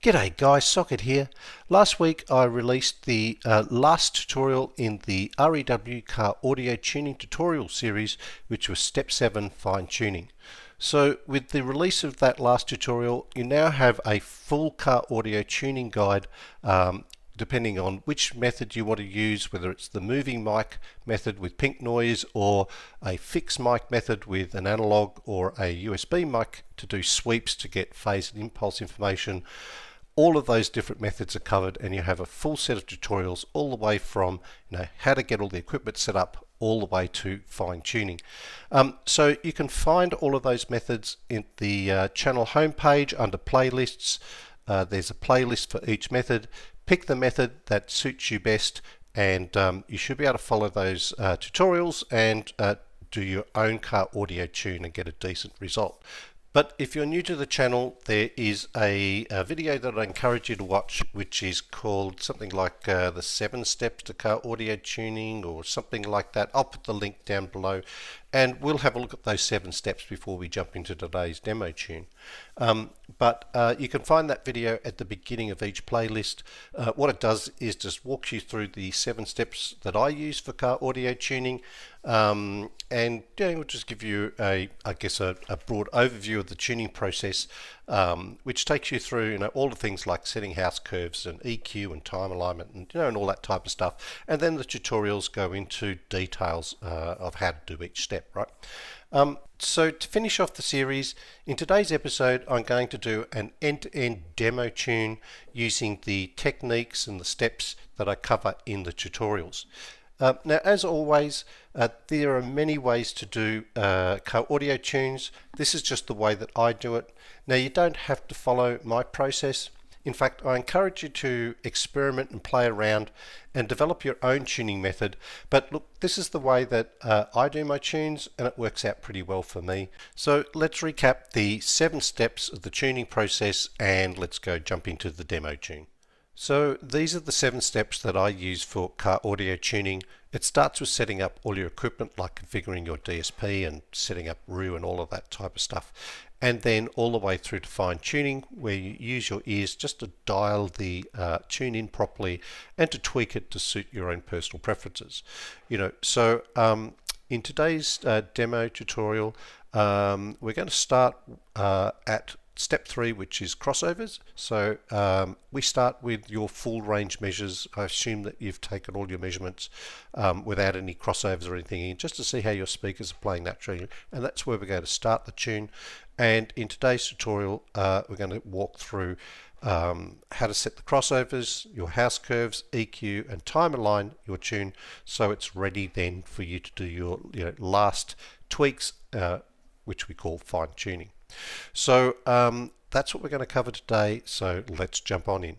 G'day guys, Socket here. Last week I released the last tutorial in the REW car audio tuning tutorial series, which was step 7 fine tuning. So with the release of that last tutorial, you now have a full car audio tuning guide depending on which method you want to use, whether it's the moving mic method with pink noise or a fixed mic method with an analog or a USB mic to do sweeps to get phase and impulse information. All of those different methods are covered, and you have a full set of tutorials all the way from how to get all the equipment set up all the way to fine tuning. So you can find all of those methods in the channel homepage under playlists. There's a playlist for each method. Pick the method that suits you best, and you should be able to follow those tutorials and do your own car audio tune and get a decent result. But if you're new to the channel, there is a video that I encourage you to watch, which is called something like the 7 steps to car audio tuning or something like that. I'll put the link down below, and we'll have a look at those 7 steps before we jump into today's demo tune. But you can find that video at the beginning of each playlist. What it does is just walks you through the 7 steps that I use for car audio tuning, and we'll just give you a broad overview of the tuning process, which takes you through all the things like setting house curves and EQ and time alignment and all that type of stuff. And then the tutorials go into details of how to do each step, right? So to finish off the series, in today's episode I'm going to do an end-to-end demo tune using the techniques and the steps that I cover in the tutorials. Now, as always, there are many ways to do car audio tunes. This is just the way that I do it. Now, you don't have to follow my process. In fact, I encourage you to experiment and play around and develop your own tuning method. But look, this is the way that I do my tunes, and it works out pretty well for me. So let's recap the 7 steps of the tuning process, and let's go jump into the demo tune. So these are the 7 steps that I use for car audio tuning. It starts with setting up all your equipment, like configuring your DSP and setting up REW and all of that type of stuff. And then all the way through to fine tuning, where you use your ears just to dial the tune in properly and to tweak it to suit your own personal preferences. So in today's demo tutorial, we're going to start at Step 3, which is crossovers. So we start with your full range measures. I assume that you've taken all your measurements without any crossovers or anything in, just to see how your speakers are playing naturally. And that's where we're going to start the tune. And in today's tutorial, we're going to walk through how to set the crossovers, your house curves, EQ, and time align your tune so it's ready then for you to do your last tweaks, which we call fine tuning. So that's what we're going to cover today, so let's jump on in.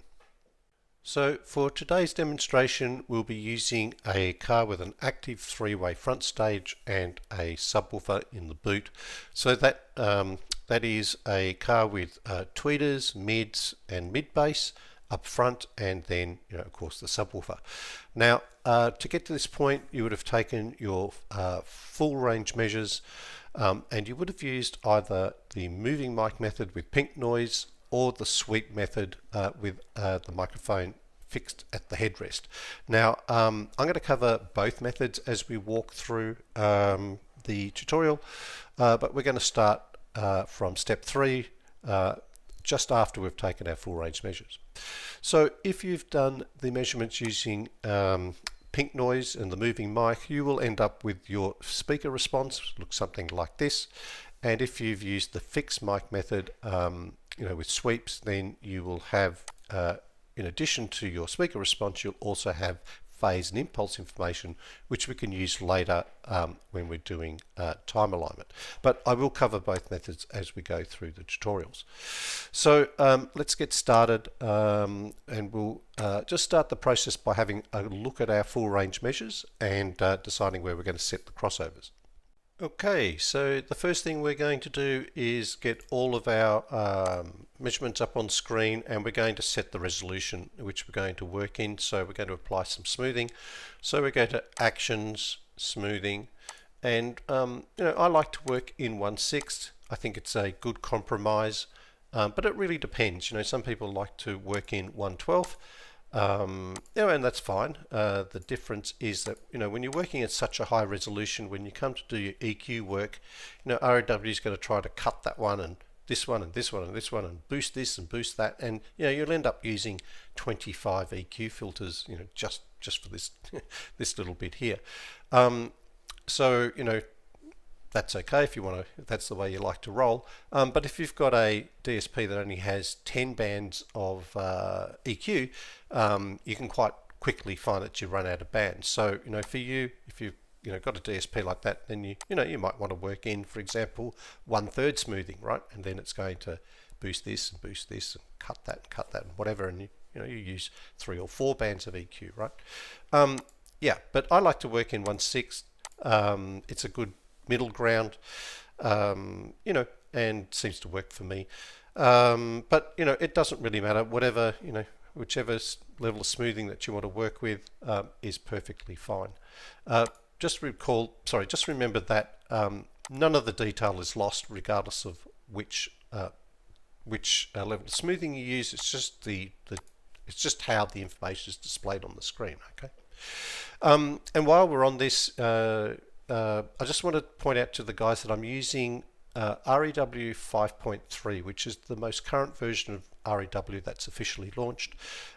So for today's demonstration, we'll be using a car with an active 3-way front stage and a subwoofer in the boot. So that is a car with tweeters, mids and mid bass up front, and then of course the subwoofer. Now to get to this point, you would have taken your full range measures, and you would have used either the moving mic method with pink noise or the sweep method with the microphone fixed at the headrest. Now I'm going to cover both methods as we walk through the tutorial, but we're going to start from step 3 just after we've taken our full range measures. So if you've done the measurements using pink noise and the moving mic, you will end up with your speaker response looks something like this. And if you've used the fixed mic method with sweeps, then you will have in addition to your speaker response, you'll also have phase and impulse information, which we can use later when we're doing time alignment. But I will cover both methods as we go through the tutorials. So let's get started, and we'll just start the process by having a look at our full range measures and deciding where we're going to set the crossovers. Okay, so the first thing we're going to do is get all of our measurements up on screen, and we're going to set the resolution which we're going to work in. So we're going to apply some smoothing. So we go to Actions, Smoothing, and I like to work in 1/6. I think it's a good compromise. but it really depends. Some people like to work in 1/12. And that's fine. The difference is that when you're working at such a high resolution, when you come to do your EQ work, REW is going to try to cut that one and this one and this one and this one and boost this and boost that, and you'll end up using 25 EQ filters, just for this this little bit here. So that's okay if you want to, if that's the way you like to roll. But if you've got a DSP that only has 10 bands of EQ, you can quite quickly find that you run out of bands. So for you, if you've got a DSP like that, then you might want to work in, for example, 1/3 smoothing, right? And then it's going to boost this and cut that and whatever, and you use 3 or 4 bands of EQ, right? Yeah, but I like to work in 1/6. It's a good middle ground, and seems to work for me. But it doesn't really matter. Whatever, whichever level of smoothing that you want to work with is perfectly fine. Just remember that none of the detail is lost, regardless of which level of smoothing you use. It's just it's just how the information is displayed on the screen. Okay. And while we're on this, I just want to point out to the guys that I'm using REW 5.3, which is the most current version of REW that's officially launched.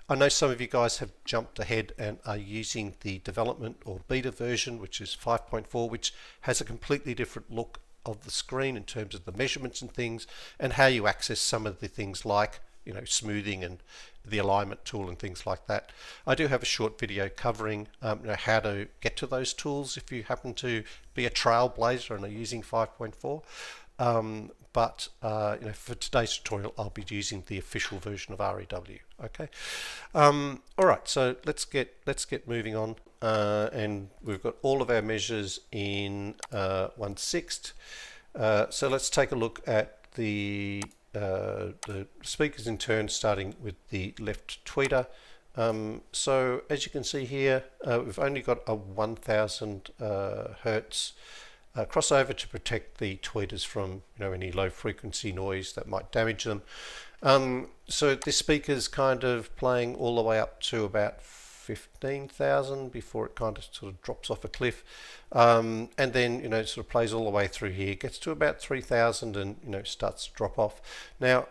I know some of you guys have jumped ahead and are using the development or beta version, which is 5.4, which has a completely different look of the screen in terms of the measurements and things, and how you access some of the things like smoothing and the alignment tool and things like that. I do have a short video covering how to get to those tools if you happen to be a trailblazer and are using 5.4. But for today's tutorial, I'll be using the official version of REW. Okay. All right. So let's get moving on, and we've got all of our measures in 1/6. So let's take a look at the speakers in turn, starting with the left tweeter. So as you can see here, we've only got a 1000 hertz crossover to protect the tweeters from any low frequency noise that might damage them. So this speaker's kind of playing all the way up to about 15,000 before it kind of sort of drops off a cliff, and then it sort of plays all the way through here, gets to about 3,000 and starts to drop off. Now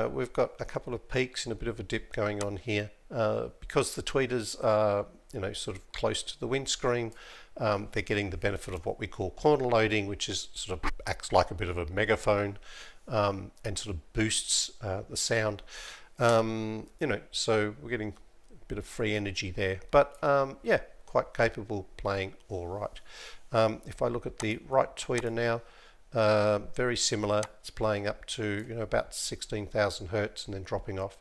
we've got a couple of peaks and a bit of a dip going on here, because the tweeters are sort of close to the windscreen. They're getting the benefit of what we call corner loading, which is sort of acts like a bit of a megaphone, and sort of boosts the sound. So we're getting bit of free energy there, but yeah, quite capable, playing all right. If I look at the right tweeter now, very similar. It's playing up to about 16,000 hertz and then dropping off.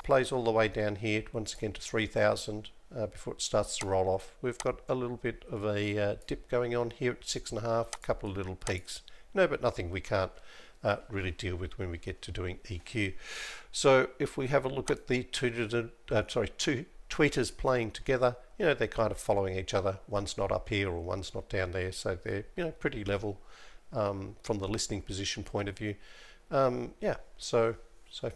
Plays all the way down here once again to 3,000 before it starts to roll off. We've got a little bit of a dip going on here at 6.5, a couple of little peaks. But nothing we can't really deal with when we get to doing EQ. So if we have a look at the two tweeters playing together, they're kind of following each other. One's not up here or one's not down there, so they're pretty level from the listening position point of view. Yeah, so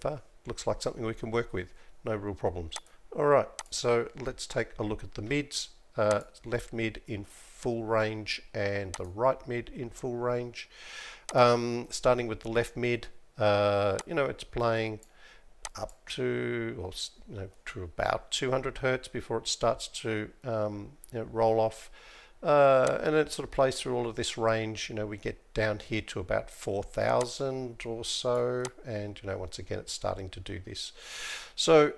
far looks like something we can work with, no real problems. All right, so let's take a look at the mids. Left mid in full range and the right mid in full range. Starting with the left mid, it's playing up to to about 200 hertz before it starts to roll off, and it sort of plays through all of this range. We get down here to about 4,000 or so, and once again it's starting to do this. So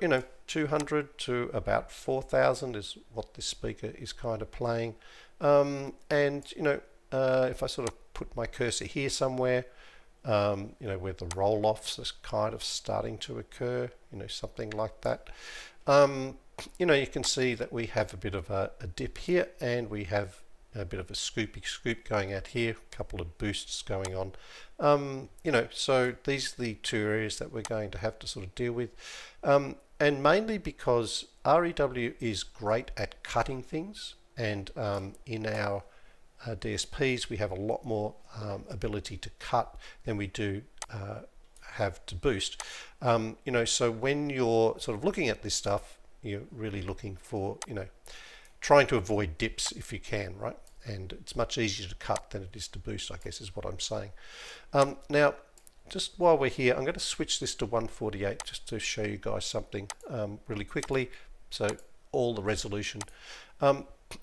200 to about 4,000 is what this speaker is kind of playing, and if I sort of put my cursor here somewhere, where the roll-offs are kind of starting to occur, something like that. You can see that we have a bit of a dip here, and we have a bit of a scoop going out here, a couple of boosts going on. So these are the two areas that we're going to have to sort of deal with. And mainly because REW is great at cutting things, and in our DSPs we have a lot more ability to cut than we do have to boost. So when you're sort of looking at this stuff, you're really looking for, trying to avoid dips if you can, right? And it's much easier to cut than it is to boost, I guess is what I'm saying. Now, just while we're here, I'm going to switch this to 148 just to show you guys something really quickly. So all the resolution.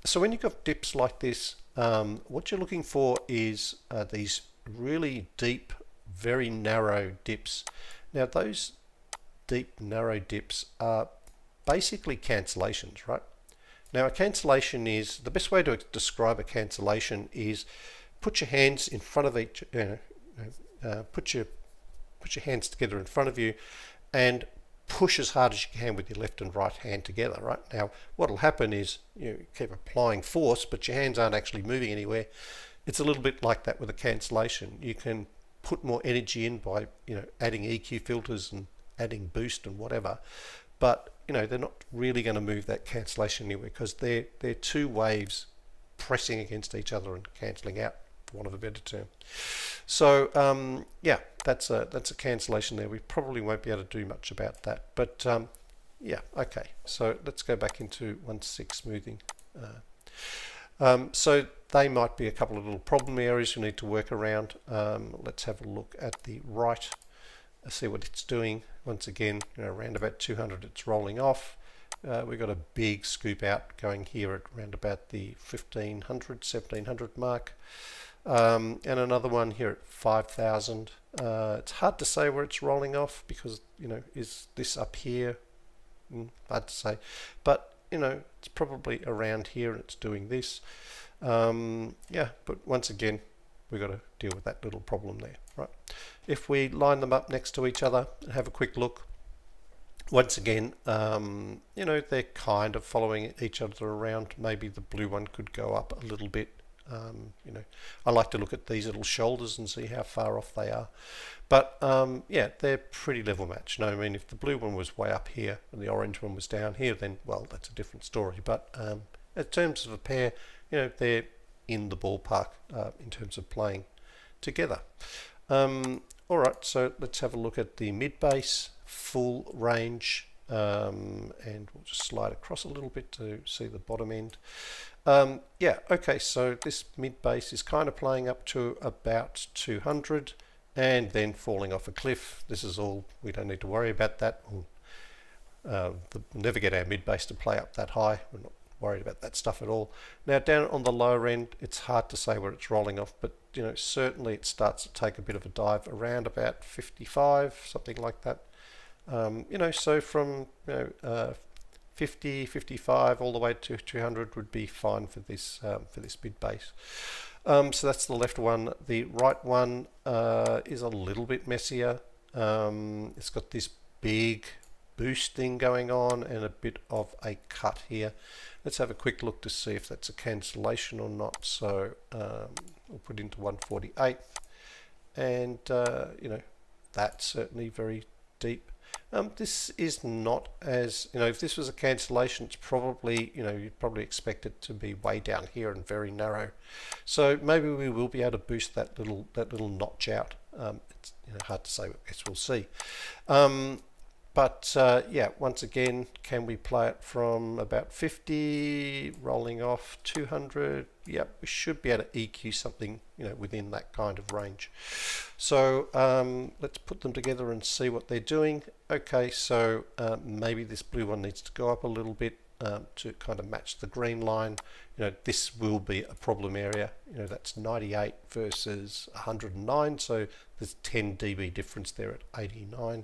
So when you've got dips like this, what you're looking for is these really deep, very narrow dips. Now those deep, narrow dips are basically cancellations, right? Now a cancellation is, the best way to describe a cancellation is put your hands in front of each, put your hands together in front of you and push as hard as you can with your left and right hand together, right? Now what will happen is you keep applying force, but your hands aren't actually moving anywhere. It's a little bit like that with a cancellation. You can put more energy in by adding EQ filters and adding boost and whatever, but they're not really going to move that cancellation anywhere because they're two waves pressing against each other and cancelling out, for want of a better term. So yeah, that's a cancellation there. We probably won't be able to do much about that, but yeah, okay. So let's go back into 1.6 smoothing. So they might be a couple of little problem areas we need to work around. Let's have a look at the right. See what it's doing. Once again, around about 200 it's rolling off. We've got a big scoop out going here at around about the 1500, 1700 mark. And another one here at 5000. It's hard to say where it's rolling off because, is this up here? Hard to say. But, it's probably around here and it's doing this. Yeah, but once again, we've got to deal with that little problem there, right? If we line them up next to each other and have a quick look, once again, they're kind of following each other around. Maybe the blue one could go up a little bit. I like to look at these little shoulders and see how far off they are. But yeah, they're pretty level matched. I mean, if the blue one was way up here and the orange one was down here, then, well, that's a different story. But in terms of a pair, they're in the ballpark in terms of playing together. Alright, so let's have a look at the mid bass, full range, and we'll just slide across a little bit to see the bottom end. Yeah, okay, so this mid bass is kind of playing up to about 200 and then falling off a cliff. This is all, we don't need to worry about that. We'll never get our mid bass to play up that high. We're not worried about that stuff at all. Now down on the lower end, it's hard to say where it's rolling off, but certainly it starts to take a bit of a dive around about 55, something like that. So from 50, 55 all the way to 200 would be fine for this mid bass. So that's the left one. The right one is a little bit messier. It's got this big boost thing going on and a bit of a cut here. Let's have a quick look to see if that's a cancellation or not. So we'll put it into 148 and that's certainly very deep. This is not as, if this was a cancellation, it's probably, you'd probably expect it to be way down here and very narrow. So maybe we will be able to boost that little notch out. It's hard to say, I guess we'll see. But yeah, once again, can we play it from about 50, rolling off 200? Yep, we should be able to EQ something, within that kind of range. So let's put them together and see what they're doing. Okay, so maybe this blue one needs to go up a little bit to kind of match the green line. This will be a problem area. That's 98 versus 109, so there's 10 dB difference there at 89.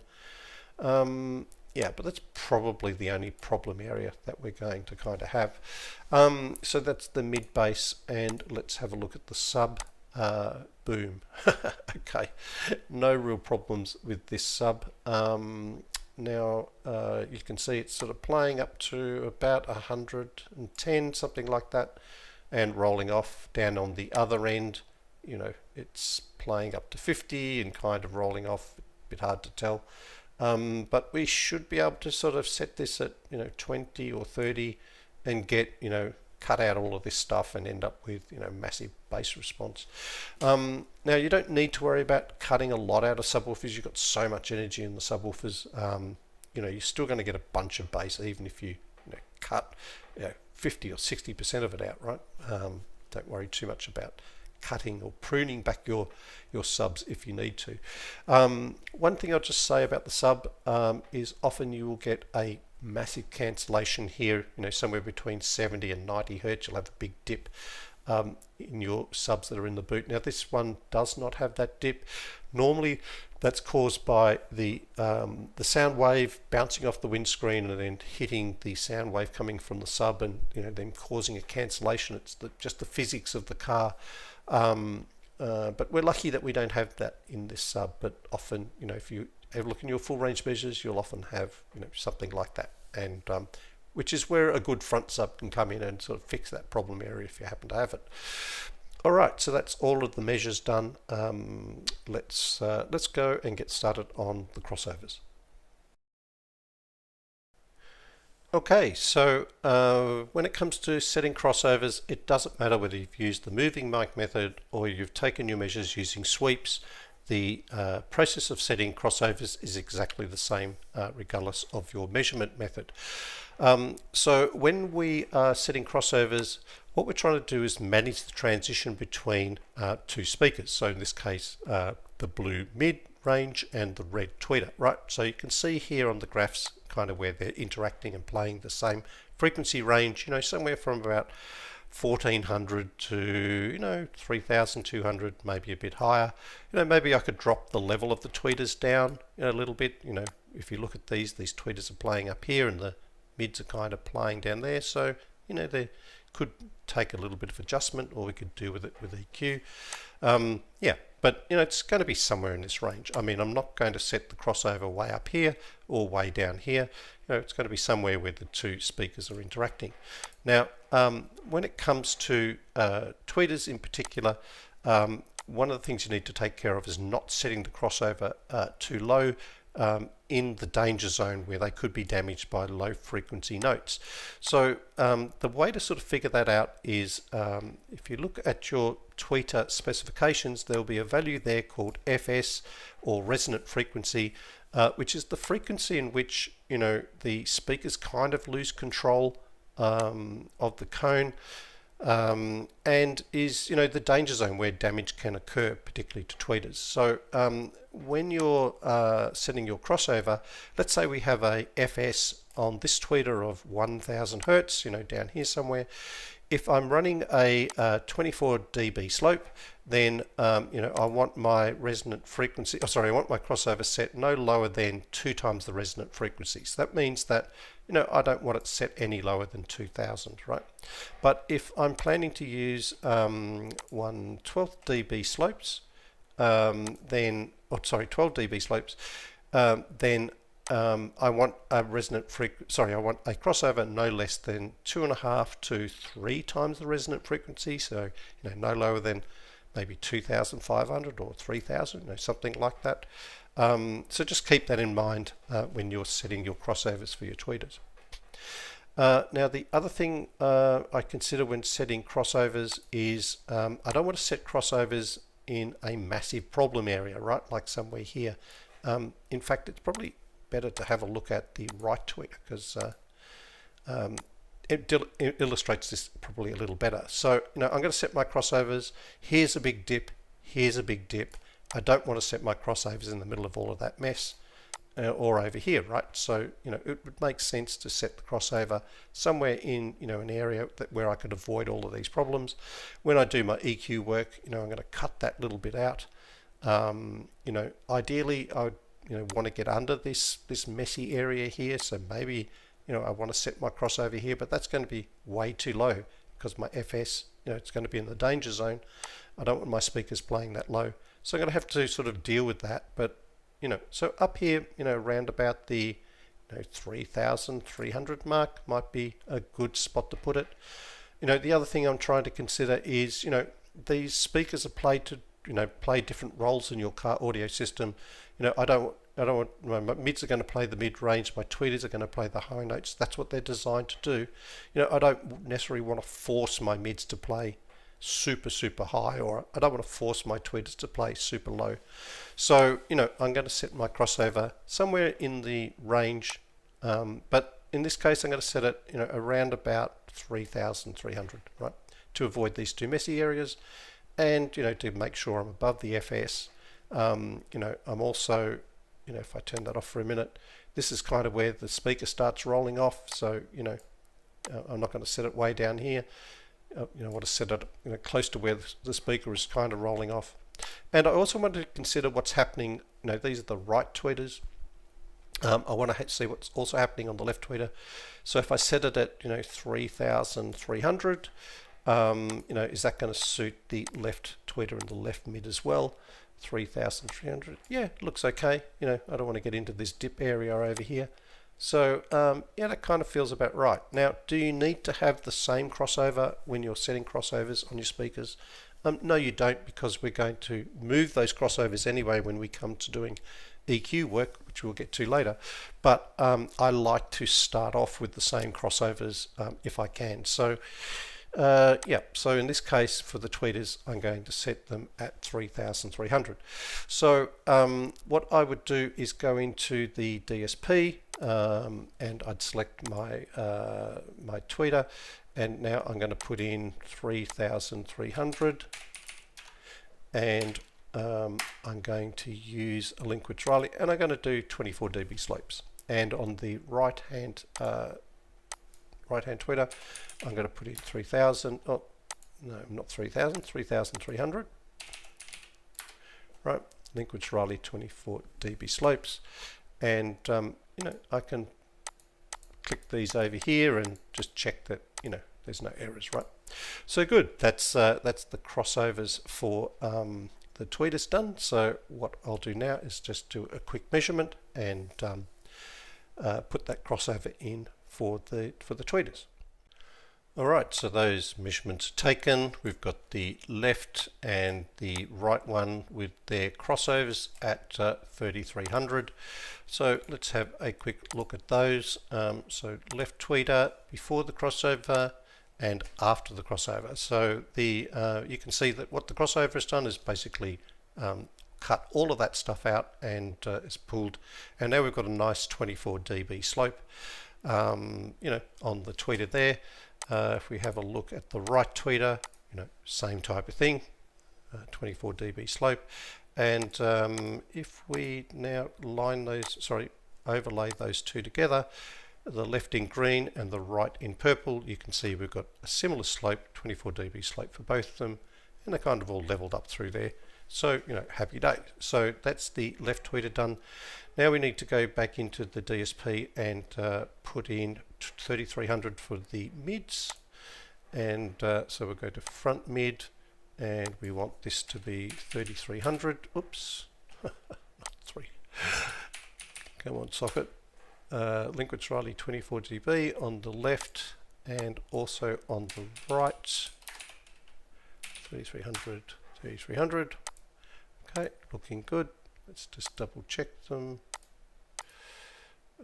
Yeah, but that's probably the only problem area that we're going to kind of have. So that's the mid bass, and let's have a look at the sub. Boom. Okay, no real problems with this sub. Now you can see it's sort of playing up to about 110, something like that, and rolling off. Down on the other end, it's playing up to 50 and kind of rolling off. A bit hard to tell. But we should be able to sort of set this at 20 or 30 and get a cut out all of this stuff and end up with massive bass response. Now you don't need to worry about cutting a lot out of subwoofers. You've got so much energy in the subwoofers. You're still going to get a bunch of bass even if you, cut 50 or 60% of it out, right? Don't worry too much about cutting or pruning back your subs if you need to. One thing I'll just say about the sub is often you will get a massive cancellation here, somewhere between 70 and 90 hertz. You'll have a big dip in your subs that are in the boot. Now this one does not have that dip. Normally that's caused by the sound wave bouncing off the windscreen and then hitting the sound wave coming from the sub, and then causing a cancellation. It's just the physics of the car. But we're lucky that we don't have that in this sub. But often, if you have a look in your full range measures, you'll often have something like that, and which is where a good front sub can come in and sort of fix that problem area if you happen to have it. All right, so that's all of the measures done. Let's go and get started on the crossovers. Okay, so when it comes to setting crossovers, it doesn't matter whether you've used the moving mic method or you've taken your measures using sweeps. The process of setting crossovers is exactly the same regardless of your measurement method. So when we are setting crossovers, what we're trying to do is manage the transition between two speakers. So in this case, the blue mid range and the red tweeter, right? So you can see here on the graphs kind of where they're interacting and playing the same frequency range, somewhere from about 1400 to 3200, maybe a bit higher. Maybe I could drop the level of the tweeters down a little bit. If you look at these tweeters are playing up here and the mids are kind of playing down there, so they could take a little bit of adjustment, or we could do with it with EQ. Yeah, but it's going to be somewhere in this range. I mean, I'm not going to set the crossover way up here or way down here. It's going to be somewhere where the two speakers are interacting. Now, when it comes to tweeters in particular, one of the things you need to take care of is not setting the crossover too low in the danger zone where they could be damaged by low frequency notes. So the way to sort of figure that out is if you look at your tweeter specifications, there'll be a value there called FS, or resonant frequency, which is the frequency in which the speakers kind of lose control of the cone, and is the danger zone where damage can occur, particularly to tweeters. So when you're setting your crossover, let's say we have a FS on this tweeter of 1000 hertz, down here somewhere. If I'm running a 24 dB slope, then I want my resonant frequency, I want my crossover set no lower than 2 times the resonant frequency. So that means that I don't want it set any lower than 2000, right? But if I'm planning to use 1/12 dB slopes, 12 dB slopes, then I want a I want a crossover no less than 2.5 to 3 times the resonant frequency. So no lower than maybe 2500 or 3000, something like that. So just keep that in mind when you're setting your crossovers for your tweeters. Now the other thing I consider when setting crossovers is I don't want to set crossovers in a massive problem area, right? Like somewhere here. In fact, it's probably better to have a look at the right tweeter because it illustrates this probably a little better. So I'm going to set my crossovers. Here's a big dip. Here's a big dip. I don't want to set my crossovers in the middle of all of that mess or over here, right? So it would make sense to set the crossover somewhere in an area where I could avoid all of these problems. When I do my EQ work, I'm going to cut that little bit out. Ideally, I would want to get under this messy area here. So maybe I want to set my crossover here, but that's going to be way too low because my FS, it's going to be in the danger zone. I don't want my speakers playing that low. So I'm going to have to sort of deal with that. But, so up here, around about the 3,300 mark might be a good spot to put it. The other thing I'm trying to consider is, these speakers are play different roles in your car audio system. I don't want my mids are going to play the mid range, my tweeters are going to play the high notes. That's what they're designed to do. I don't necessarily want to force my mids to play super high, or I don't want to force my tweeters to play super low. So I'm going to set my crossover somewhere in the range, but in this case I'm going to set it around about 3,300, right, to avoid these two messy areas, and to make sure I'm above the FS. I'm also, if I turn that off for a minute, this is kind of where the speaker starts rolling off, so I'm not going to set it way down here. I want to set it close to where the speaker is kind of rolling off. And I also want to consider what's happening. These are the right tweeters. I want to see what's also happening on the left tweeter. So if I set it at 3,300, is that going to suit the left tweeter and the left mid as well? 3,300. Yeah, looks okay. I don't want to get into this dip area over here. So yeah, that kind of feels about right. Now, do you need to have the same crossover when you're setting crossovers on your speakers? No, you don't, because we're going to move those crossovers anyway when we come to doing EQ work, which we'll get to later. But I like to start off with the same crossovers if I can. So yeah, so in this case for the tweeters, I'm going to set them at 3,300. So what I would do is go into the DSP and I'd select my my tweeter, and now I'm going to put in 3,300, and I'm going to use a link with Riley, and I'm going to do 24 dB slopes. And on the right hand tweeter, I'm going to put in 3,000. Oh no, not 3,000, 3,300. Right, link with Riley, 24 dB slopes, and I can click these over here and just check that there's no errors, right? So good. That's the crossovers for the tweeters done. So what I'll do now is just do a quick measurement and put that crossover in for the tweeters. Alright, so those measurements are taken. We've got the left and the right one with their crossovers at 3,300. So let's have a quick look at those. So left tweeter before the crossover and after the crossover. So the you can see that what the crossover has done is basically cut all of that stuff out, and it's pulled, and now we've got a nice 24 dB slope on the tweeter there. If we have a look at the right tweeter, same type of thing, 24 dB slope. And if we now overlay those two together, the left in green and the right in purple, you can see we've got a similar slope, 24 dB slope for both of them, and they're kind of all leveled up through there. So, happy day. So that's the left tweeter done. Now we need to go back into the DSP and put in 3,300 for the mids. And so we'll go to front mid, and we want this to be 3,300. Oops, not 3. Come on, socket. Link with Riley, 24 dB on the left and also on the right. 3,300, 3,300. Okay, looking good. Let's just double check them.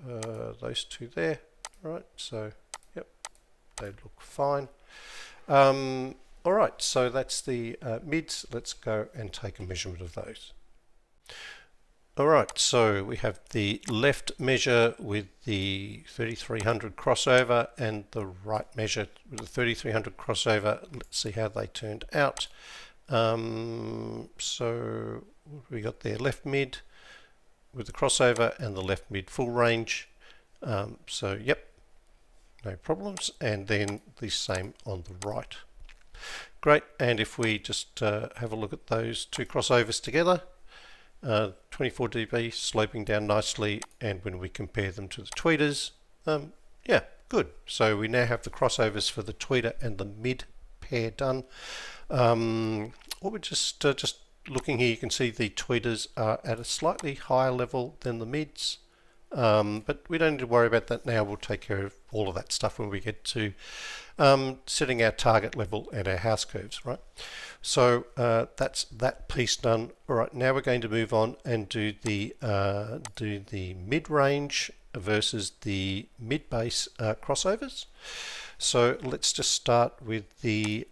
Those two there. Right, so yep, they look fine. Alright, so that's the mids. Let's go and take a measurement of those. Alright, so we have the left measure with the 3,300 crossover and the right measure with the 3,300 crossover. Let's see how they turned out. So we got their left mid with the crossover and the left mid full range. So yep, no problems. And then the same on the right. Great. And if we just have a look at those two crossovers together, 24 dB sloping down nicely, and when we compare them to the tweeters, yeah, good. So we now have the crossovers for the tweeter and the mid pair done. What we're just looking here, you can see the tweeters are at a slightly higher level than the mids. but we don't need to worry about that now. We'll take care of all of that stuff when we get to setting our target level and our house curves, right? So that's that piece done. All right, now we're going to move on and do the mid-range versus the mid-base crossovers. So let's just start with the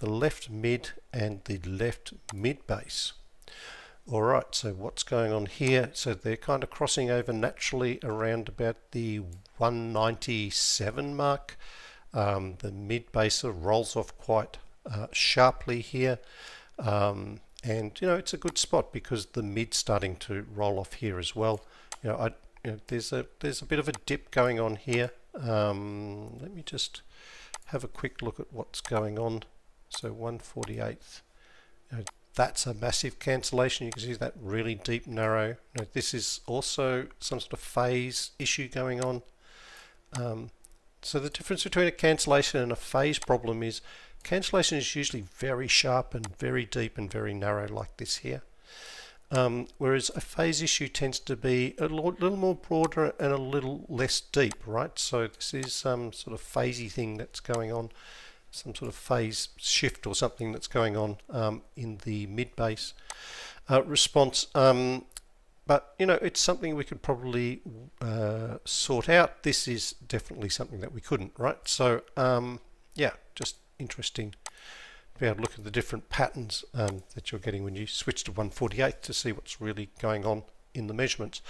left mid and the left mid-base. All right, so what's going on here? So they're kind of crossing over naturally around about the 197 mark. The mid base sort of rolls off quite sharply here, and it's a good spot because the mid's starting to roll off here as well. There's a bit of a dip going on here. Let me just have a quick look at what's going on. So 148th. That's a massive cancellation. You can see that really deep narrow. This is also some sort of phase issue going on. So the difference between a cancellation and a phase problem is cancellation is usually very sharp and very deep and very narrow like this here. Whereas a phase issue tends to be a little more broader and a little less deep, right? So this is some sort of phasey thing that's going on. Some sort of phase shift or something that's going on in the mid-base response. But it's something we could probably sort out. This is definitely something that we couldn't, right? So yeah, just interesting to be able to look at the different patterns that you're getting when you switch to 148 to see what's really going on in the measurements.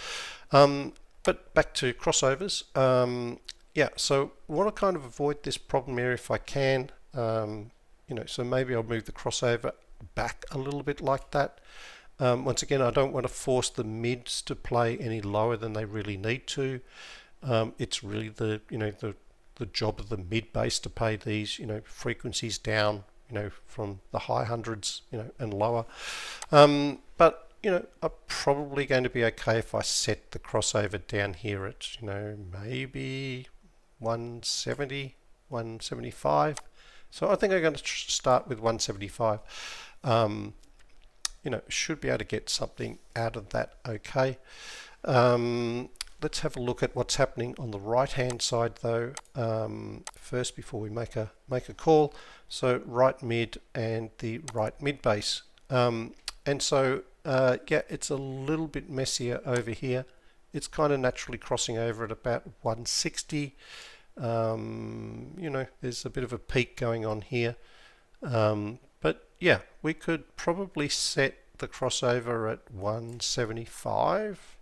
But back to crossovers. Yeah, so I want to kind of avoid this problem here if I can. So maybe I'll move the crossover back a little bit like that. Once again, I don't want to force the mids to play any lower than they really need to. It's really the job of the mid bass to play these frequencies down from the high hundreds and lower. But I'm probably going to be okay if I set the crossover down here at maybe 170, 175. So I think I'm going to start with 175. Should be able to get something out of that okay. Let's have a look at what's happening on the right hand side though first before we make a call. So right mid and the right mid bass. And so yeah, it's a little bit messier over here. It's kind of naturally crossing over at about 160. There's a bit of a peak going on here. But yeah, we could probably set the crossover at 175,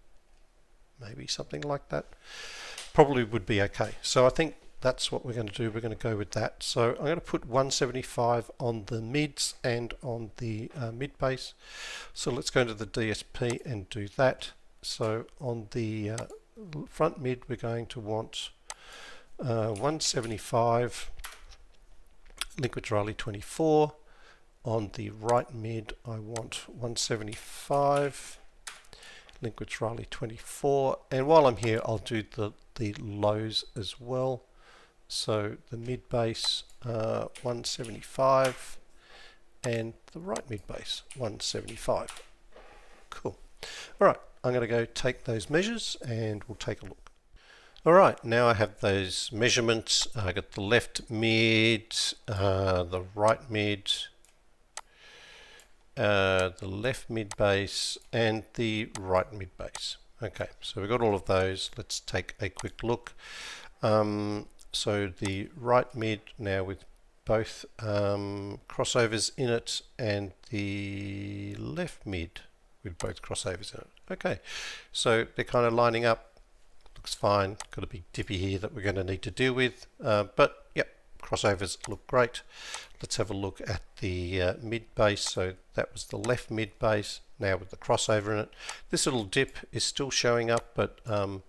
maybe something like that. Probably would be okay. So I think that's what we're going to do. We're going to go with that. So I'm going to put 175 on the mids and on the mid bass. So let's go into the DSP and do that. So on the front mid, we're going to want 175, Linkage Riley 24. On the right mid, I want 175, Linkage Riley 24. And while I'm here, I'll do the lows as well. So the mid bass 175 and the right mid bass 175. Cool. All right, I'm going to go take those measures and we'll take a look. Alright, now I have those measurements. I got the left mid, the right mid, the left mid bass, and the right mid bass. Okay, so we've got all of those. Let's take a quick look. So the right mid now with both crossovers in it, and the left mid with both crossovers in it. Okay, so they're kind of lining up. Looks fine. Got a big dippy here that we're going to need to deal with, but yep, crossovers look great. Let's have a look at the mid bass. So that was the left mid bass, now with the crossover in it. This little dip is still showing up, but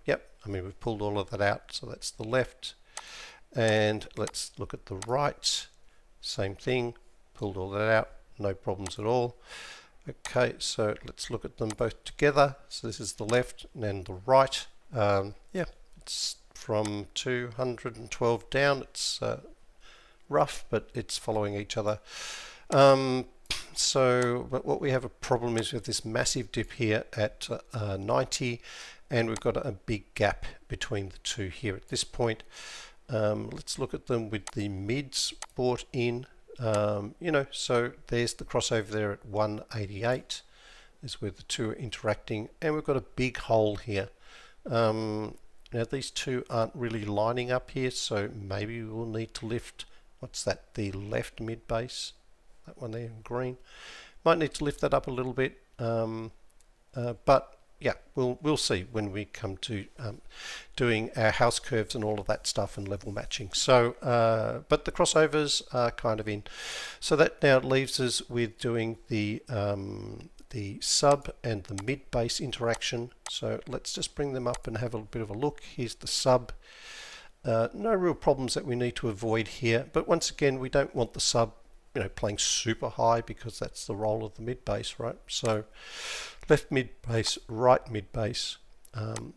yep, I mean we've pulled all of that out, so that's the left. And let's look at the right, same thing, pulled all that out, no problems at all. Okay, so let's look at them both together. So this is the left and then the right. Yeah, it's from 212 down. It's rough, but it's following each other. But what we have a problem is with this massive dip here at 90, and we've got a big gap between the two here at this point. Let's look at them with the mids brought in. So there's the crossover there at 188 is where the two are interacting, and we've got a big hole here. Now these two aren't really lining up here, so maybe we'll need to lift, what's that, the left mid base, that one there in green. Might need to lift that up a little bit, but yeah, we'll see when we come to doing our house curves and all of that stuff and level matching. So, but the crossovers are kind of in. So that now leaves us with doing the sub and the mid base interaction. So let's just bring them up and have a bit of a look. Here's the sub. No real problems that we need to avoid here, but once again, we don't want the sub playing super high because that's the role of the mid bass, right? So left mid bass, right mid bass.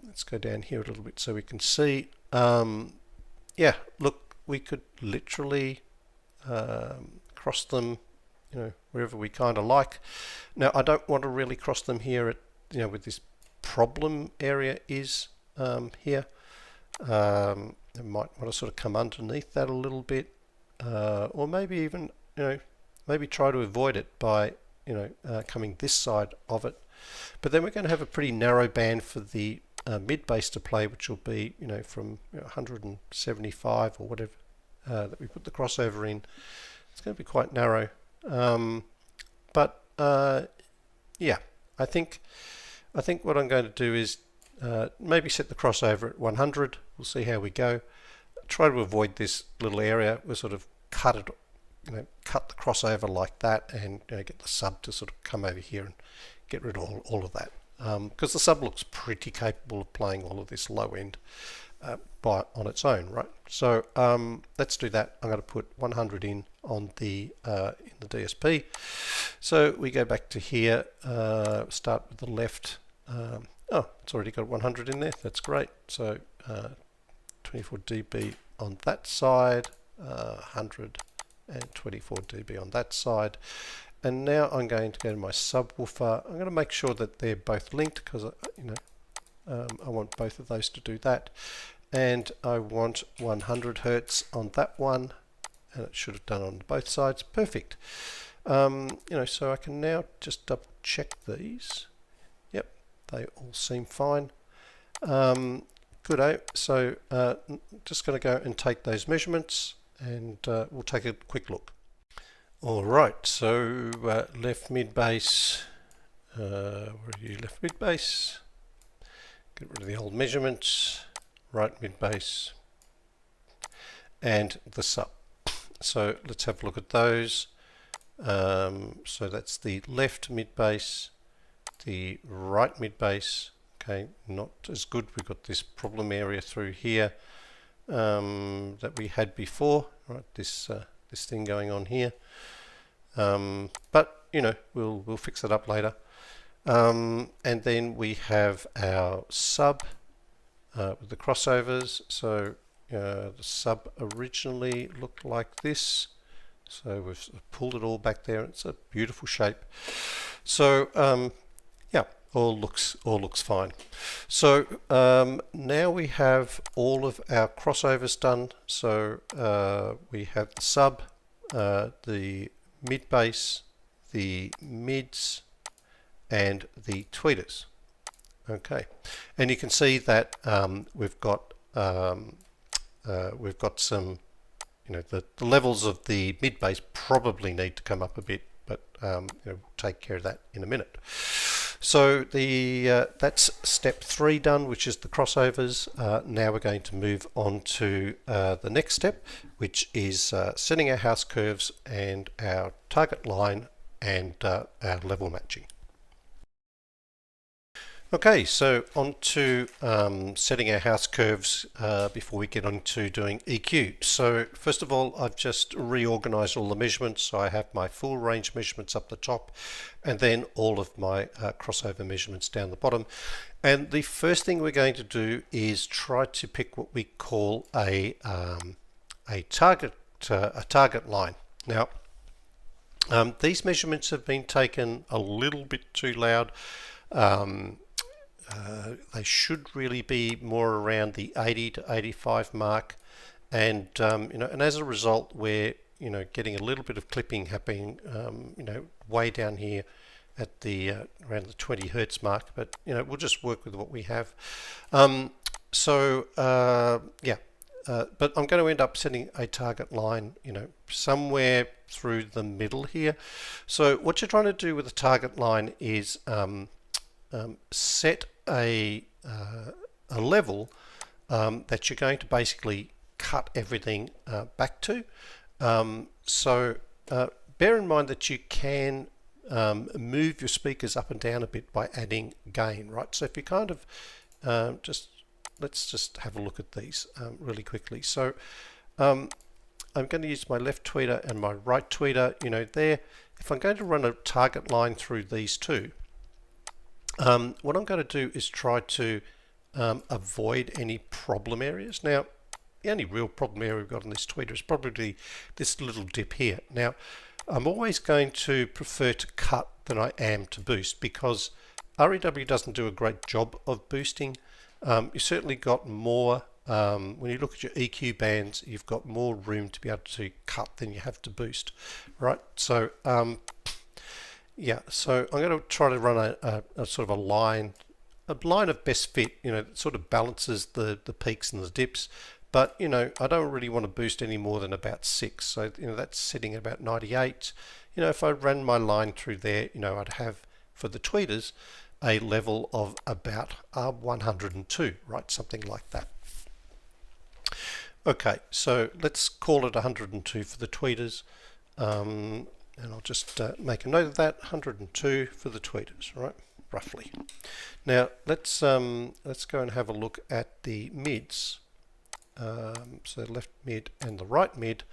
Let's go down here a little bit so we can see. Yeah, look, we could literally cross them, wherever we kind of like. Now, I don't want to really cross them here at, with this problem area is here. I might want to sort of come underneath that a little bit, or maybe even maybe try to avoid it by coming this side of it. But then we're going to have a pretty narrow band for the mid bass to play, which will be from 175 or whatever that we put the crossover in. It's going to be quite narrow, but yeah, I think what I'm going to do is maybe set the crossover at 100. We'll see how we go. Try to avoid this little area. We'll sort of cut it, cut the crossover like that, and get the sub to sort of come over here and get rid of all of that. Because the sub looks pretty capable of playing all of this low end on its own, right? So let's do that. I'm going to put 100 in on the DSP. So we go back to here. Start with the left. Oh, it's already got 100 in there. That's great. So 24 dB on that side, 124 dB on that side. And now I'm going to go to my subwoofer. I'm going to make sure that they're both linked because I want both of those to do that. And I want 100 Hertz on that one, and it should have done on both sides. Perfect. So I can now just double check these. Yep, they all seem fine. Good. So just going to go and take those measurements, and we'll take a quick look. All right, so left mid bass, where are you, left mid bass? Get rid of the old measurements, right mid bass, and the sub. So let's have a look at those. So that's the left mid bass, the right mid bass. Okay, not as good. We've got this problem area through here that we had before. Right, this thing going on here. But we'll fix it up later. And then we have our sub with the crossovers. So the sub originally looked like this. So we've pulled it all back there. It's a beautiful shape. So yeah, all looks fine. So now we have all of our crossovers done. So we have the sub, the mid bass, the mids, and the tweeters. Okay, and you can see that we've got some, the levels of the mid bass probably need to come up a bit, but we'll take care of that in a minute. So that's step 3 done, which is the crossovers. Now we're going to move on to the next step, which is setting our house curves and our target line and our level matching. Okay, so on to setting our house curves before we get on to doing EQ. So first of all, I've just reorganized all the measurements. So I have my full range measurements up the top and then all of my crossover measurements down the bottom. And the first thing we're going to do is try to pick what we call a target line. Now, these measurements have been taken a little bit too loud. they should really be more around the 80 to 85 mark, and and as a result, we're getting a little bit of clipping happening, way down here at the around the 20 hertz mark. But we'll just work with what we have. Yeah. But I'm going to end up setting a target line, somewhere through the middle here. So what you're trying to do with a target line is set a level that you're going to basically cut everything back to. Bear in mind that you can move your speakers up and down a bit by adding gain, right? So if you kind of let's just have a look at these really quickly. So I'm going to use my left tweeter and my right tweeter, there. If I'm going to run a target line through these two, what I'm going to do is try to avoid any problem areas. Now, the only real problem area we've got on this tweeter is probably this little dip here. Now, I'm always going to prefer to cut than I am to boost, because REW doesn't do a great job of boosting. You certainly got more, when you look at your EQ bands, you've got more room to be able to cut than you have to boost, right? So, yeah, so I'm going to try to run a sort of a line of best fit, that sort of balances the peaks and the dips. But, I don't really want to boost any more than about 6. So, that's sitting at about 98. If I ran my line through there, I'd have, for the tweeters, a level of about 102, right? Something like that. Okay, so let's call it 102 for the tweeters. And I'll just make a note of that, 102 for the tweeters, right? Roughly. Now, let's go and have a look at the mids. So left mid and the right mid.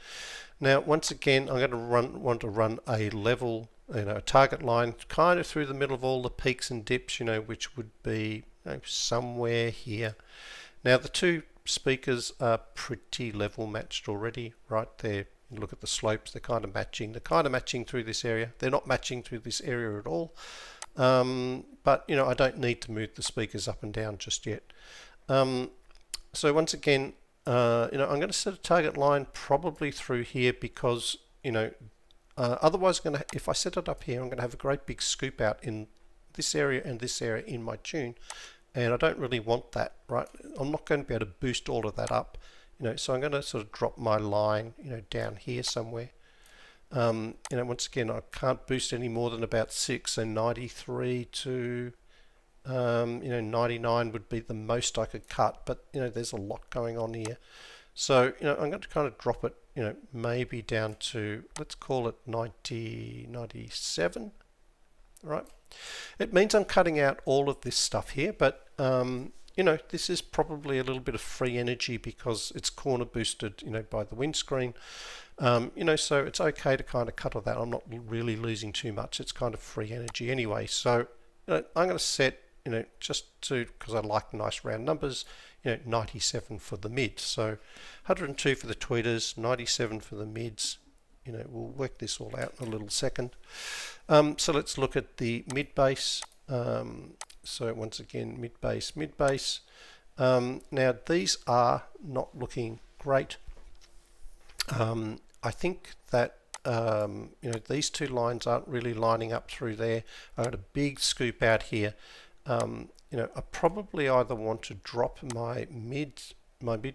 Now, once again, I'm going to want to run a level, a target line kind of through the middle of all the peaks and dips, which would be somewhere here. Now, the two speakers are pretty level matched already, right there. Look at the slopes; they're kind of matching. They're kind of matching through this area. They're not matching through this area at all. But I don't need to move the speakers up and down just yet. So once again, I'm going to set a target line probably through here, because otherwise, if I set it up here, I'm going to have a great big scoop out in this area and this area in my tune, and I don't really want that, right? I'm not going to be able to boost all of that up, so I'm going to sort of drop my line, down here somewhere. Once again, I can't boost any more than about 6, so 93 to 99 would be the most I could cut, but there's a lot going on here. So I'm going to kind of drop it, maybe down to, let's call it 90, 97, right? It means I'm cutting out all of this stuff here, but this is probably a little bit of free energy because it's corner boosted, by the windscreen. So it's okay to kind of cut all that. I'm not really losing too much. It's kind of free energy anyway. So I'm going to set, just to, because I like nice round numbers, 97 for the mids. So 102 for the tweeters, 97 for the mids. We'll work this all out in a little second. So let's look at the mid bass. So once again, mid bass. Now these are not looking great. I think that these two lines aren't really lining up through there. I got a big scoop out here. I probably either want to drop my mid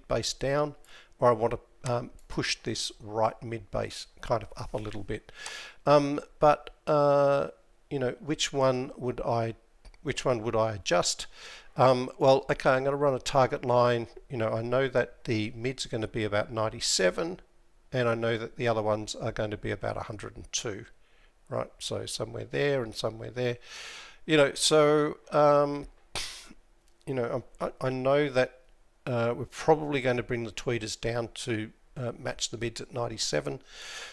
bass down, or I want to push this right mid bass kind of up a little bit. But which one would I adjust? Well, okay, I'm going to run a target line. I know that the mids are going to be about 97, and I know that the other ones are going to be about 102, right? So somewhere there and somewhere there. So I know that we're probably going to bring the tweeters down to match the mids at 97.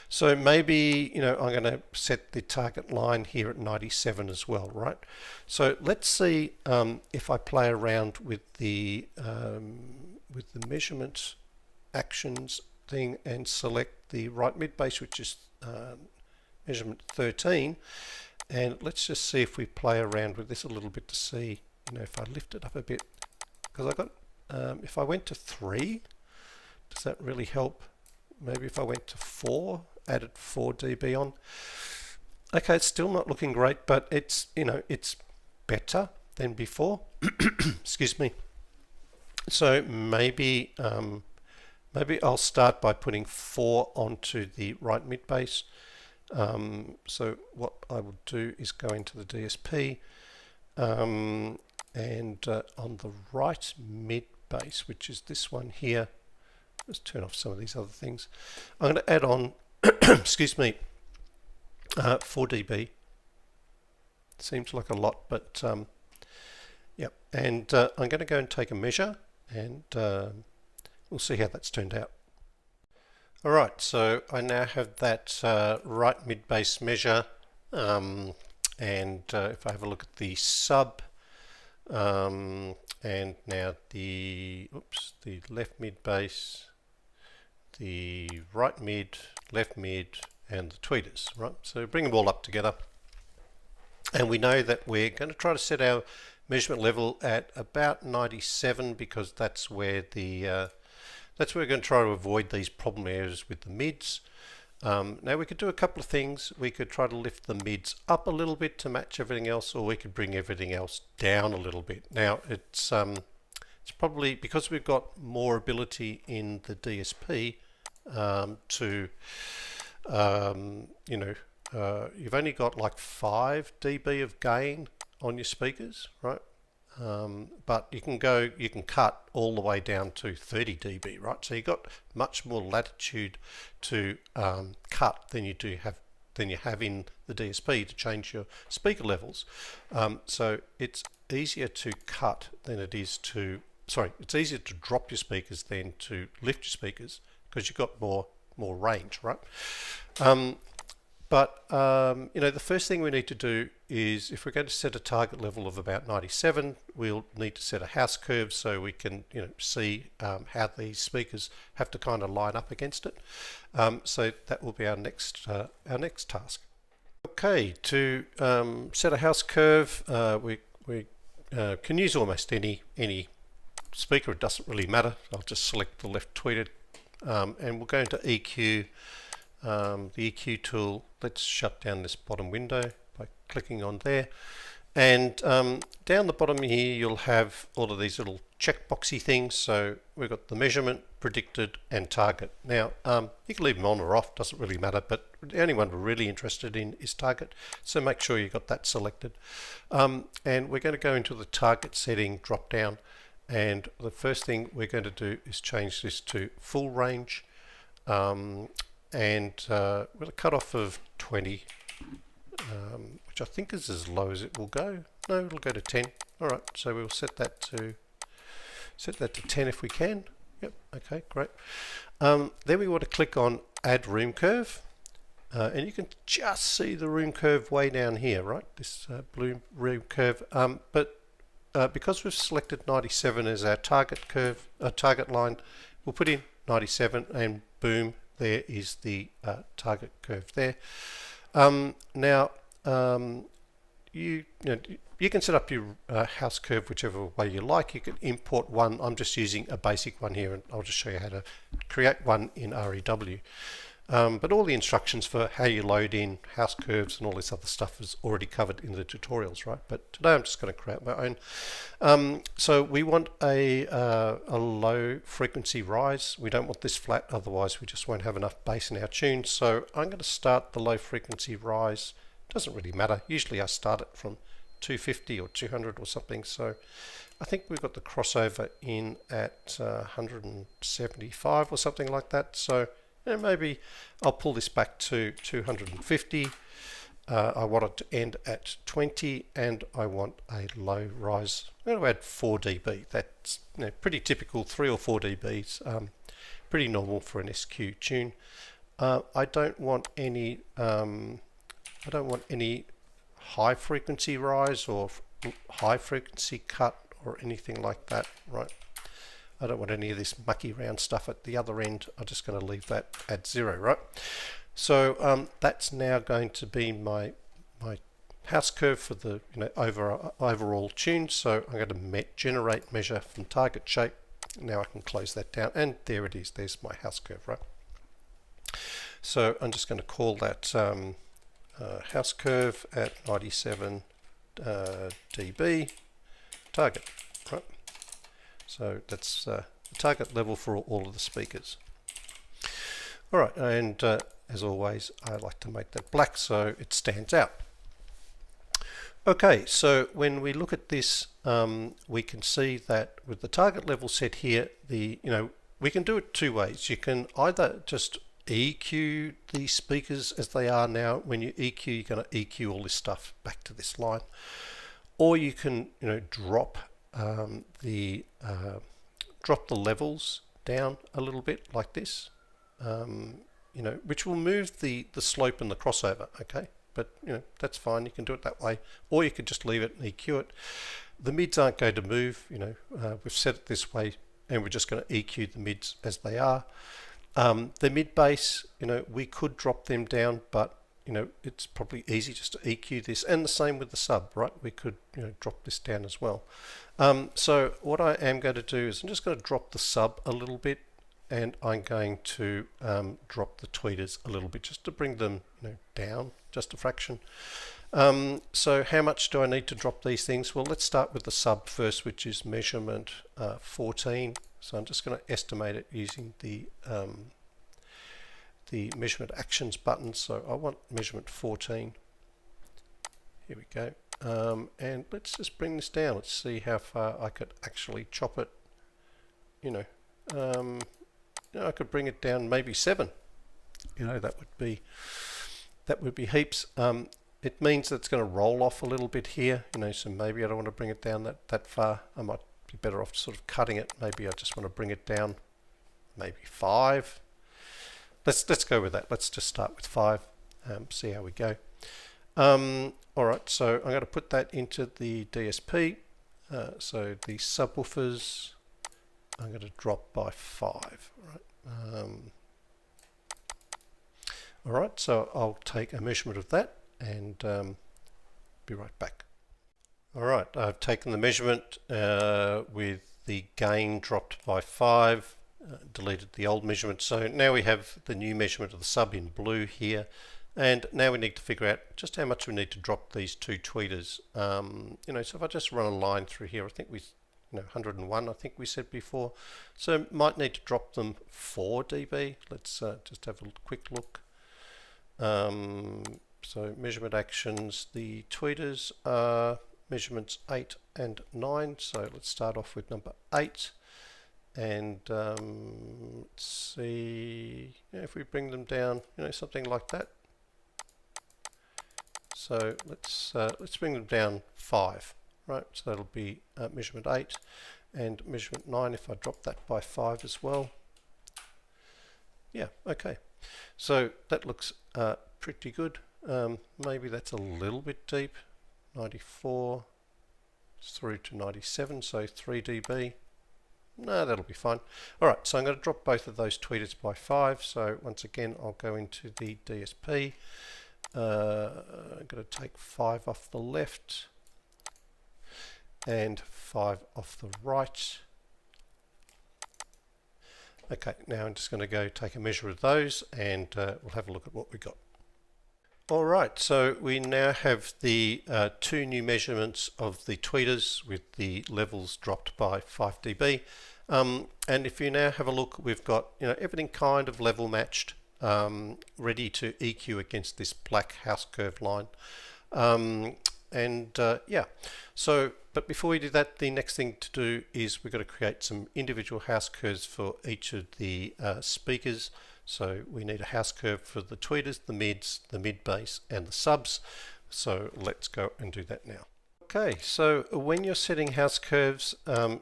So maybe I'm going to set the target line here at 97 as well, right? So let's see if I play around with the measurement actions thing and select the right mid bass, which is measurement 13, and let's just see if we play around with this a little bit to see if I lift it up a bit, because I got, if I went to 3, does that really help? Maybe if I went to 4, added 4 dB on. Okay, it's still not looking great, but it's, it's better than before. Excuse me. So maybe maybe I'll start by putting 4 onto the right mid bass. So what I will do is go into the DSP and on the right mid bass, which is this one here, let's turn off some of these other things. I'm going to add on, excuse me, 4 dB. Seems like a lot, but yep. And I'm going to go and take a measure, and we'll see how that's turned out. Alright, so I now have that right mid bass measure, and if I have a look at the sub, and now the left mid bass, the right mid, left mid, and the tweeters, right? So bring them all up together, and we know that we're going to try to set our measurement level at about 97, because that's where the that's where we're going to try to avoid these problem areas with the mids. Now we could do a couple of things. We could try to lift the mids up a little bit to match everything else, or we could bring everything else down a little bit. Now it's probably because we've got more ability in the DSP to you've only got like 5 dB of gain on your speakers, right? But you can cut all the way down to 30 dB, right? So you've got much more latitude to cut than you have in the DSP to change your speaker levels. So it's easier to cut than it is to, it's easier to drop your speakers than to lift your speakers, because you've got more range, right? But the first thing we need to do is, if we're going to set a target level of about 97, we'll need to set a house curve so we can see how these speakers have to kind of line up against it. So that will be our next task. Okay, to set a house curve, we can use almost any speaker. It doesn't really matter. I'll just select the left tweeted, and we'll go into EQ. The EQ tool, let's shut down this bottom window by clicking on there, and down the bottom here you'll have all of these little checkboxy things. So we've got the measurement, predicted, and target. Now you can leave them on or off, doesn't really matter, but the only one we're really interested in is target, so make sure you got that selected. And we're going to go into the target setting drop down, and the first thing we're going to do is change this to full range, and with a cutoff of 20, which I think is as low as it will go. No, it'll go to 10. All right, so we'll set that to 10 if we can. Yep. Okay, great. Then we want to click on Add Room Curve, and you can just see the room curve way down here, right? This blue room curve. But because we've selected 97 as our target curve, target line, we'll put in 97, and boom. There is the target curve there. Now you can set up your house curve whichever way you like. You can import one. I'm just using a basic one here, and I'll just show you how to create one in REW. But all the instructions for how you load in house curves and all this other stuff is already covered in the tutorials, right? But today I'm just going to create my own. So we want a low frequency rise. We don't want this flat, otherwise we just won't have enough bass in our tune. So I'm going to start the low frequency rise. Doesn't really matter. Usually I start it from 250 or 200 or something. So I think we've got the crossover in at 175 or something like that. So maybe I'll pull this back to 250. I want it to end at 20, and I want a low rise. I'm going to add 4 dB. That's pretty typical, 3 or 4 dBs. Pretty normal for an SQ tune. I don't want any high frequency rise or high frequency cut or anything like that, right? I don't want any of this mucky round stuff at the other end. I'm just going to leave that at 0, right? So that's now going to be my house curve for the overall tune. So I'm going to generate measure from target shape. Now I can close that down, and there it is. There's my house curve, right? So I'm just going to call that house curve at 97 dB target, right? So that's the target level for all of the speakers. All right, and as always, I like to make that black so it stands out. Okay, so when we look at this, we can see that with the target level set here, we can do it two ways. You can either just EQ the speakers as they are now. When you EQ, you're going to EQ all this stuff back to this line, or you can drop the levels down a little bit like this, which will move the slope and the crossover. Okay. But that's fine. You can do it that way, or you could just leave it and EQ it. The mids aren't going to move. We've set it this way, and we're just going to EQ the mids as they are. The mid bass, we could drop them down, but it's probably easy just to EQ this, and the same with the sub, right? We could drop this down as well. So what I am going to do is I'm just going to drop the sub a little bit, and I'm going to drop the tweeters a little bit just to bring them down just a fraction. So how much do I need to drop these things? Well, let's start with the sub first, which is measurement 14. So I'm just going to estimate it using the measurement actions button. So I want measurement 14. Here we go. And let's just bring this down. Let's see how far I could actually chop it. I could bring it down maybe 7. That would be heaps. It means that it's going to roll off a little bit here, so maybe I don't want to bring it down that far. I might be better off sort of cutting it. Maybe I just want to bring it down maybe 5. Let's go with that. Let's just start with 5, see how we go. Alright, so I'm going to put that into the DSP. So the subwoofers I'm going to drop by 5. Right. Alright, so I'll take a measurement of that and be right back. Alright, I've taken the measurement with the gain dropped by 5, deleted the old measurement. So now we have the new measurement of the sub in blue here, and now we need to figure out just how much we need to drop these two tweeters. So if I just run a line through here, I think 101 I think we said before, so might need to drop them 4 dB. Let's just have a quick look. So measurement actions, the tweeters are measurements 8 and 9, so let's start off with number 8, and let's see if we bring them down, something like that. So let's bring them down 5. Right, so that'll be measurement 8, and measurement 9 if I drop that by 5 as well. Yeah, okay. So that looks pretty good. Maybe that's a little bit deep. 94 through to 97, so 3 dB. No, that'll be fine. Alright, so I'm going to drop both of those tweeters by 5. So once again, I'll go into the DSP. I'm going to take 5 off the left and 5 off the right. Okay, now I'm just going to go take a measure of those, and we'll have a look at what we got. Alright, so we now have the 2 new measurements of the tweeters with the levels dropped by 5 dB. And if you now have a look, we've got everything kind of level matched, ready to EQ against this black house curve line. Yeah, so but before we do that, the next thing to do is we've got to create some individual house curves for each of the speakers. So we need a house curve for the tweeters, the mids, the mid bass, and the subs. So let's go and do that now. Okay, so when you're setting house curves,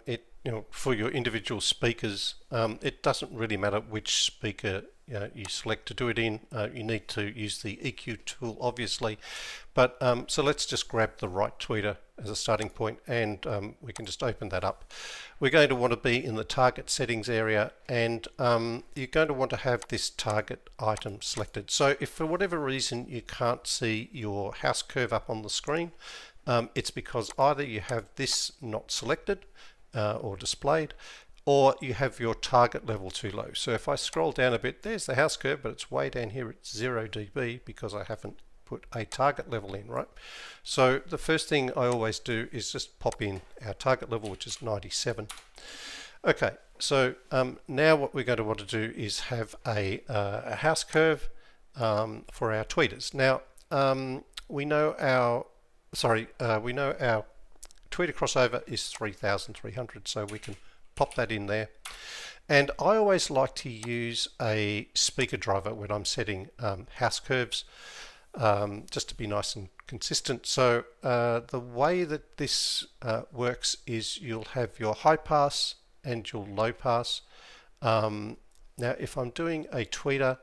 it for your individual speakers, it doesn't really matter which speaker you select to do it in. You need to use the EQ tool, obviously. But so let's just grab the right tweeter as a starting point, and we can just open that up. We're going to want to be in the target settings area, and you're going to want to have this target item selected. So if for whatever reason you can't see your house curve up on the screen, it's because either you have this not selected or displayed, or you have your target level too low. So if I scroll down a bit, there's the house curve, but it's way down here at 0 dB because I haven't put a target level in, right? So the first thing I always do is just pop in our target level, which is 97. Okay, so now what we're going to want to do is have a house curve for our tweeters. Now we know our tweeter crossover is 3,300, so we can pop that in there. And I always like to use a speaker driver when I'm setting house curves, just to be nice and consistent. So the way that this works is you'll have your high pass and your low pass. Now if I'm doing a tweeter,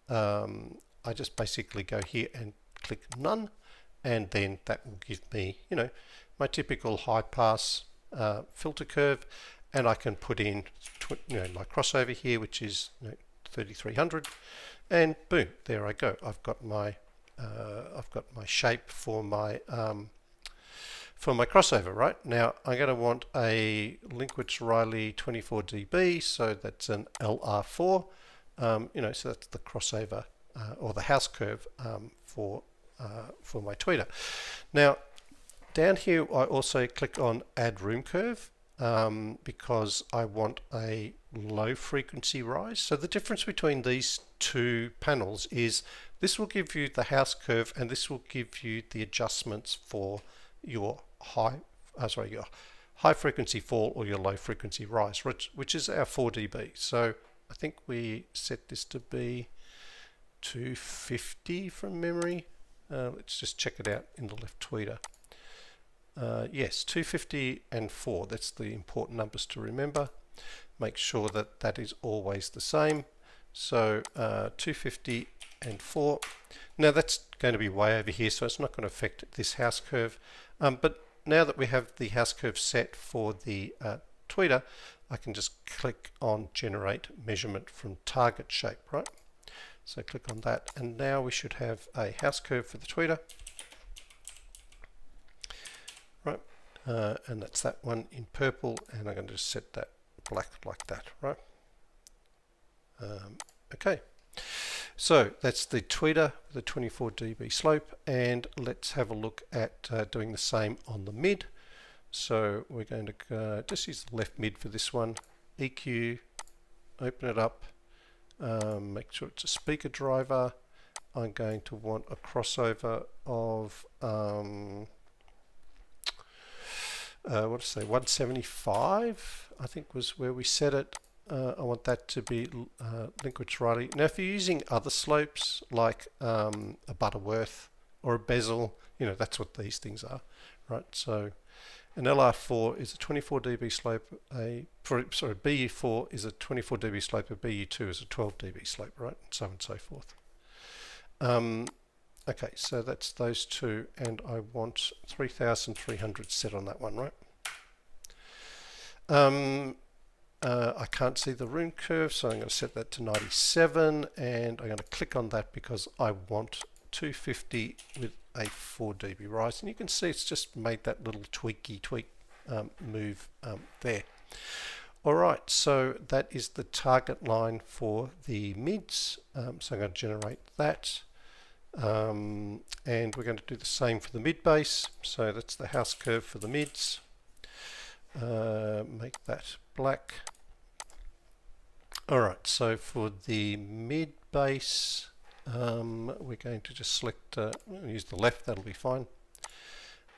I just basically go here and click none, and then that will give me, my typical high pass filter curve, and I can put in, my crossover here, which is 3,300, and boom, there I go. I've got my shape for my crossover. Right now, I'm going to want a Linkwitz-Riley 24 dB, so that's an LR4. So that's the crossover or the house curve for my tweeter. Now, down here, I also click on Add Room Curve because I want a low frequency rise. So the difference between these two panels is this will give you the house curve, and this will give you the adjustments for your high frequency fall or your low frequency rise, which is our 4 dB. So I think we set this to be 250 from memory. Let's just check it out in the left tweeter. Yes, 250 and 4, that's the important numbers to remember. Make sure that that is always the same. So 250 and 4. Now that's going to be way over here, so it's not going to affect this house curve. But now that we have the house curve set for the tweeter, I can just click on Generate Measurement from Target Shape, right? So click on that, and now we should have a house curve for the tweeter. Right, and that's that one in purple, and I'm going to just set that black like that, right? Okay, so that's the tweeter with a 24 dB slope, and let's have a look at doing the same on the mid. So we're going to just use the left mid for this one. EQ, open it up, make sure it's a speaker driver. I'm going to want a crossover of 175, I think was where we set it. I want that to be Linkwitz-Riley. Now if you're using other slopes like a Butterworth or a bezel, that's what these things are, right? So an LR4 is a 24 dB slope, BU4 is a 24 dB slope, a BU2 is a 12 dB slope, right? And so on and so forth. Okay, so that's those two, and I want 3,300 set on that one, right? I can't see the room curve, so I'm going to set that to 97, and I'm going to click on that because I want 250 with a 4 dB rise, and you can see it's just made that little tweak move there. Alright, so that is the target line for the mids, so I'm going to generate that. And we're going to do the same for the mid base, so that's the house curve for the mids. Make that black. Alright, so for the mid base, we're going to just select, use the left, that'll be fine.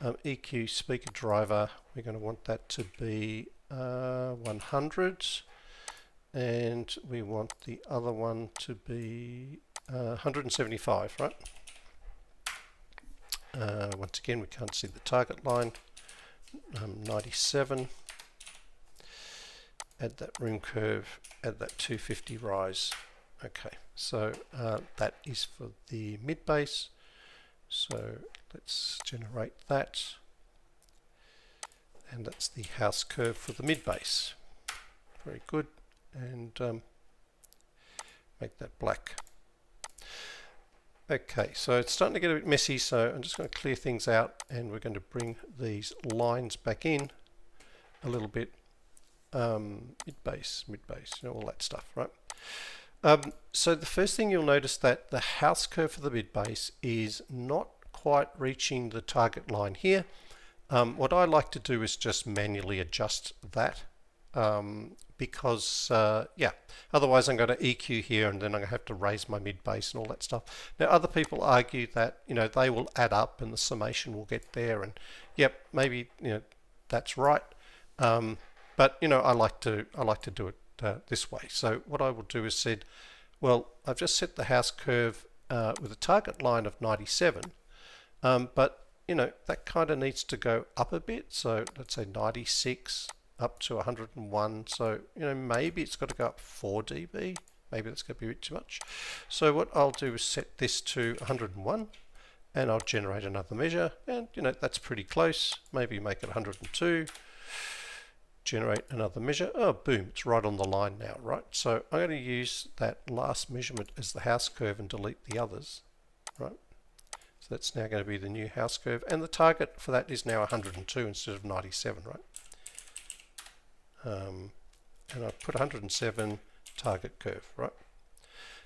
EQ speaker driver, we're going to want that to be 100, and we want the other one to be 175, right? Once again, we can't see the target line. 97. add that room curve, add that 250 rise. Okay, so that is for the mid bass. So let's generate that. And that's the house curve for the mid bass. Very good. And make that black. Okay, so it's starting to get a bit messy, so I'm just going to clear things out, and we're going to bring these lines back in a little bit. Mid bass, all that stuff, right? So the first thing you'll notice that the house curve for the mid bass is not quite reaching the target line here. What I like to do is just manually adjust that because otherwise I'm going to EQ here, and then I'm going to have to raise my mid bass and all that stuff. Now other people argue that they will add up and the summation will get there, and yep, maybe that's right. But I like to do it this way. So what I will do is said, well, I've just set the house curve with a target line of 97, but that kind of needs to go up a bit. So let's say 96 up to 101. So maybe it's got to go up 4 dB. Maybe that's going to be a bit too much. So what I'll do is set this to 101, and I'll generate another measure, and that's pretty close. Maybe make it 102. Generate another measure. Oh, boom, it's right on the line now, right? So I'm going to use that last measurement as the house curve and delete the others, right? So that's now going to be the new house curve, and the target for that is now 102 instead of 97, right? And I put 107 target curve, right?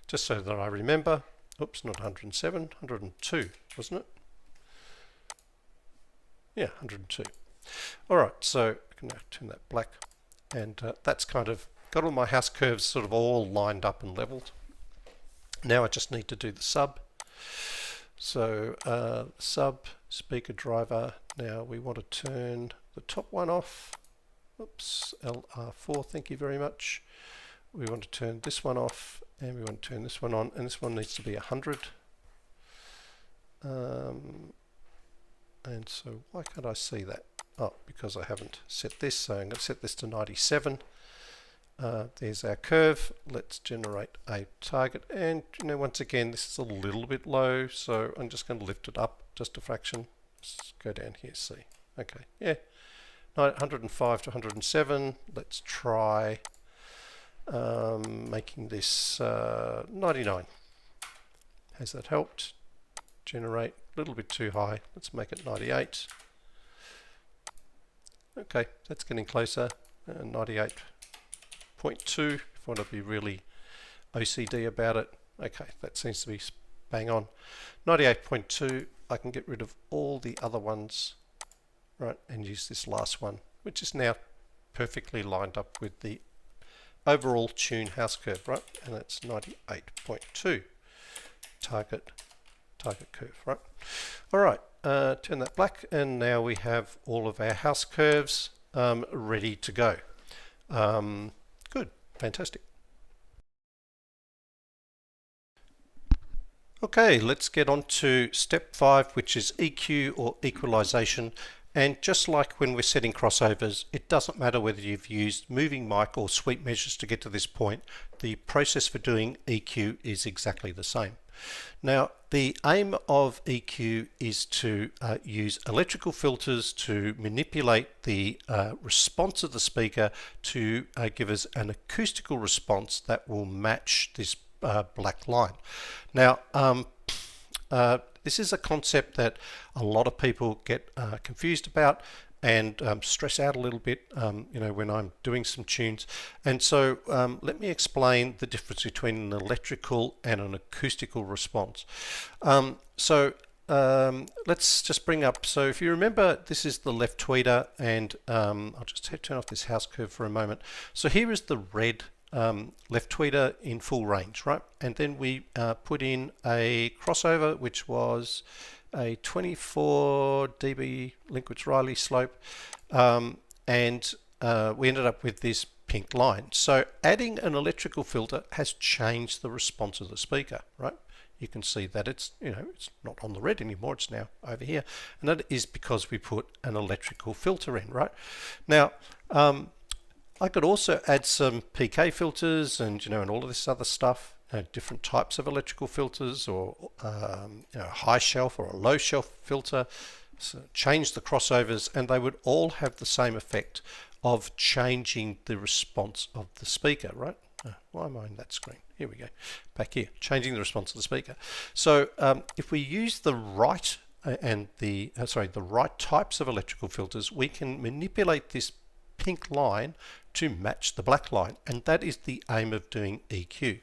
Just so that I remember. Oops, not 107, 102, wasn't it? Yeah, 102. All right, so I can now turn that black, and that's kind of got all my house curves sort of all lined up and leveled. Now I just need to do the sub. So sub speaker driver. Now we want to turn the top one off. Oops, LR4. Thank you very much. We want to turn this one off, and we want to turn this one on, and this one needs to be 100. And so why can't I see that? Oh, because I haven't set this, so I'm going to set this to 97. There's our curve. Let's generate a target, and once again this is a little bit low, so I'm just going to lift it up just a fraction. Let's go down here, see. Okay, yeah, 105 to 107. Let's try making this 99. Has that helped? Generate a little bit too high. Let's make it 98. Okay, that's getting closer. 98.2 if I want to be really OCD about it. Okay, that seems to be bang on. 98.2, I can get rid of all the other ones, right, and use this last one, which is now perfectly lined up with the overall tune house curve, right, and that's 98.2 target curve, right. All right, turn that black, and now we have all of our house curves ready to go. Good, fantastic. Okay, let's get on to step 5, which is EQ or equalization. And just like when we're setting crossovers, it doesn't matter whether you've used moving mic or sweep measures to get to this point. The process for doing EQ is exactly the same. Now, the aim of EQ is to use electrical filters to manipulate the response of the speaker to give us an acoustical response that will match this black line. Now, this is a concept that a lot of people get confused about and stress out a little bit, when I'm doing some tunes. And so let me explain the difference between an electrical and an acoustical response. Let's just bring up, so if you remember, this is the left tweeter, and I'll just turn off this house curve for a moment. So here is the red left tweeter in full range, right? And then we put in a crossover, which was a 24 dB Linkwitz-Riley slope, and we ended up with this pink line. So adding an electrical filter has changed the response of the speaker, right? You can see that it's not on the red anymore, it's now over here, and that is because we put an electrical filter in, right? Now I could also add some PK filters and and all of this other stuff, different types of electrical filters, or high shelf or a low shelf filter. So change the crossovers, and they would all have the same effect of changing the response of the speaker, right? Why am I in that screen? Here we go. Back here, changing the response of the speaker. So if we use the right the right types of electrical filters, we can manipulate this pink line to match the black line, and that is the aim of doing EQ.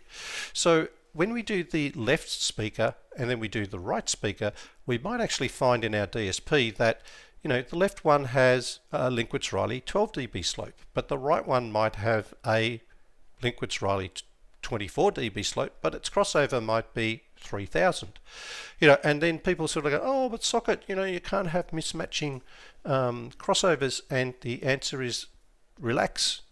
So when we do the left speaker and then we do the right speaker, we might actually find in our DSP that the left one has a Linkwitz-Riley 12 dB slope, but the right one might have a Linkwitz-Riley 24 dB slope, but its crossover might be 3000. And then people sort of go, oh, but socket, you can't have mismatching crossovers, and the answer is relax.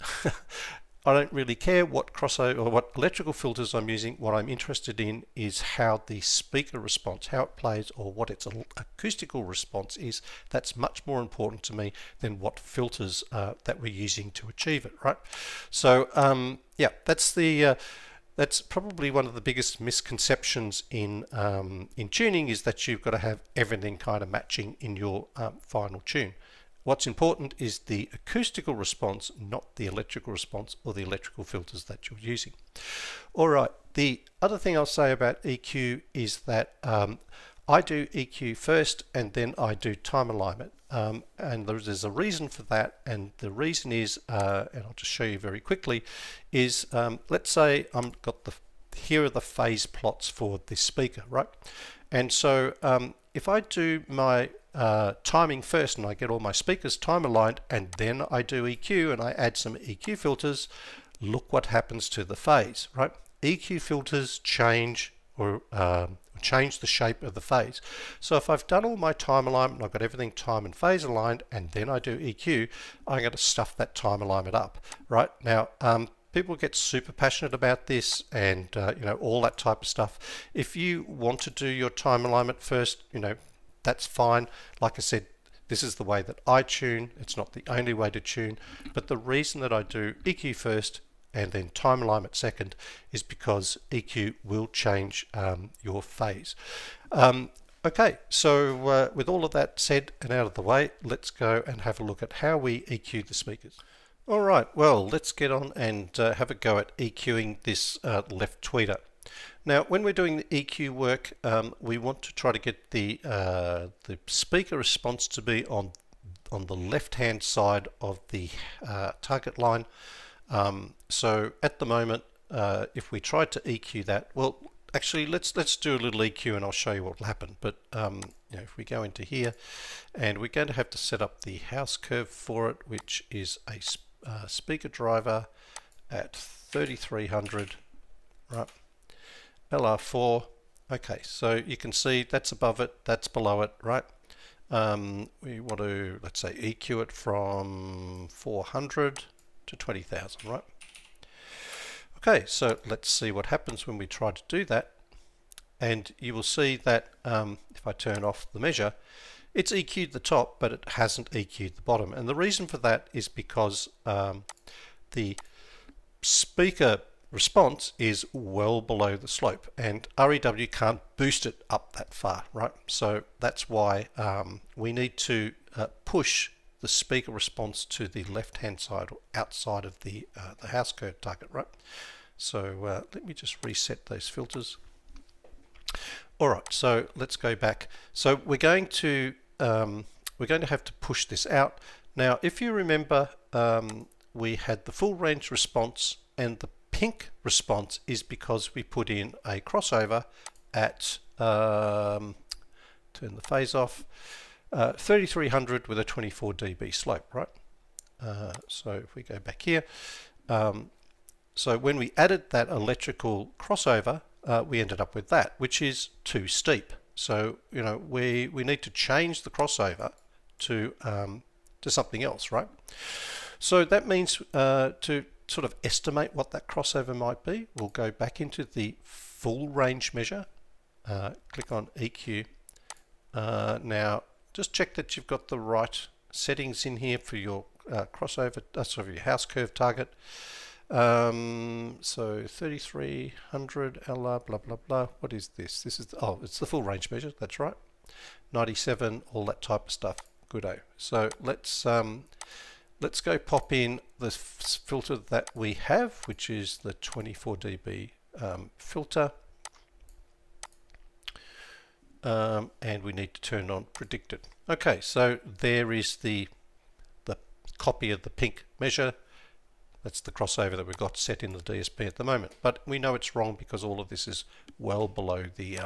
I don't really care what crossover or what electrical filters I'm using. What I'm interested in is how the speaker response, how it plays, or what its acoustical response is. That's much more important to me than what filters that we're using to achieve it, right? So yeah, that's probably one of the biggest misconceptions in tuning, is that you've got to have everything kind of matching in your final tune. What's important is the acoustical response, not the electrical response or the electrical filters that you're using. All right, the other thing I'll say about EQ is that I do EQ first and then I do time alignment. And there's a reason for that, and the reason is, and I'll just show you very quickly, is let's say here are the phase plots for this speaker, right? And so if I do my timing first and I get all my speakers time aligned, and then I do EQ and I add some EQ filters, look what happens to the phase, right? EQ filters change or change the shape of the phase. So if I've done all my time alignment, I've got everything time and phase aligned, and then I do EQ, I'm going to stuff that time alignment up, right? Now, people get super passionate about this, and all that type of stuff. If you want to do your time alignment first, that's fine. Like I said, this is the way that I tune. It's not the only way to tune, but the reason that I do EQ first and then time alignment second is because EQ will change your phase. Okay, so with all of that said and out of the way, let's go and have a look at how we EQ the speakers. All right, well, let's get on and have a go at EQing this left tweeter. Now, when we're doing the EQ work, we want to try to get the speaker response to be on the left-hand side of the target line. So at the moment, if we tried to EQ that, well, actually, let's do a little EQ and I'll show you what will happen. But if we go into here, and we're going to have to set up the house curve for it, which is a speaker driver at 3300, right? LR4. Okay, so you can see that's above it, that's below it, right? We want to, let's say, EQ it from 400 to 20,000, right? Okay, so let's see what happens when we try to do that. And you will see that if I turn off the measure, it's EQ'd the top, but it hasn't EQ'd the bottom. And the reason for that is because the speaker response is well below the slope, and REW can't boost it up that far, right? So that's why we need to push the speaker response to the left-hand side or outside of the house curve target, right? So let me just reset those filters. All right, so let's go back. So we're going to have to push this out. Now, if you remember, we had the full range response, and the pink response is because we put in a crossover at turn the phase off, 3300 with a 24 dB slope, right? So if we go back here, so when we added that electrical crossover, we ended up with that, which is too steep. So we need to change the crossover to something else, right? So that means to sort of estimate what that crossover might be, we'll go back into the full range measure, click on EQ. Now just check that you've got the right settings in here for your crossover, sorry, your house curve target. So 3300 LR, blah blah blah. What is this? This is it's the full range measure. That's right. 97, all that type of stuff. Goodo. So let's go pop in the filter that we have, which is the 24 dB filter. And we need to turn on predicted. Okay, so there is the copy of the pink measure. That's the crossover that we've got set in the DSP at the moment. But we know it's wrong because all of this is well below the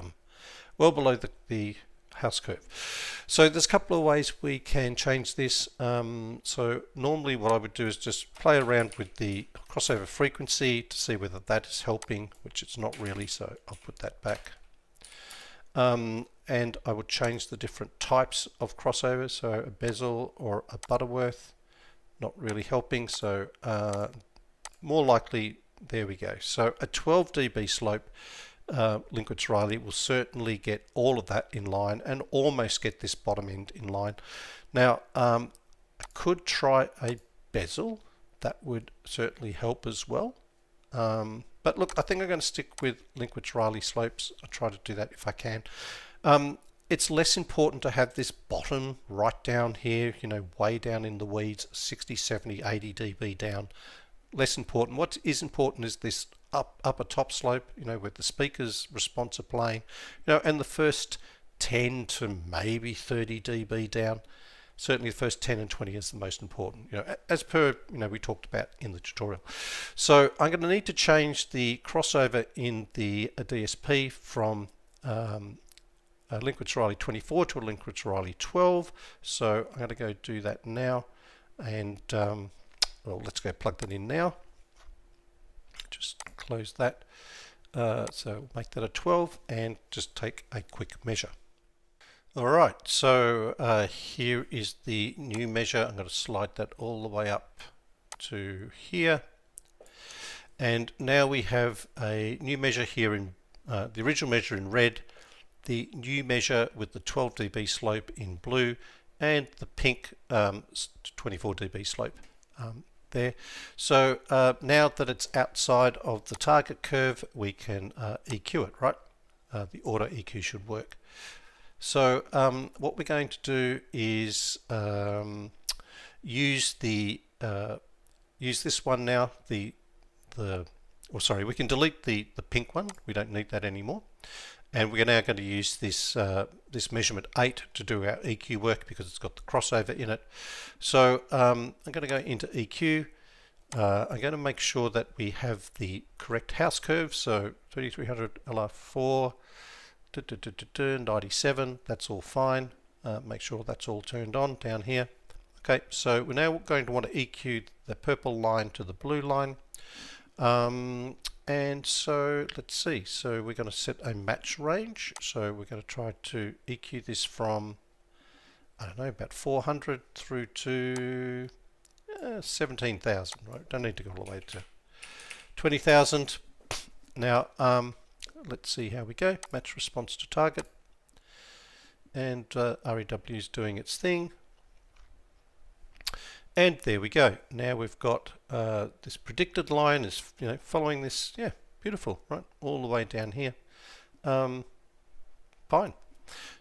house curve. So there's a couple of ways we can change this. So normally what I would do is just play around with the crossover frequency to see whether that is helping, which it's not really, so I'll put that back. And I would change the different types of crossover, so a bezel or a Butterworth, not really helping, so more likely, there we go. So a 12 dB slope Linkwitz-Riley will certainly get all of that in line and almost get this bottom end in line. Now, I could try a bezel, that would certainly help as well. But look, I think I'm going to stick with Linkwitz-Riley slopes. I'll try to do that if I can. It's less important to have this bottom right down here, you know, way down in the weeds, 60, 70, 80 dB down. Less important. What is important is this upper top slope, you know, where the speaker's response are playing, you know, and the first 10 to maybe 30 dB down. Certainly the first 10 and 20 is the most important, you know, as per, you know, we talked about in the tutorial. So I'm going to need to change the crossover in the DSP from a Linkwitz-Riley 24 to a Linkwitz-Riley 12. So I'm going to go do that now, and well, let's go plug that in now. Just close that. So make that a 12 and just take a quick measure. Alright, so here is the new measure. I'm going to slide that all the way up to here. And now we have a new measure here in the original measure in red, the new measure with the 12 dB slope in blue, and the pink 24 dB slope there. So now that it's outside of the target curve, we can EQ it, right? The auto EQ should work. So what we're going to do is use this one now. We can delete the pink one. We don't need that anymore. And we're now going to use this this measurement 8 to do our EQ work because it's got the crossover in it. So I'm going to go into EQ. I'm going to make sure that we have the correct house curve. So 3300 LR4. 97, that's all fine. Make sure that's all turned on down here. Okay, so we're now going to want to EQ the purple line to the blue line. And so let's see, so we're going to set a match range. So we're going to try to EQ this from, I don't know, about 400 through to 17,000, right? Don't need to go all the way to 20,000. Now, let's see how we go. Match response to target, and REW is doing its thing, and there we go. Now we've got this predicted line is, you know, following this. Yeah, beautiful, right? All the way down here. Fine.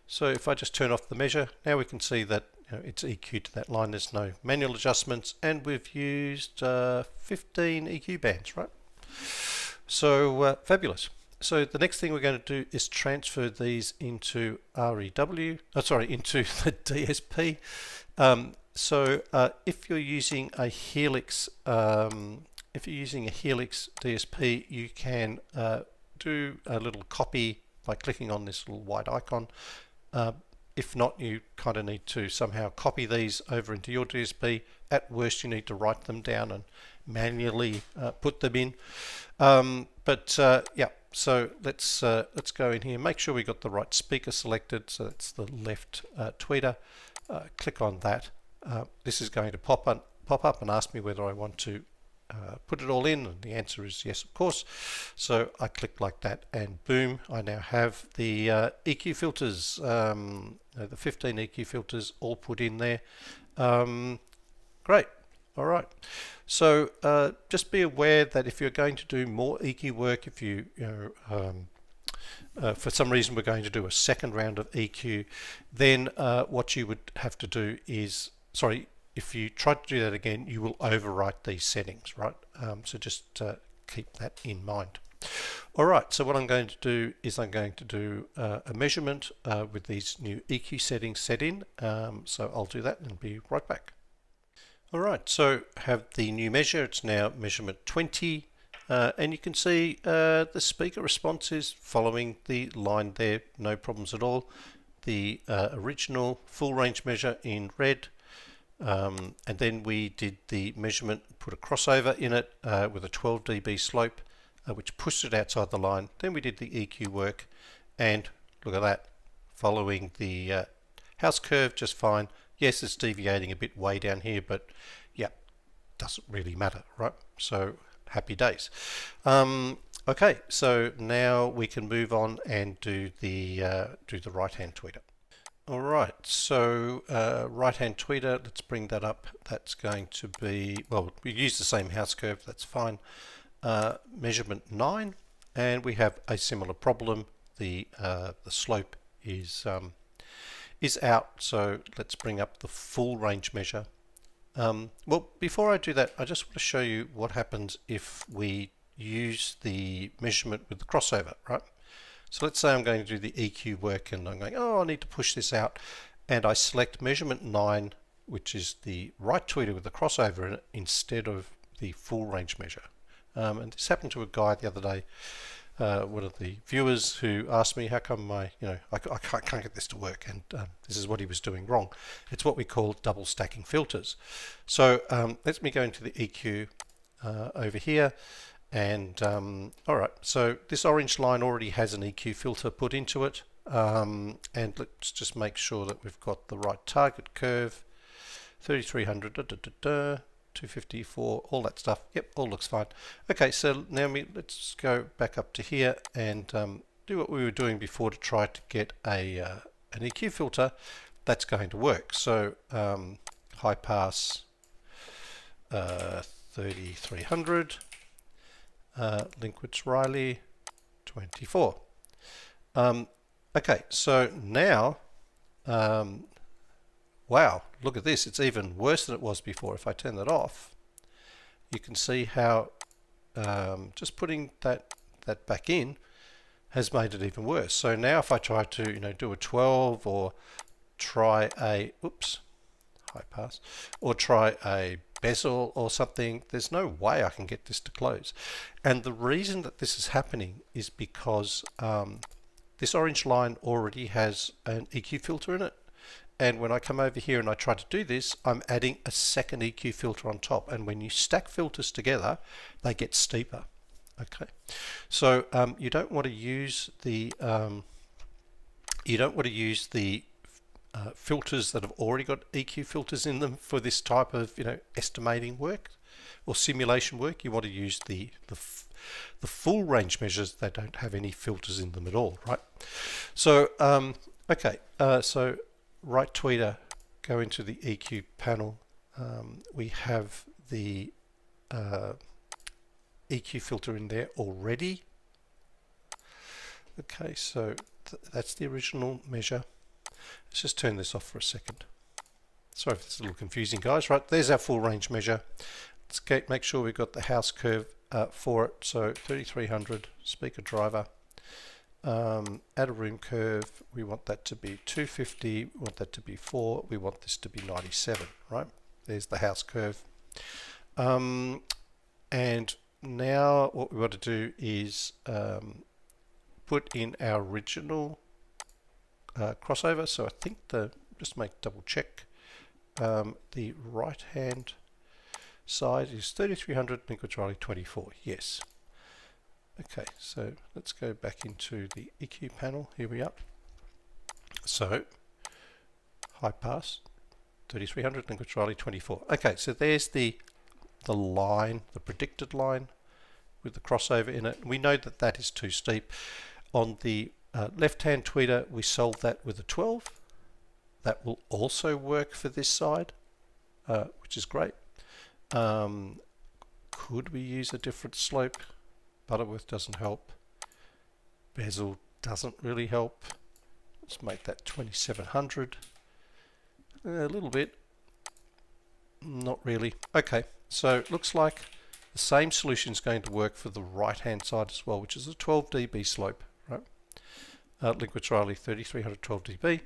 So if I just turn off the measure, now we can see that, you know, it's EQ'd to that line. There's no manual adjustments, and we've used 15 EQ bands, right? So fabulous. So the next thing we're going to do is transfer these into REW, into the DSP. So if you're using a Helix, DSP, you can do a little copy by clicking on this little white icon. If not, you kind of need to somehow copy these over into your DSP. At worst, you need to write them down and manually put them in. Yeah. So let's go in here. Make sure we got the right speaker selected. So that's the left tweeter. Click on that. This is going to pop up and ask me whether I want to put it all in, and the answer is yes, of course. So I click like that, and boom! I now have the EQ filters, the 15 EQ filters all put in there. Great. All right. So just be aware that if you're going to do more EQ work, if for some reason we're going to do a second round of EQ, then what you would have to do is, sorry, if you try to do that again, you will overwrite these settings, right? So just keep that in mind. All right, so what I'm going to do is I'm going to do a measurement with these new EQ settings set in. So I'll do that and be right back. All right, so have the new measure. It's now measurement 20. And you can see the speaker response is following the line there, no problems at all. The original full range measure in red, and then we did the measurement, put a crossover in it with a 12 dB slope, which pushed it outside the line. Then we did the EQ work, and look at that, following the house curve just fine. Yes, it's deviating a bit way down here, but yeah, doesn't really matter, right? So happy days. Okay, so now we can move on and do the right-hand tweeter. All right, so right-hand tweeter, let's bring that up. That's going to be, well, we use the same house curve, that's fine. Measurement 9, and we have a similar problem. The slope is out, so let's bring up the full range measure. Well, before I do that, I just want to show you what happens if we use the measurement with the crossover, right? So let's say I'm going to do the EQ work and I'm going, oh, I need to push this out. And I select measurement 9, which is the right tweeter with the crossover in it, instead of the full range measure. And this happened to a guy the other day, one of the viewers, who asked me how come I can't get this to work, and this is what he was doing wrong. It's what we call double stacking filters. So let me go into the EQ over here, and all right, so this orange line already has an EQ filter put into it, and let's just make sure that we've got the right target curve, 3300, 254, all that stuff. Yep, all looks fine. Okay, so now let's go back up to here and do what we were doing before to try to get an EQ filter that's going to work. So high pass 3300, Linkwitz Riley 24. Okay, so now wow, look at this, it's even worse than it was before. If I turn that off, you can see how just putting that back in has made it even worse. So now if I try to do a 12 or try a high pass, or try a bezel or something, there's no way I can get this to close. And the reason that this is happening is because this orange line already has an EQ filter in it. And when I come over here and I try to do this, I'm adding a second EQ filter on top. And when you stack filters together, they get steeper. Okay, so you don't want to use the filters that have already got EQ filters in them for this type of estimating work or simulation work. You want to use the full range measures that don't have any filters in them at all, right? So okay, so right tweeter, go into the EQ panel. We have the EQ filter in there already. Okay, so that's the original measure. Let's just turn this off for a second. Sorry if it's a little confusing, guys. Right, there's our full range measure. Let's make sure we've got the house curve for it. So 3300, speaker driver. Add a room curve, we want that to be 250, we want that to be 4, we want this to be 97, right? There's the house curve. And now what we want to do is put in our original crossover. So I think just make double check, the right hand side is 3300, Linkwitz Riley 24, yes. Okay, so let's go back into the EQ panel. Here we are. So high pass 3300, Linkwitz Riley 24. Okay, so there's the line, the predicted line with the crossover in it. We know that that is too steep. On the left-hand tweeter, we solved that with a 12. That will also work for this side, which is great. Could we use a different slope? Butterworth doesn't help. Bezel doesn't really help. Let's make that 2700. A little bit. Not really. Okay, so it looks like the same solution is going to work for the right hand side as well, which is a 12 dB slope, right? Linkwards Riley 3300 12 dB.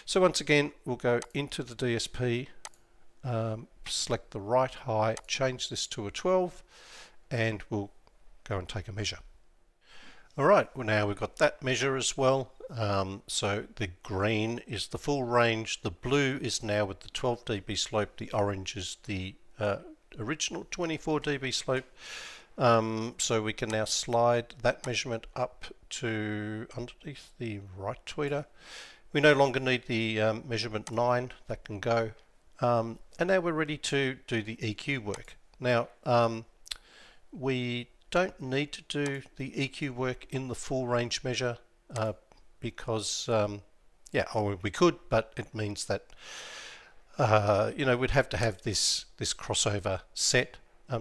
So once again, we'll go into the DSP, select the right high, change this to a 12, and we'll go and take a measure. All right, well now we've got that measure as well. So the green is the full range, the blue is now with the 12 dB slope, the orange is the original 24 dB slope. So we can now slide that measurement up to underneath the right tweeter. We no longer need the measurement 9, that can go. And now we're ready to do the EQ work. Now we don't need to do the EQ work in the full range measure because we could, but it means that we'd have to have this crossover set.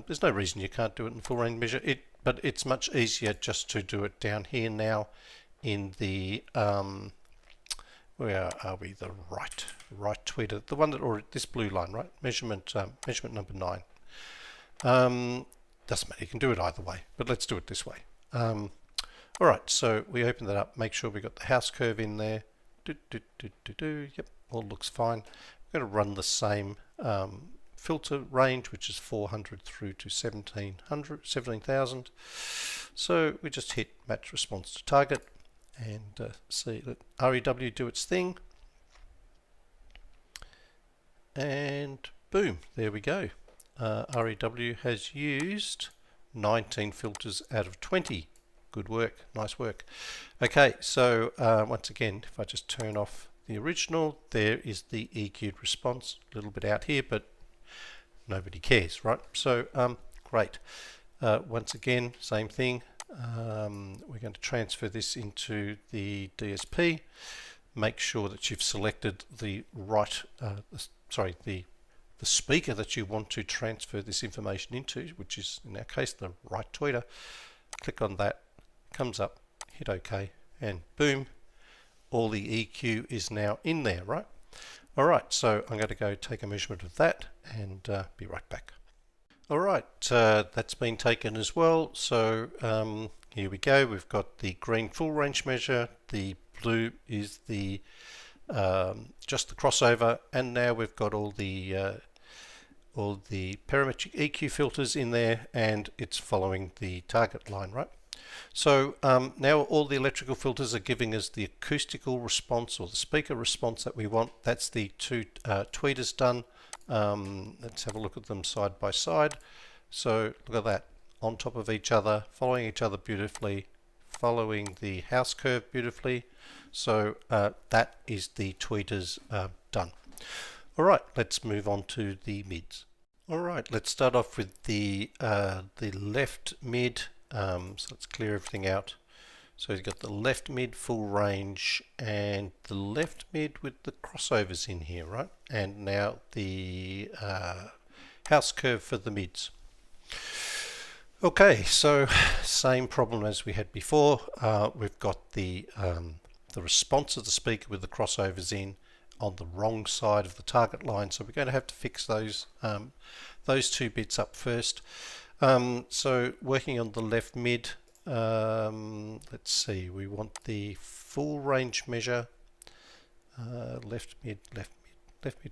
There's no reason you can't do it in full range measure, but it's much easier just to do it down here now in the where are we? The right tweeter, the one that already, this blue line, right? Measurement number 9. Doesn't matter, you can do it either way, but let's do it this way. Alright, so we open that up, make sure we got the house curve in there. Yep, all looks fine. We're going to run the same filter range, which is 400 through to 17,000. So we just hit match response to target and see that REW do its thing. And boom, there we go. REW has used 19 filters out of 20. Good work, nice work. Okay, so once again, if I just turn off the original, there is the EQ'd response. A little bit out here, but nobody cares, right? So great. Once again, same thing. We're going to transfer this into the DSP. Make sure that you've selected the right, the speaker that you want to transfer this information into, which is in our case the right tweeter. Click on that, comes up, hit OK, and boom, all the EQ is now in there, right? Alright, so I'm going to go take a measurement of that and be right back. Alright, that's been taken as well. So here we go. We've got the green full range measure, the blue is the just the crossover, and now we've got all the parametric EQ filters in there, and it's following the target line, right? So now all the electrical filters are giving us the acoustical response or the speaker response that we want. That's the two tweeters done. Let's have a look at them side by side. So look at that, on top of each other, following each other beautifully, following the house curve beautifully. So that is the tweeters done. Alright, let's move on to the mids. Alright, let's start off with the left mid. So let's clear everything out. So you've got the left mid full range and the left mid with the crossovers in here, right? And now the house curve for the mids. Okay, so same problem as we had before. We've got the response of the speaker with the crossovers in on the wrong side of the target line, so we're going to have to fix those two bits up first. So working on the left mid, let's see, we want the full range measure, left mid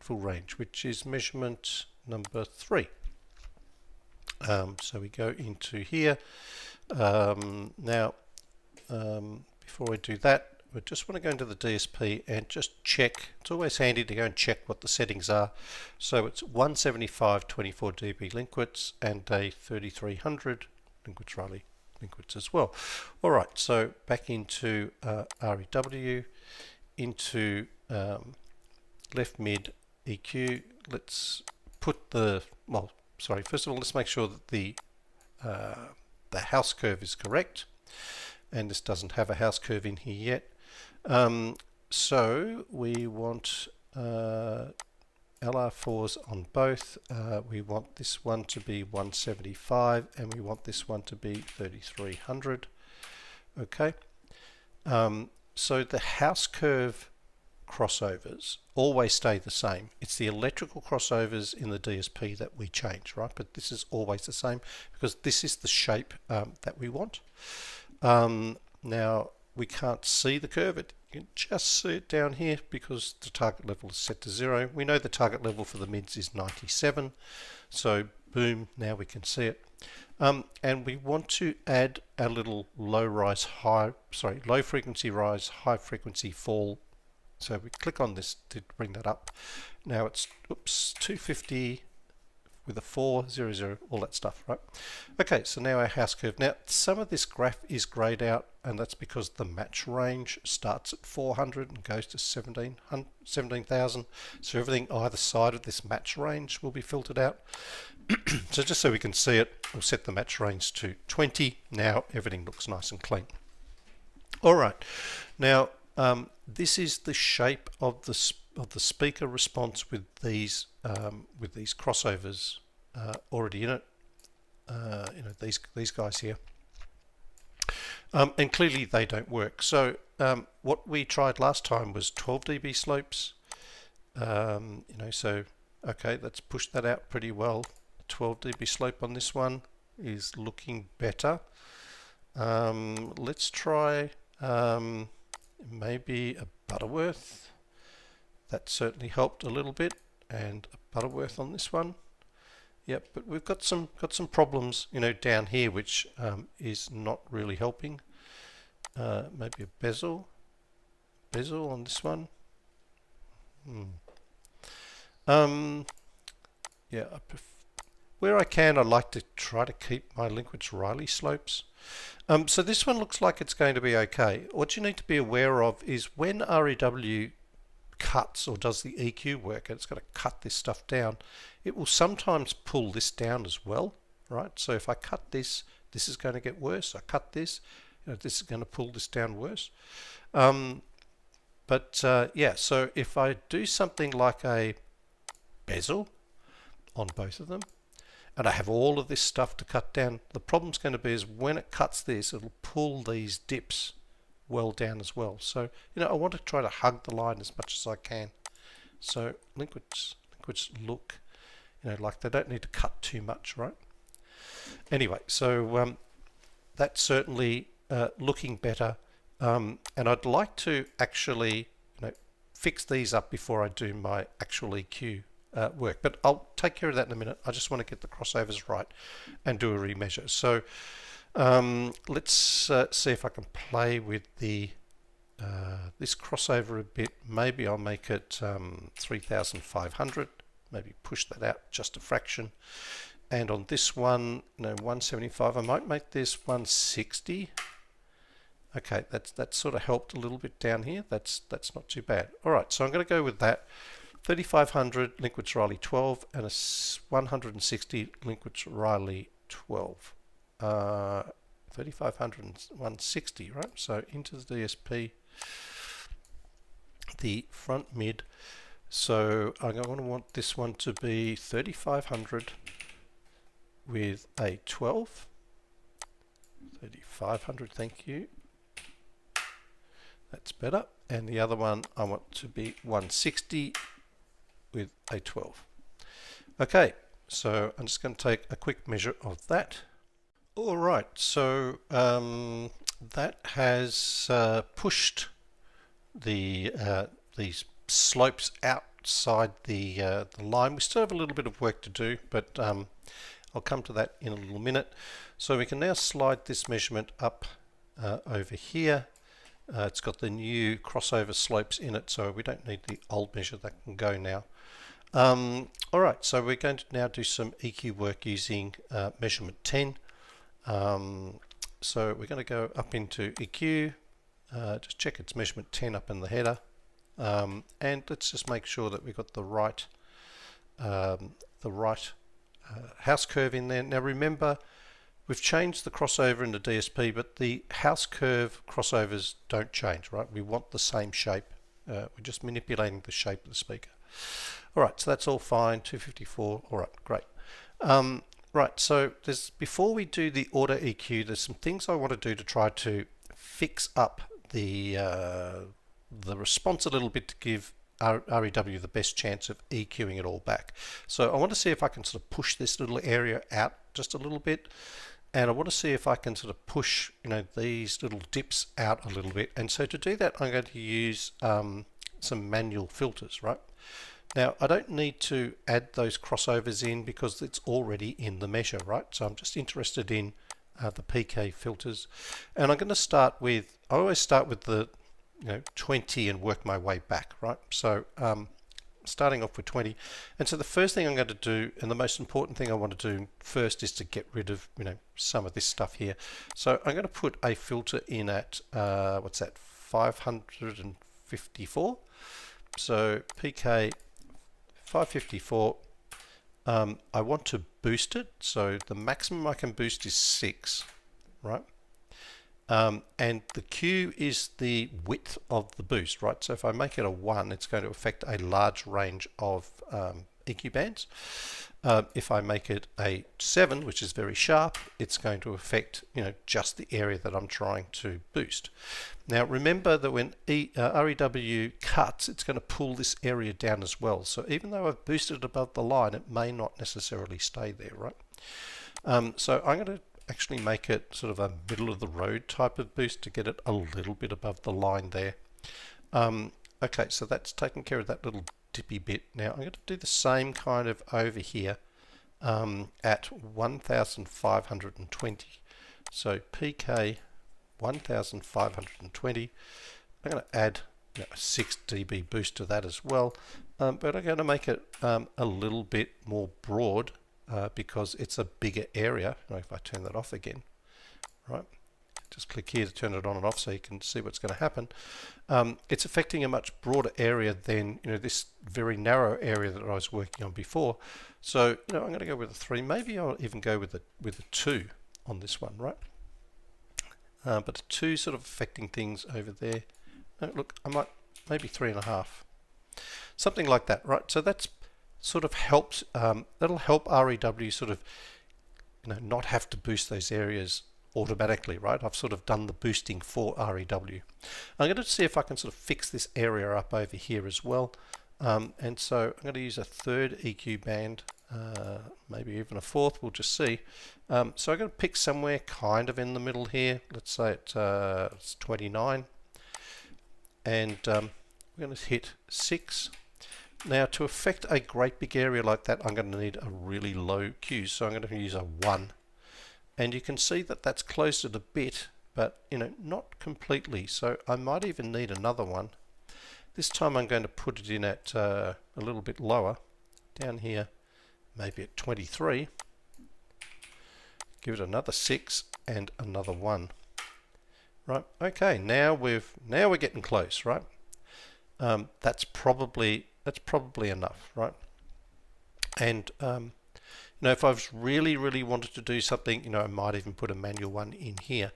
full range, which is measurement number 3. So we go into here. Now, before I do that, we just want to go into the DSP and just check. It's always handy to go and check what the settings are. So it's 175 24 dB linkwidths and a 3300 linkwidths Riley linkwidths as well. All right, so back into REW, into left mid EQ. Let's put the, first of all, let's make sure that the house curve is correct. And this doesn't have a house curve in here yet. So we want LR4s on both. We want this one to be 175 and we want this one to be 3300. Okay. So the house curve crossovers always stay the same. It's the electrical crossovers in the DSP that we change, right? But this is always the same because this is the shape that we want. Now we can't see the curve. You can just see it down here because the target level is set to 0. We know the target level for the mids is 97. So boom, now we can see it. And we want to add a little low frequency rise, high frequency fall. So we click on this to bring that up. Now it's 250 with a 400, all that stuff, right? Okay, so now our house curve. Now some of this graph is grayed out, and that's because the match range starts at 400 and goes to 17,000. So everything either side of this match range will be filtered out. So just so we can see it, we'll set the match range to 20. Now everything looks nice and clean. All right, now this is the shape of the speaker response with these crossovers already in it. These guys here, and clearly they don't work. So what we tried last time was 12 dB slopes. So okay, let's push that out pretty well. 12 dB slope on this one is looking better. Let's try maybe a Butterworth. That certainly helped a little bit, and a Butterworth on this one. Yep, but we've got some problems, down here, which is not really helping. Maybe a bezel on this one. Yeah, where I can, I like to try to keep my Linkwitz-Riley slopes. So this one looks like it's going to be okay. What you need to be aware of is when REW cuts or does the EQ work, and it's got to cut this stuff down, it will sometimes pull this down as well, right? So if I cut this, this is going to get worse. I cut this, this is going to pull this down worse. Yeah, so if I do something like a bezel on both of them, and I have all of this stuff to cut down, the problem's going to be is when it cuts this, it'll pull these dips well down as well. So, I want to try to hug the line as much as I can. So Linkwitz look, like they don't need to cut too much, right? Anyway, so that's certainly looking better. And I'd like to actually, fix these up before I do my actual EQ work, but I'll take care of that in a minute. I just want to get the crossovers right and do a remeasure. So let's see if I can play with the this crossover a bit. Maybe I'll make it 3,500. Maybe push that out just a fraction. And on this one, 175, I might make this 160. Okay, that's sort of helped a little bit down here. That's not too bad. All right, so I'm going to go with that. 3500 Linkwitz-Riley 12 and a 160 Linkwitz-Riley 12. 3500 and 160, right? So into the DSP, the front mid. So I'm going to want this one to be 3500 with a 12. 3500, thank you. That's better. And the other one I want to be 160 with a 12. Okay, so I'm just going to take a quick measure of that. All right, so that has pushed these slopes outside the line. We still have a little bit of work to do, but I'll come to that in a little minute. So we can now slide this measurement up over here. It's got the new crossover slopes in it, so we don't need the old measure. That can go now. All right, so we're going to now do some EQ work using measurement 10. So we're going to go up into EQ, just check it's measurement 10 up in the header, and let's just make sure that we've got the right house curve in there. Now remember, we've changed the crossover in the DSP, but the house curve crossovers don't change, right? We want the same shape. We're just manipulating the shape of the speaker. All right, so that's all fine. 254. All right, great. Right, so before we do the auto EQ, there's some things I want to do to try to fix up the response a little bit to give REW the best chance of EQing it all back. So I want to see if I can sort of push this little area out just a little bit, and I want to see if I can sort of push these little dips out a little bit. And so to do that, I'm going to use some manual filters, right? Now I don't need to add those crossovers in because it's already in the measure, right? So I'm just interested in the PK filters, and I'm going to start with, I always start with the 20 and work my way back, right? So starting off with 20, and so the first thing I'm going to do, and the most important thing I want to do first, is to get rid of some of this stuff here. So I'm going to put a filter in at what's that, 554. So PK 554. I want to boost it, so the maximum I can boost is 6, right? And the Q is the width of the boost, right? So if I make it a 1, it's going to affect a large range of EQ bands. If I make it a 7, which is very sharp, it's going to affect just the area that I'm trying to boost. Now remember that when REW cuts, it's going to pull this area down as well. So even though I've boosted it above the line, it may not necessarily stay there, right? So I'm going to actually make it sort of a middle of the road type of boost to get it a little bit above the line there. Okay, so that's taking care of that little dippy bit. Now I'm going to do the same kind of over here at 1520. So PK 1520. I'm going to add a 6 dB boost to that as well, but I'm going to make it a little bit more broad because it's a bigger area. If I turn that off again, right? Just click here to turn it on and off so you can see what's going to happen. It's affecting a much broader area than this very narrow area that I was working on before. So I'm going to go with a 3. Maybe I'll even go with a 2 on this one, right? But a 2 sort of affecting things over there. No, look, I might maybe 3.5, something like that, right? So that's sort of helps. That'll help REW sort of not have to boost those areas automatically, right? I've sort of done the boosting for REW. I'm going to see if I can sort of fix this area up over here as well. And so I'm going to use a 3rd EQ band, maybe even a 4th, we'll just see. So I'm going to pick somewhere kind of in the middle here. Let's say it's 29. And we're going to hit 6. Now to affect a great big area like that, I'm going to need a really low Q. So I'm going to use a 1. And you can see that that's closed it a bit, but not completely. So I might even need another one. This time I'm going to put it in at a little bit lower, down here, maybe at 23. Give it another 6 and another 1. Right. Okay. Now we're getting close. Right. That's probably enough. Right. And if I've really wanted to do something, I might even put a manual one in here.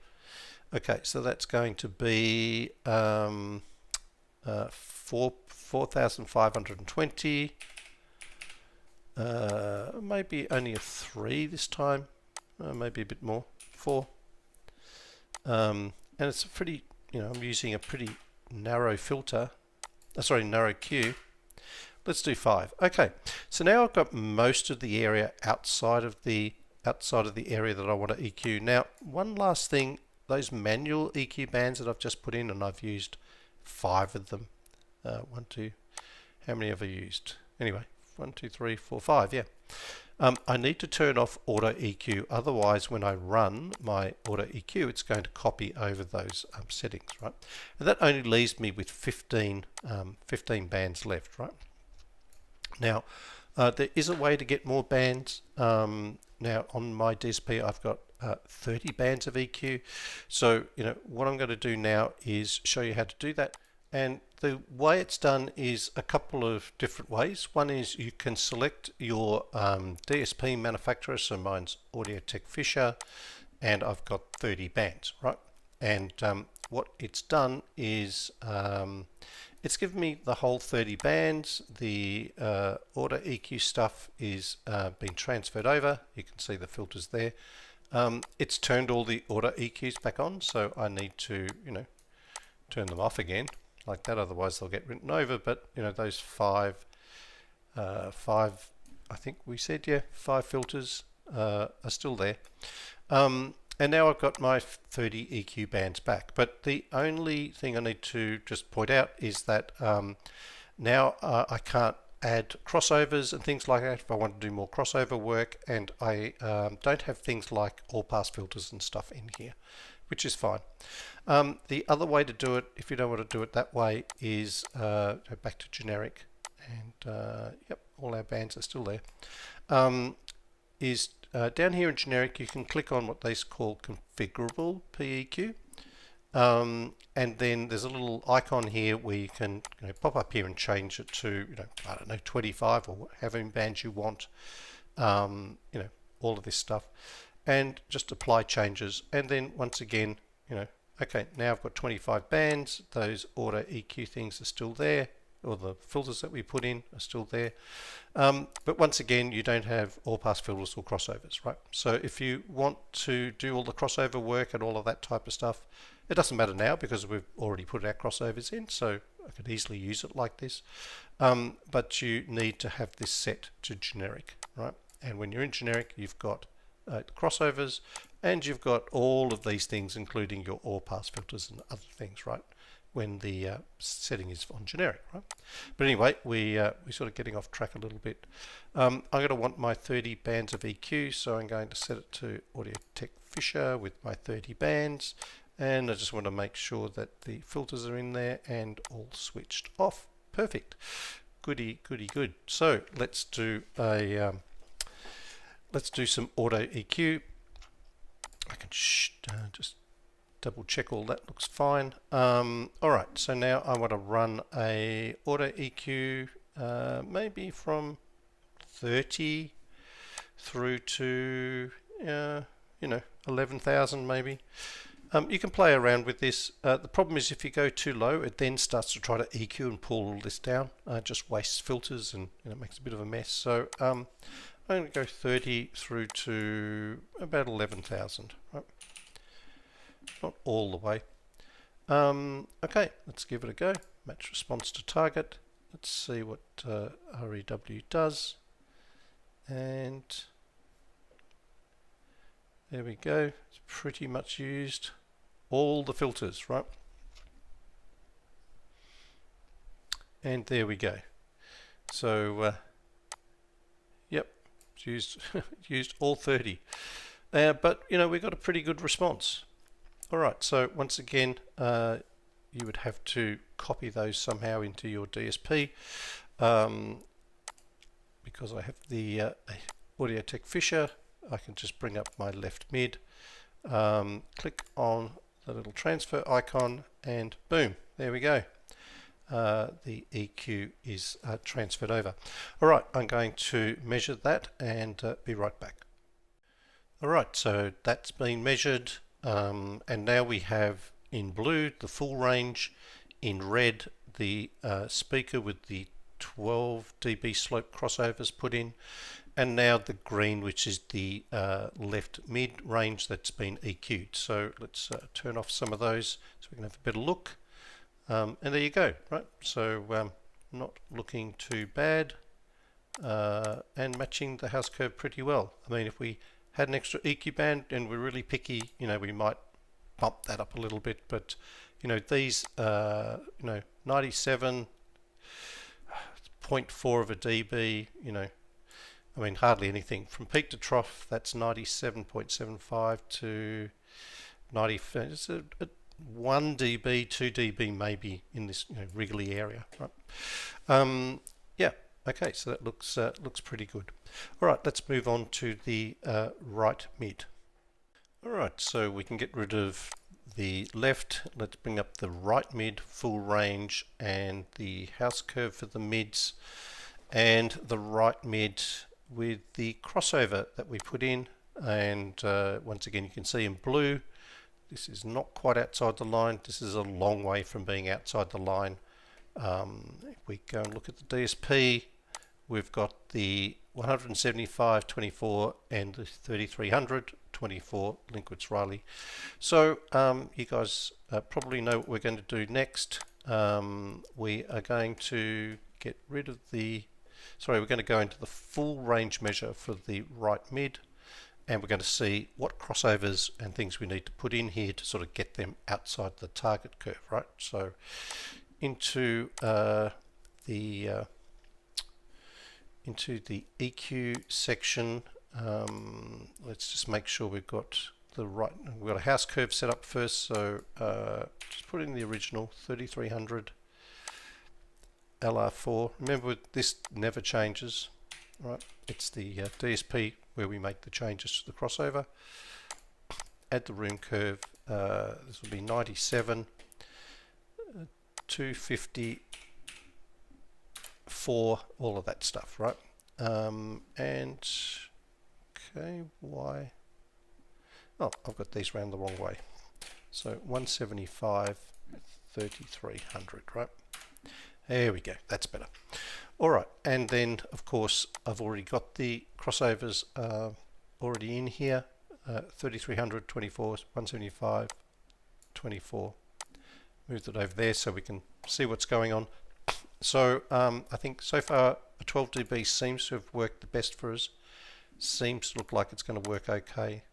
Okay, so that's going to be 4,520. Maybe only a 3 this time. Maybe a bit more. 4. And it's a pretty, I'm using a pretty narrow filter. Narrow Q. Let's do 5. Okay, so now I've got most of the area outside of the area that I want to EQ. Now, one last thing, those manual EQ bands that I've just put in, and I've used 5 of them. 1, 2, how many have I used? Anyway, 1, 2, 3, 4, 5, yeah. I need to turn off auto EQ, otherwise when I run my auto EQ, it's going to copy over those settings, right? And that only leaves me with 15 bands left, right? Now, there is a way to get more bands. Now, on my DSP, I've got 30 bands of EQ. So, what I'm going to do now is show you how to do that. And the way it's done is a couple of different ways. One is you can select your DSP manufacturer. So mine's Audio-Tech Fisher, and I've got 30 bands, right? And what it's done is it's given me the whole 30 bands. The auto EQ stuff is been transferred over. You can see the filters there. It's turned all the auto EQs back on, so I need to, turn them off again like that. Otherwise, they'll get written over. But those five, I think we said, yeah, 5 filters are still there. And now I've got my 30 EQ bands back. But the only thing I need to just point out is that now I can't add crossovers and things like that if I want to do more crossover work, and I don't have things like all pass filters and stuff in here, which is fine. The other way to do it, if you don't want to do it that way, is go back to generic, and yep, all our bands are still there. Down here in generic, you can click on what they call configurable PEQ. And then there's a little icon here where you can pop up here and change it to, I don't know, 25 or however many bands you want, all of this stuff, and just apply changes. And then once again, okay, now I've got 25 bands. Those auto EQ things are still there, or the filters that we put in are still there. But once again, you don't have all pass filters or crossovers, right? So if you want to do all the crossover work and all of that type of stuff, it doesn't matter now because we've already put our crossovers in, so I could easily use it like this. But you need to have this set to generic, right? And when you're in generic, you've got crossovers, and you've got all of these things, including your all pass filters and other things, right? When the setting is on generic, right? But anyway, we're sort of getting off track a little bit. I'm going to want my 30 bands of EQ, so I'm going to set it to Audio Tech Fisher with my 30 bands, and I just want to make sure that the filters are in there and all switched off. Perfect. Goody, goody, good. So let's do some auto EQ. I can just double check all that looks fine. Alright, so now I want to run a auto EQ maybe from 30 through to 11,000 maybe. You can play around with this. The problem is if you go too low, it then starts to try to EQ and pull all this down. Just wastes filters and makes a bit of a mess. So I'm going to go 30 through to about 11,000. Right? Not all the way. Okay, let's give it a go. Match response to target. Let's see what REW does. And there we go. It's pretty much used all the filters, right? And there we go. So, yep, it's used used all 30. But we got a pretty good response. All right. So once again, you would have to copy those somehow into your DSP. Because I have the Audio Tech Fisher, I can just bring up my left mid, click on the little transfer icon, and boom, there we go. The EQ is transferred over. Alright, I'm going to measure that and be right back. Alright, so that's been measured, and now we have in blue the full range, in red the speaker with the 12 dB slope crossovers put in, and now the green, which is the left mid range that's been EQ'd. So let's turn off some of those so we can have a better look. And there you go, right? So not looking too bad, and matching the house curve pretty well. I mean, if we had an extra EQ band and we're really picky, we might bump that up a little bit. But these, 97.4 of a dB, I mean, hardly anything. From peak to trough, that's 97.75 to 90. It's a 1 dB, 2 dB maybe in this wriggly area. Right? Yeah, okay, so that looks pretty good. All right, let's move on to the right mid. All right, so we can get rid of the left. Let's bring up the right mid, full range, and the house curve for the mids, and the right mid with the crossover that we put in. And once again, you can see in blue, this is not quite outside the line. This is a long way from being outside the line. If we go and look at the DSP, we've got the 175 24 and the 3300 24 Linkwitz Riley. So you guys probably know what we're going to do next. We are going to get rid of we're going to go into the full range measure for the right mid, and we're going to see what crossovers and things we need to put in here to sort of get them outside the target curve, right? So into the EQ section, let's just make sure we've got we've got a house curve set up first, so just put in the original 3300 LR4. Remember, this never changes, right? It's the DSP where we make the changes to the crossover. Add the room curve. This will be 97, 250, 4, all of that stuff, right? And okay, why? Oh, I've got these round the wrong way. So 175, 3300, right? There we go, that's better. All right, and then of course I've already got the crossovers already in here. 3300, 24, 175, 24. Moved it over there so we can see what's going on. So I think so far a 12 dB seems to have worked the best for us. Seems to look like it's going to work okay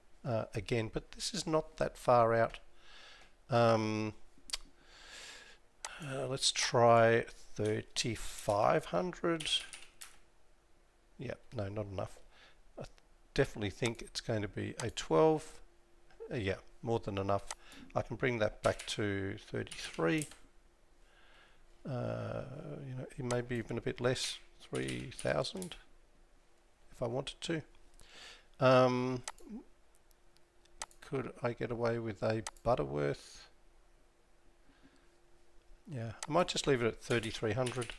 again, but this is not that far out. Let's try 3500. Yeah, no, not enough. I definitely think it's going to be a 12. Yeah, more than enough. I can bring that back to 33. Maybe even a bit less, 3000 if I wanted to. Could I get away with a Butterworth? Yeah, I might just leave it at 3300.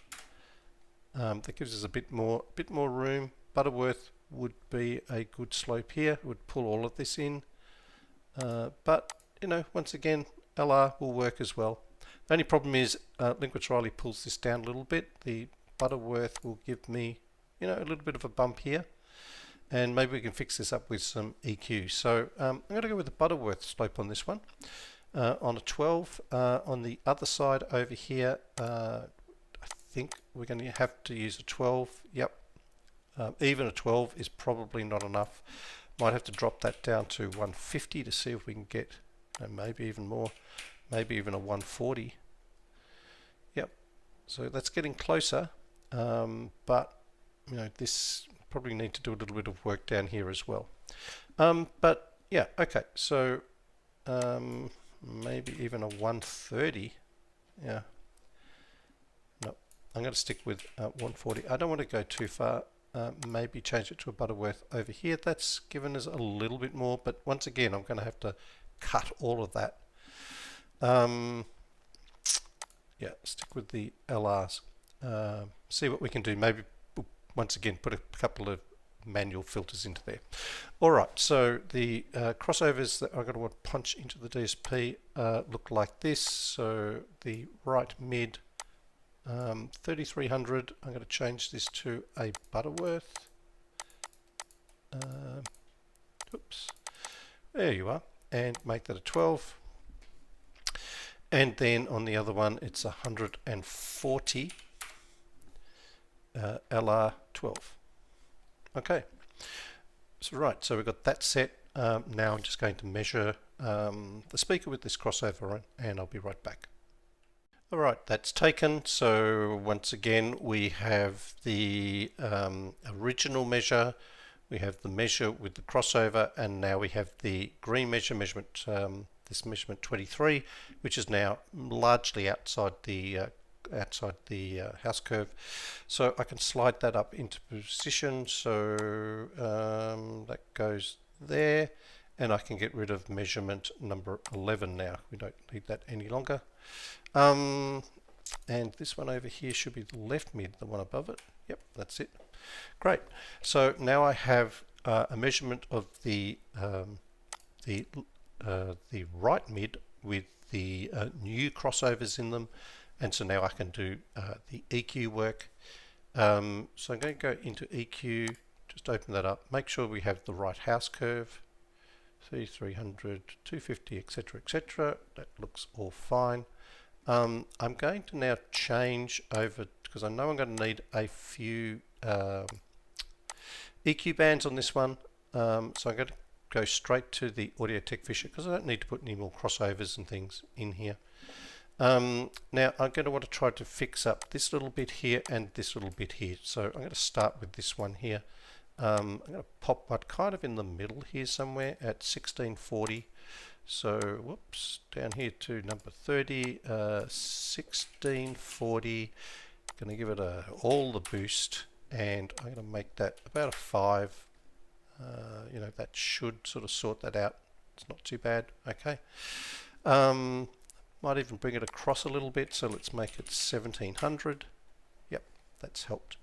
That gives us a bit more room. Butterworth would be a good slope here. It would pull all of this in. But once again, LR will work as well. The only problem is Linkwitz Riley pulls this down a little bit. The Butterworth will give me, a little bit of a bump here, and maybe we can fix this up with some EQ. So I'm going to go with the Butterworth slope on this one. On a 12, on the other side over here, I think we're going to have to use a 12. Yep, even a 12 is probably not enough. Might have to drop that down to 150 to see if we can get maybe even more. Maybe even a 140. Yep. So that's getting closer, but this probably need to do a little bit of work down here as well. But yeah, okay. So maybe even a 130. Yeah. No, I'm going to stick with 140. I don't want to go too far. Maybe change it to a Butterworth over here. That's given us a little bit more, but once again, I'm going to have to cut all of that. Yeah, stick with the LRs. See what we can do. Maybe once again put a couple of manual filters into there. Alright, so the crossovers that I'm going to want to punch into the DSP look like this. So the right mid 3300, I'm going to change this to a Butterworth. Oops, there you are, and make that a 12. And then on the other one, it's 140 LR12. Okay, so right, so we've got that set. Now I'm just going to measure the speaker with this crossover on, and I'll be right back. All right, that's taken. So once again, we have the original measure, we have the measure with the crossover, and now we have the green measurement. This measurement 23, which is now largely outside the house curve. So I can slide that up into position. So that goes there, and I can get rid of measurement number 11 now. We don't need that any longer. And this one over here should be the left mid, the one above it. Yep, that's it. Great. So now I have a measurement of the right mid with the new crossovers in them, and so now I can do the EQ work. So I'm going to go into EQ, just open that up, make sure we have the right house curve, 3300, 250, etc., etc. That looks all fine. I'm going to now change over, because I know I'm going to need a few EQ bands on this one. So I'm going to go straight to the Audio Tech Fisher because I don't need to put any more crossovers and things in here. Now I'm going to want to try to fix up this little bit here and this little bit here. So I'm going to start with this one here. I'm going to pop one kind of in the middle here somewhere at 1640. So whoops, down here to number 30, 1640. Going to give it all the boost, and I'm going to make that about a 5. You know, that should sort of sort that out. It's not too bad. Okay. Might even bring it across a little bit, so let's make it 1700. Yep, that's helped.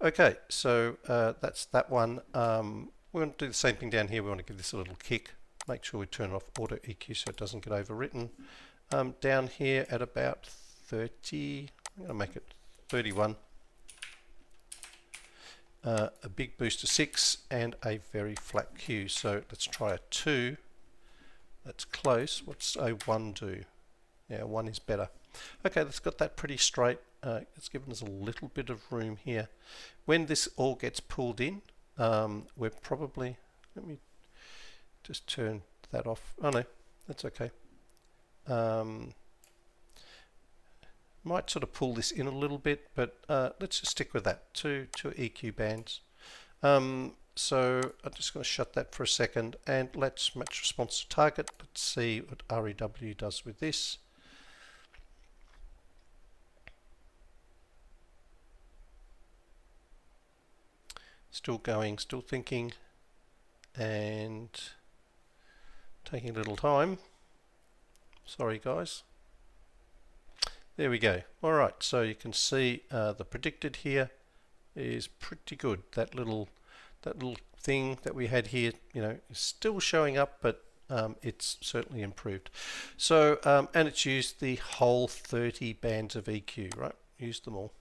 Okay, so that's that one. We want to do the same thing down here. We want to give this a little kick. Make sure we turn off auto EQ so it doesn't get overwritten. Down here at about 30, I'm going to make it 31. A big boost to 6 and a very flat Q. So let's try a 2. That's close. What's a 1 do? Yeah, 1 is better. Okay, that's got that pretty straight. It's given us a little bit of room here. When this all gets pulled in, we're probably, let me just turn that off. Oh no, that's okay. Might sort of pull this in a little bit, but let's just stick with that. Two EQ bands. So I'm just going to shut that for a second and let's match response to target. Let's see what REW does with this. Still going, still thinking, and taking a little time. Sorry guys. There we go. Alright, so you can see the predicted here is pretty good. That little thing that we had here, you know, is still showing up, but it's certainly improved. So, and it's used the whole 30 bands of EQ, right? Used them all.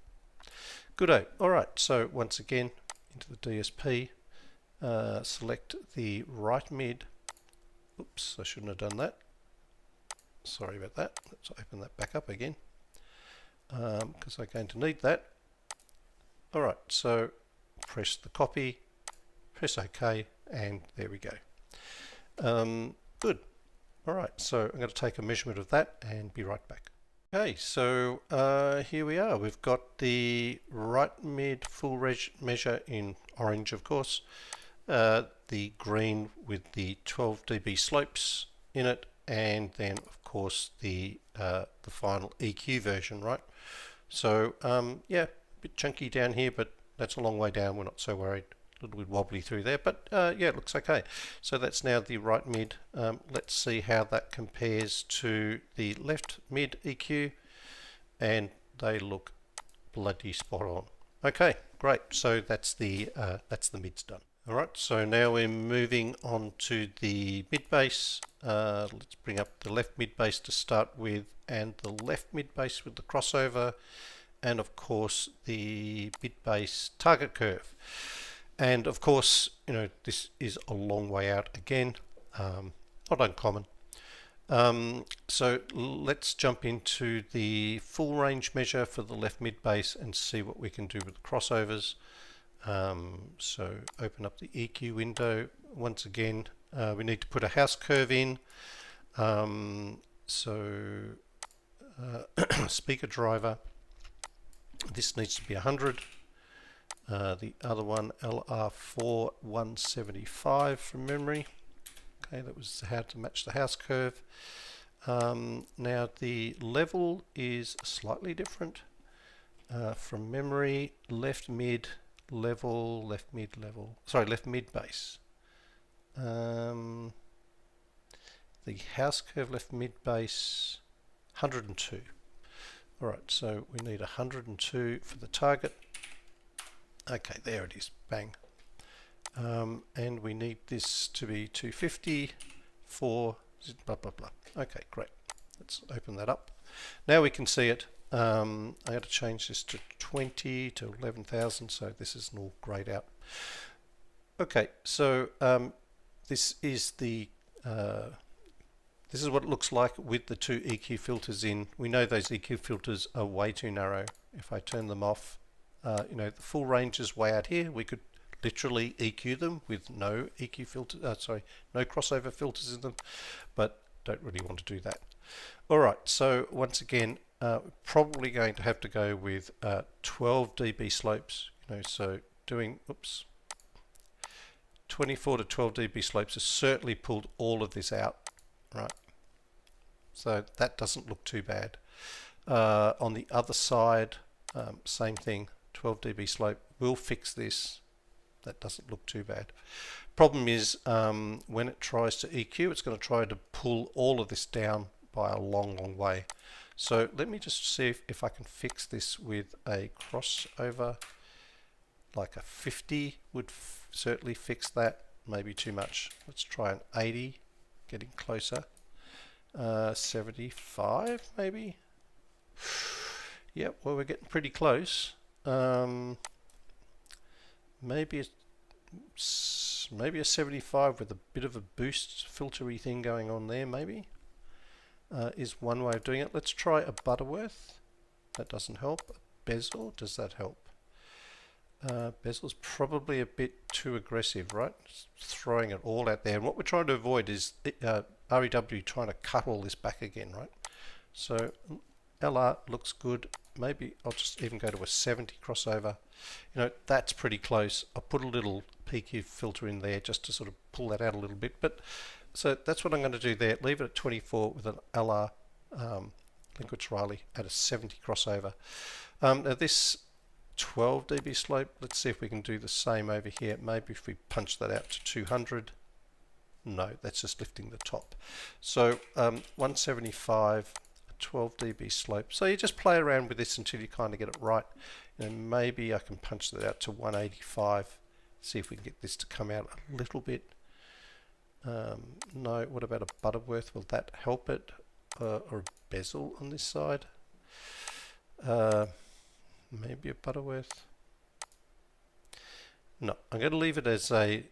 Good. Alright, so once again, into the DSP, select the right mid. Oops, I shouldn't have done that. Sorry about that. Let's open that back up again, because I'm going to need that. Alright, so press the copy, press OK, and there we go. Good. Alright, so I'm going to take a measurement of that and be right back. Okay, so here we are. We've got the right mid full measure in orange, of course, the green with the 12 dB slopes in it, and then of course the final EQ version, right? So yeah, a bit chunky down here, but that's a long way down. We're not so worried. A little bit wobbly through there, but yeah, it looks okay. So that's now the right mid. Let's see how that compares to the left mid EQ, and they look bloody spot on. Okay, great. So that's the mids done. All right. So now we're moving on to the mid bass. Let's bring up the left mid bass to start with, and the left mid bass with the crossover, and of course the mid bass target curve. And of course, you know, this is a long way out again, not uncommon. So let's jump into the full range measure for the left mid bass and see what we can do with the crossovers. So open up the EQ window. Once again, we need to put a house curve in. Speaker driver, this needs to be 100. The other one, LR4 175 from memory. Okay, that was how to match the house curve. Now the level is slightly different. From memory, left mid level, left mid bass. The house curve left mid bass 102. Alright, so we need 102 for the target. Okay, there it is, bang. And we need this to be 250 for blah blah blah. Okay, great. Let's open that up. Now we can see it. I got to change this to 20 to 11,000, so this isn't all grayed out. Okay, so this is what it looks like with the two EQ filters in. We know those EQ filters are way too narrow. If I turn them off, the full range is way out here. We could literally EQ them with no EQ filter, no crossover filters in them, but don't really want to do that. All right, so once again, probably going to have to go with 12 dB slopes. So doing 24 to 12 dB slopes has certainly pulled all of this out, right? So that doesn't look too bad. On the other side, same thing, 12 dB slope will fix this. That doesn't look too bad. Problem is, when it tries to EQ, it's going to try to pull all of this down by a long, long way. So let me just see if I can fix this with a crossover. Like a 50 would certainly fix that. Maybe too much. Let's try an 80, getting closer. 75 maybe. Yep, well, we're getting pretty close. Maybe a 75 with a bit of a boost filtery thing going on there, maybe, is one way of doing it. Let's try a Butterworth. That doesn't help. A bezel, does that help? Bezel's probably a bit too aggressive, right? Just throwing it all out there. And what we're trying to avoid is REW trying to cut all this back again, right? So LR looks good. Maybe I'll just even go to a 70 crossover. That's pretty close. I'll put a little PQ filter in there just to sort of pull that out a little bit. But so that's what I'm going to do there. Leave it at 24 with an LR Linkwitz-Riley at a 70 crossover. Now this 12 dB slope, let's see if we can do the same over here. Maybe if we punch that out to 200. No, that's just lifting the top. So 175, 12 dB slope. So you just play around with this until you kind of get it right. Maybe I can punch that out to 185. See if we can get this to come out a little bit. No, what about a Butterworth? Will that help it? Or a bezel on this side? Maybe a Butterworth. No, I'm going to leave it as a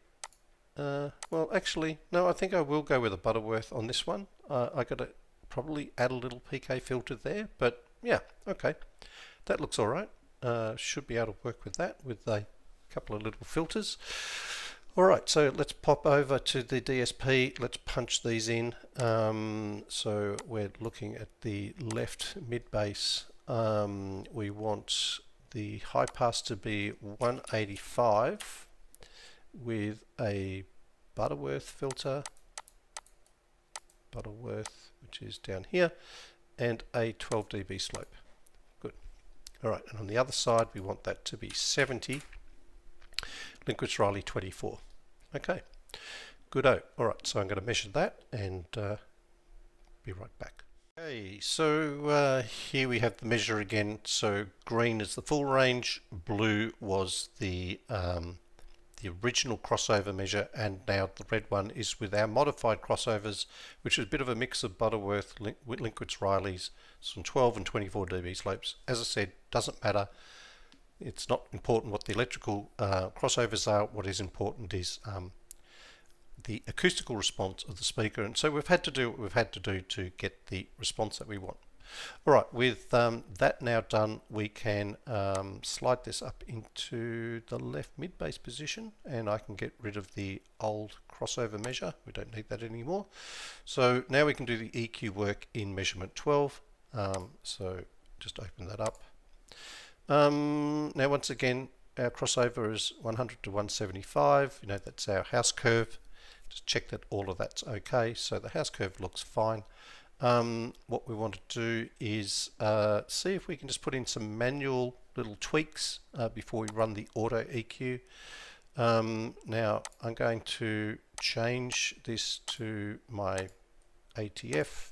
well, actually, no, I think I will go with a Butterworth on this one. I got to probably add a little PK filter there, but yeah, okay, that looks all right. Should be able to work with that with a couple of little filters. All right, so let's pop over to the DSP. Let's punch these in. So we're looking at the left mid bass. We want the high pass to be 185 with a Butterworth filter, which is down here, and a 12 dB slope. Good. All right, and on the other side we want that to be 70, Linkwitz-Riley 24. Okay, good-o. All right, so I'm going to measure that and be right back. Okay, so here we have the measure again. So green is the full range, blue was the original crossover measure, and now the red one is with our modified crossovers, which is a bit of a mix of Butterworth, Linkwitz-Riley's, some 12 and 24 dB slopes. As I said, doesn't matter. It's not important what the electrical crossovers are. What is important is the acoustical response of the speaker, and so we've had to do what we've had to do to get the response that we want. All right, with that now done, we can slide this up into the left mid bass position, and I can get rid of the old crossover measure. We don't need that anymore. So now we can do the EQ work in measurement 12. So just open that up. Now once again, our crossover is 100 to 175. That's our house curve. Just check that all of that's okay. So the house curve looks fine. What we want to do is see if we can just put in some manual little tweaks before we run the auto EQ. Now I'm going to change this to my ATF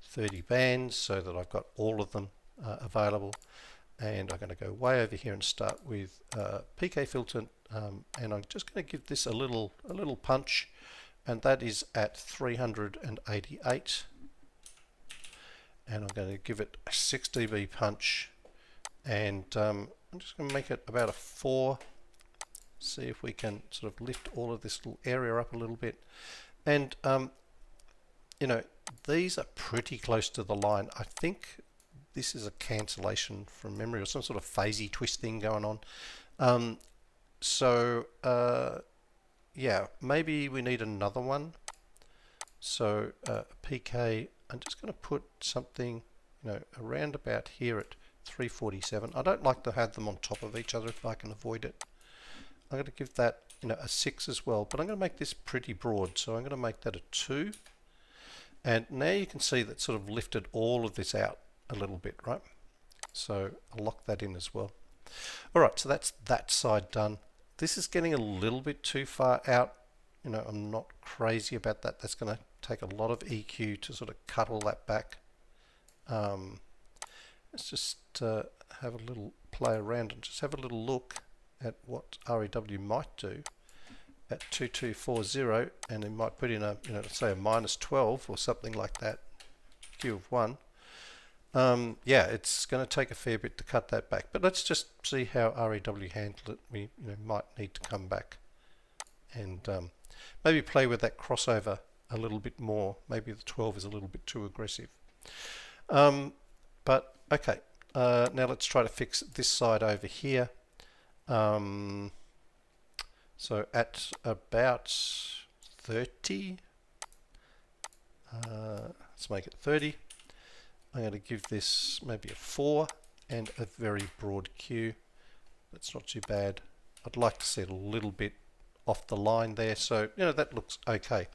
30 bands so that I've got all of them available, and I'm going to go way over here and start with PK filter, and I'm just going to give this a little punch, and that is at 388. and I'm going to give it a 6 dB punch, and I'm just going to make it about a 4. See if we can sort of lift all of this little area up a little bit. And you know, these are pretty close to the line. I think this is a cancellation from memory or some sort of phasey twist thing going on. Yeah, maybe we need another one. So PK, I'm just going to put something, around about here at 347. I don't like to have them on top of each other if I can avoid it. I'm going to give that, a 6 as well, but I'm going to make this pretty broad, so I'm going to make that a 2. And now you can see that sort of lifted all of this out a little bit, right? So I'll lock that in as well. All right, so that's that side done. This is getting a little bit too far out. I'm not crazy about that. That's going to take a lot of EQ to sort of cut all that back. Let's just have a little play around and just have a little look at what REW might do at 2240, and it might put in a, let's say a -12 or something like that, Q of 1. Yeah, it's going to take a fair bit to cut that back, but let's just see how REW handled it. We might need to come back and maybe play with that crossover a little bit more. Maybe the 12 is a little bit too aggressive. But okay, now let's try to fix this side over here. So at about 30, let's make it 30. I'm going to give this maybe a 4 and a very broad Q. That's not too bad. I'd like to see it a little bit off the line there, so that looks okay.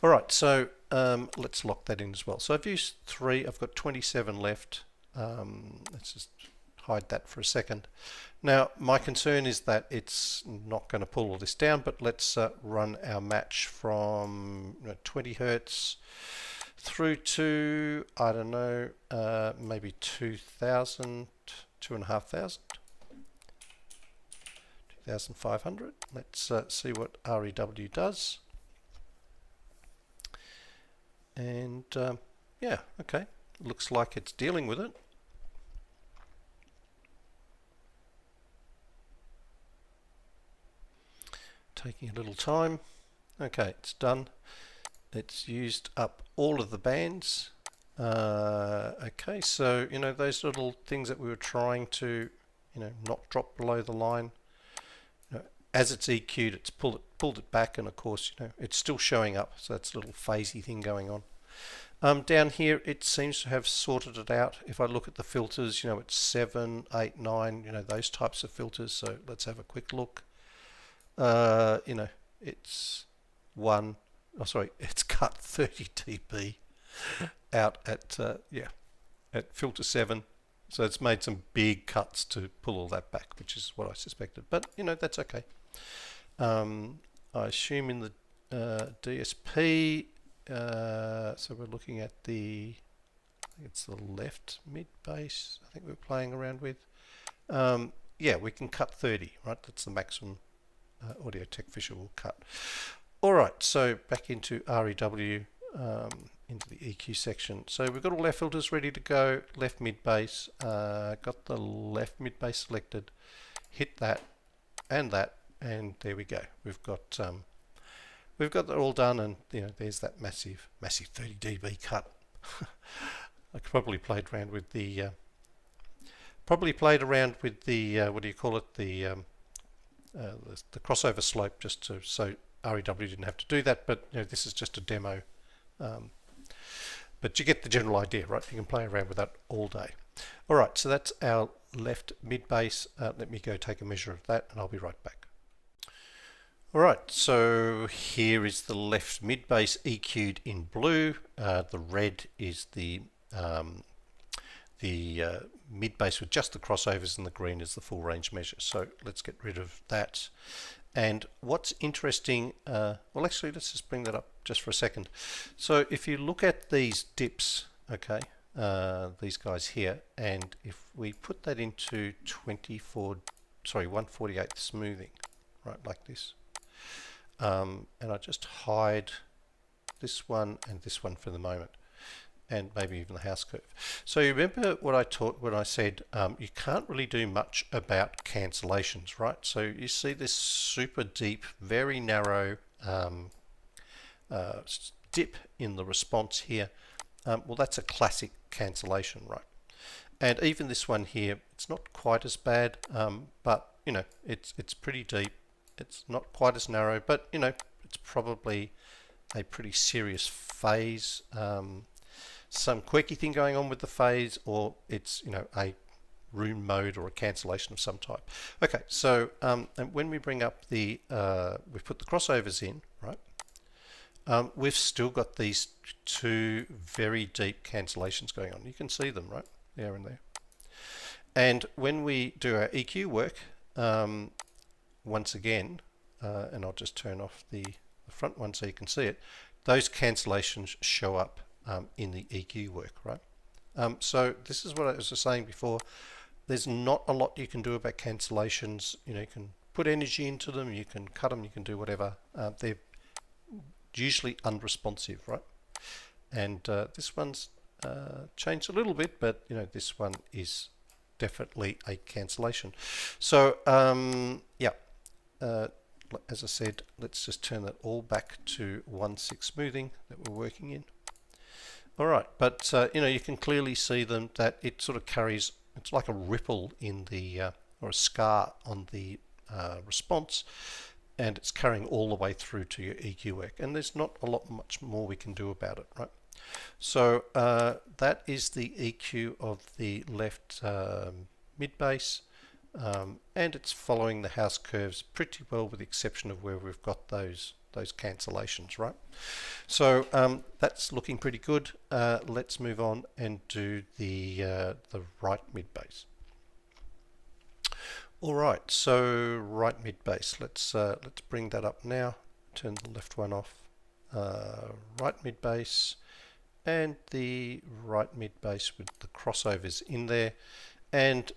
All right, so let's lock that in as well. So I've used 3. I've got 27 left. Let's just hide that for a second. Now my concern is that it's not going to pull all this down, but let's run our match from 20 Hertz through to, I don't know, maybe 2,000, 2,500, 2,500. Let's see what REW does. And yeah, okay, looks like it's dealing with it. Taking a little time. Okay, it's done. It's used up all of the bands. Okay, so those little things that we were trying to not drop below the line, as it's EQ'd, it's pulled it back, and of course it's still showing up, so that's a little phasey thing going on. Down here it seems to have sorted it out. If I look at the filters, it's 7, 8, 9, those types of filters. So let's have a quick look. It's it's cut 30 dB out at at filter 7, so it's made some big cuts to pull all that back, which is what I suspected, but that's okay. I assume in the DSP, so we're looking at I think it's the left mid bass I think we're playing around with. Yeah, we can cut 30, right? That's the maximum Audio Tech Fisher will cut. Alright, so back into REW, into the EQ section. So we've got all our filters ready to go. Left mid bass, got the left mid bass selected, hit that, and there we go. We've got that all done, and there's that massive 30 dB cut. I probably played around with the what do you call it, the crossover slope, just so REW didn't have to do that, but this is just a demo. But you get the general idea, right? You can play around with that all day. All right, so that's our left mid bass. Let me go take a measure of that, and I'll be right back. All right, so here is the left mid bass EQ'd in blue. The red is the mid bass with just the crossovers, and the green is the full range measure. So let's get rid of that. And what's interesting, well actually let's just bring that up just for a second. So if you look at these dips, okay, these guys here, and if we put that into 1/48 smoothing, right, like this, and I just hide this one and this one for the moment. and maybe even the house curve. So you remember what I taught when I said you can't really do much about cancellations, right? So you see this super deep, very narrow dip in the response here. Well, that's a classic cancellation, right? And even this one here, it's not quite as bad, but you know, it's pretty deep. It's not quite as narrow, but you know, it's probably a pretty serious phase. Some quirky thing going on with the phase, or it's, you know, a room mode or a cancellation of some type. Okay, so and when we bring up the we've put the crossovers in, right? We've still got these two very deep cancellations going on. You can see them, right? There and there. And when we do our EQ work, once again, and I'll just turn off the front one so you can see it, those cancellations show up in the EQ work, right? So this is what I was saying before. There's not a lot you can do about cancellations. You know, you can put energy into them, you can cut them, you can do whatever. They're usually unresponsive, right? And this one's changed a little bit, but you know, this one is definitely a cancellation. So yeah, as I said, let's just turn that all back to 1/6 smoothing that we're working in. All right, but you know, you can clearly see them that it sort of carries. It's like a ripple in the or a scar on the response, and it's carrying all the way through to your EQ work. And there's not a lot much more we can do about it, right? So that is the EQ of the left mid bass, and it's following the house curves pretty well, with the exception of where we've got those cancellations, right? So that's looking pretty good. Let's move on and do the right mid bass. All right, so right mid bass. Let's bring that up now. Turn the left one off. Right mid bass, and the right mid bass with the crossovers in there, and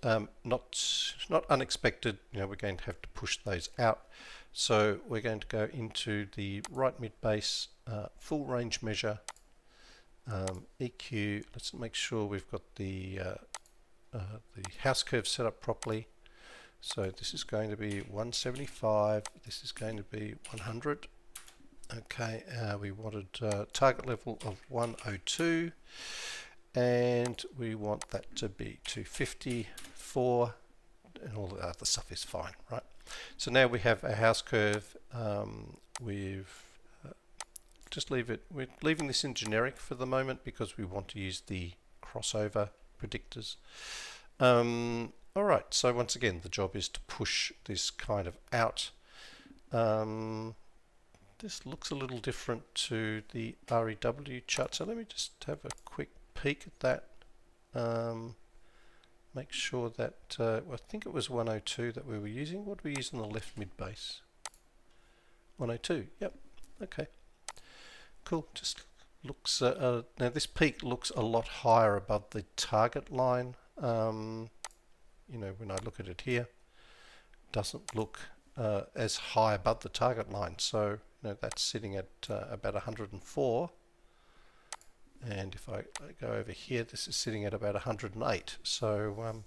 not unexpected. You know, we're going to have to push those out. So we're going to go into the right mid bass full range measure, EQ. Let's make sure we've got the house curve set up properly. So this is going to be 175. This is going to be 100. Okay, we wanted target level of 102, and we want that to be 254, and all the other stuff is fine, right? So now we have a house curve. We've just leave it. We're leaving this in generic for the moment because we want to use the crossover predictors. All right. So once again, the job is to push this kind of out. This looks a little different to the REW chart. So let me just have a quick peek at that. Make sure that, well, I think it was 102 that we were using. What do we use on the left mid bass? 102, yep, okay. Cool, just looks, now this peak looks a lot higher above the target line. You know, when I look at it here, it doesn't look as high above the target line. So, you know, that's sitting at about 104. And if I go over here, this is sitting at about 108. So,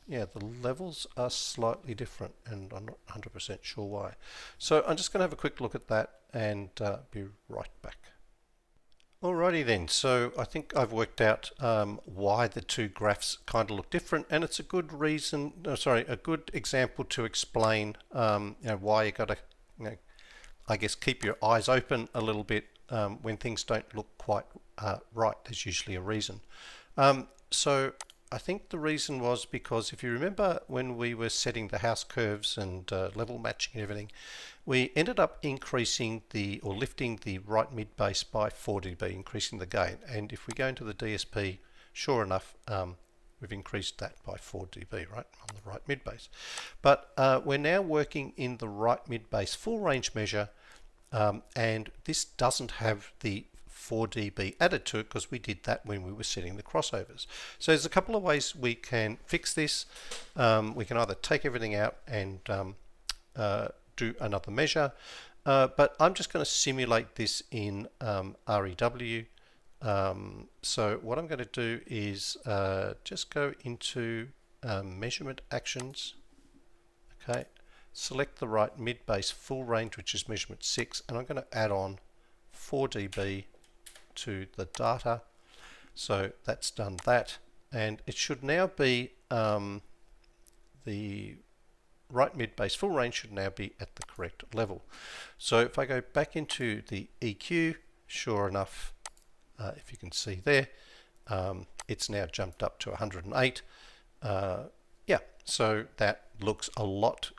yeah, the levels are slightly different, and I'm not 100% sure why. So I'm just going to have a quick look at that and be right back. Alrighty then, so I think I've worked out why the two graphs kind of look different, and it's a good reason, a good example to explain you know, why you got to, you know, I guess, keep your eyes open a little bit when things don't look quite right. There's usually a reason. So I think the reason was because if you remember when we were setting the house curves and level matching and everything, we ended up increasing or lifting the right mid bass by 4 dB, increasing the gain. And if we go into the DSP, sure enough, we've increased that by 4 dB, right, on the right mid bass. But we're now working in the right mid bass full range measure, and this doesn't have the 4 dB added to it because we did that when we were setting the crossovers. So there's a couple of ways we can fix this. We can either take everything out and do another measure, but I'm just going to simulate this in REW. So what I'm going to do is just go into measurement actions. Okay, select the right mid base full range, which is measurement 6, and I'm going to add on 4 dB to the data. So that's done that, and it should now be the right mid base full range should now be at the correct level. So if I go back into the EQ, sure enough, if you can see there, it's now jumped up to 108. Yeah, so that looks a lot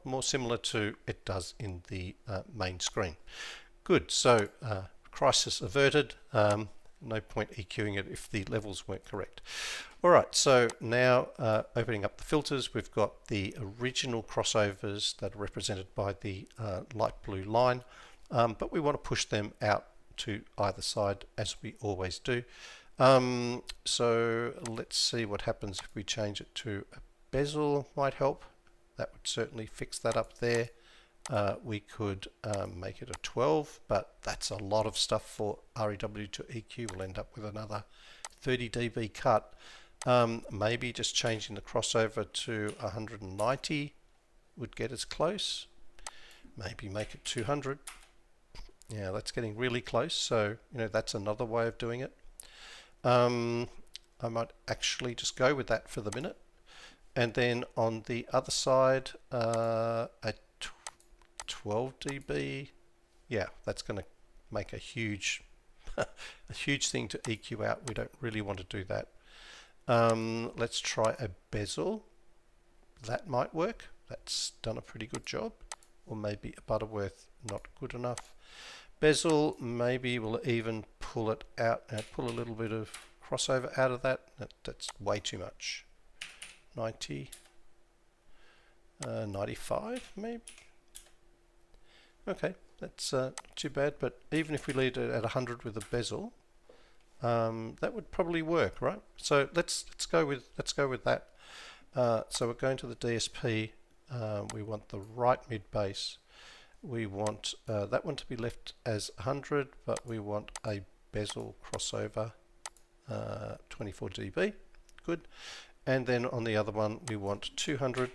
more similar to it does in the main screen. Good, so crisis averted. No point EQing it if the levels weren't correct. Alright, so now opening up the filters, we've got the original crossovers that are represented by the light blue line, but we want to push them out to either side as we always do. So let's see what happens if we change it to a bezel. Might help. That would certainly fix that up there. We could make it a 12, but that's a lot of stuff for REW to EQ. We'll end up with another 30 dB cut. Maybe just changing the crossover to 190 would get us close. Maybe make it 200. Yeah, that's getting really close, so that's another way of doing it. I might actually just go with that for the minute. And then on the other side, at 12 dB, yeah, that's going to make a huge a huge thing to EQ out. We don't really want to do that. Let's try a bezel. That might work. That's done a pretty good job. Or maybe a Butterworth, not good enough. Bezel, maybe we'll even pull it out and pull a little bit of crossover out of that. That's way too much. 90, 95 maybe. Okay, that's not too bad, but even if we leave it at 100 with a bezel, that would probably work, right? So let's go with that. So we're going to the DSP. We want the right mid bass. We want that one to be left as 100, but we want a bezel crossover, 24 dB. Good. And then on the other one, we want 200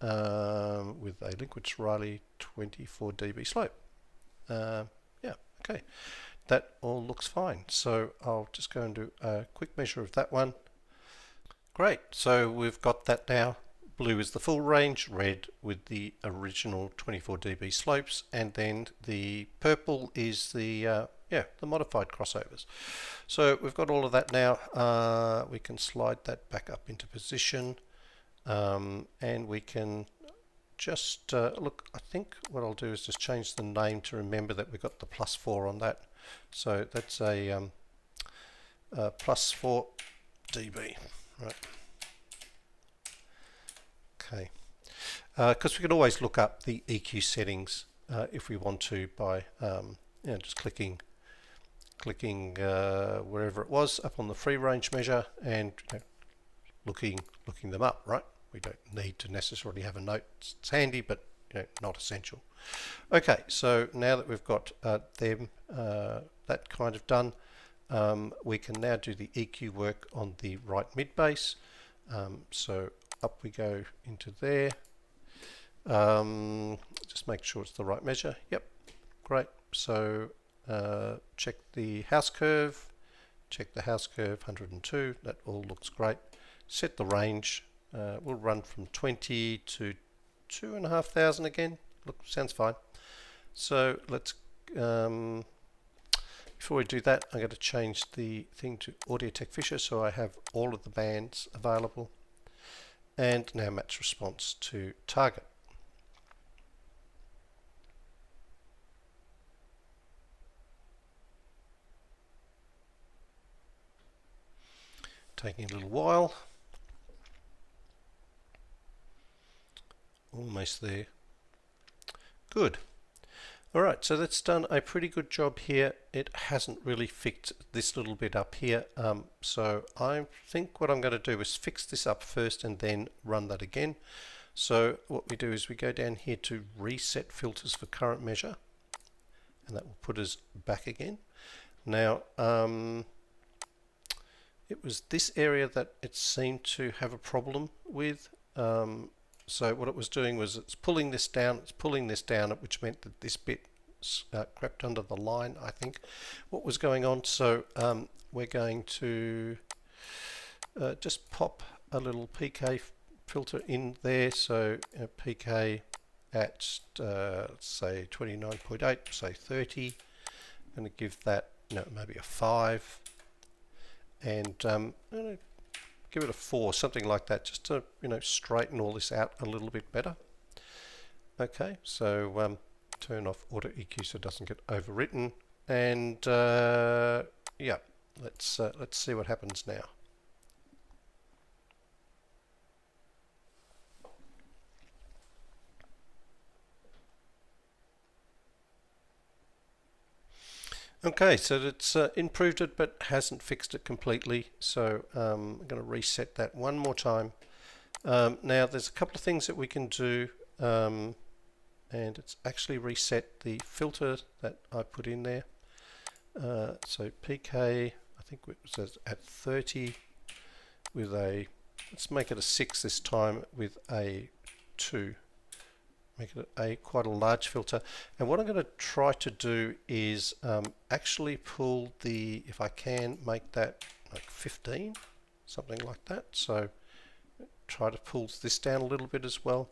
with a Linkowitz-Riley 24 dB slope. Yeah, okay. That all looks fine. So I'll just go and do a quick measure of that one. Great. So we've got that now. Blue is the full range, red with the original 24 dB slopes, and then the purple is the the modified crossovers. So we've got all of that now. We can slide that back up into position, and we can just look. I think what I'll do is just change the name to remember that we've got the +4 on that. So that's a +4 dB, right? Okay, because we can always look up the EQ settings if we want to by just clicking wherever it was up on the free range measure and looking them up, right? We don't need to necessarily have a note. It's handy, but not essential. Okay, so now that we've got that kind of done, we can now do the EQ work on the right mid bass. So up we go into there. Just make sure it's the right measure. Yep, great. So check the house curve. Check the house curve, 102. That all looks great. Set the range. We'll run from 20 to 2,500 again. Look, sounds fine. So let's. Before we do that, I'm going to change the thing to Audio Tech Fisher so I have all of the bands available. And now match response to target. Taking a little while. Almost there. Good. Alright, so that's done a pretty good job here. It hasn't really fixed this little bit up here. So I think what I'm going to do is fix this up first and then run that again. So what we do is we go down here to reset filters for current measure. And that will put us back again. Now, it was this area that it seemed to have a problem with. So what it was doing was it's pulling this down, which meant that this bit crept under the line, I think, what was going on. So we're going to just pop a little PK filter in there. So PK at say 29.8, say 30. I'm going to give that maybe a 5, and I'm going to give it a 4, something like that, just to straighten all this out a little bit better. Okay, so turn off auto EQ so it doesn't get overwritten, and yeah, let's see what happens now. Okay, so it's improved it but hasn't fixed it completely, so I'm going to reset that one more time. Now there's a couple of things that we can do, and it's actually reset the filter that I put in there. So PK, I think it was at 30 with a, let's make it a 6 this time with a 2. Make it quite a large filter, and what I'm going to try to do is actually pull the, if I can make that like 15, something like that. So try to pull this down a little bit as well.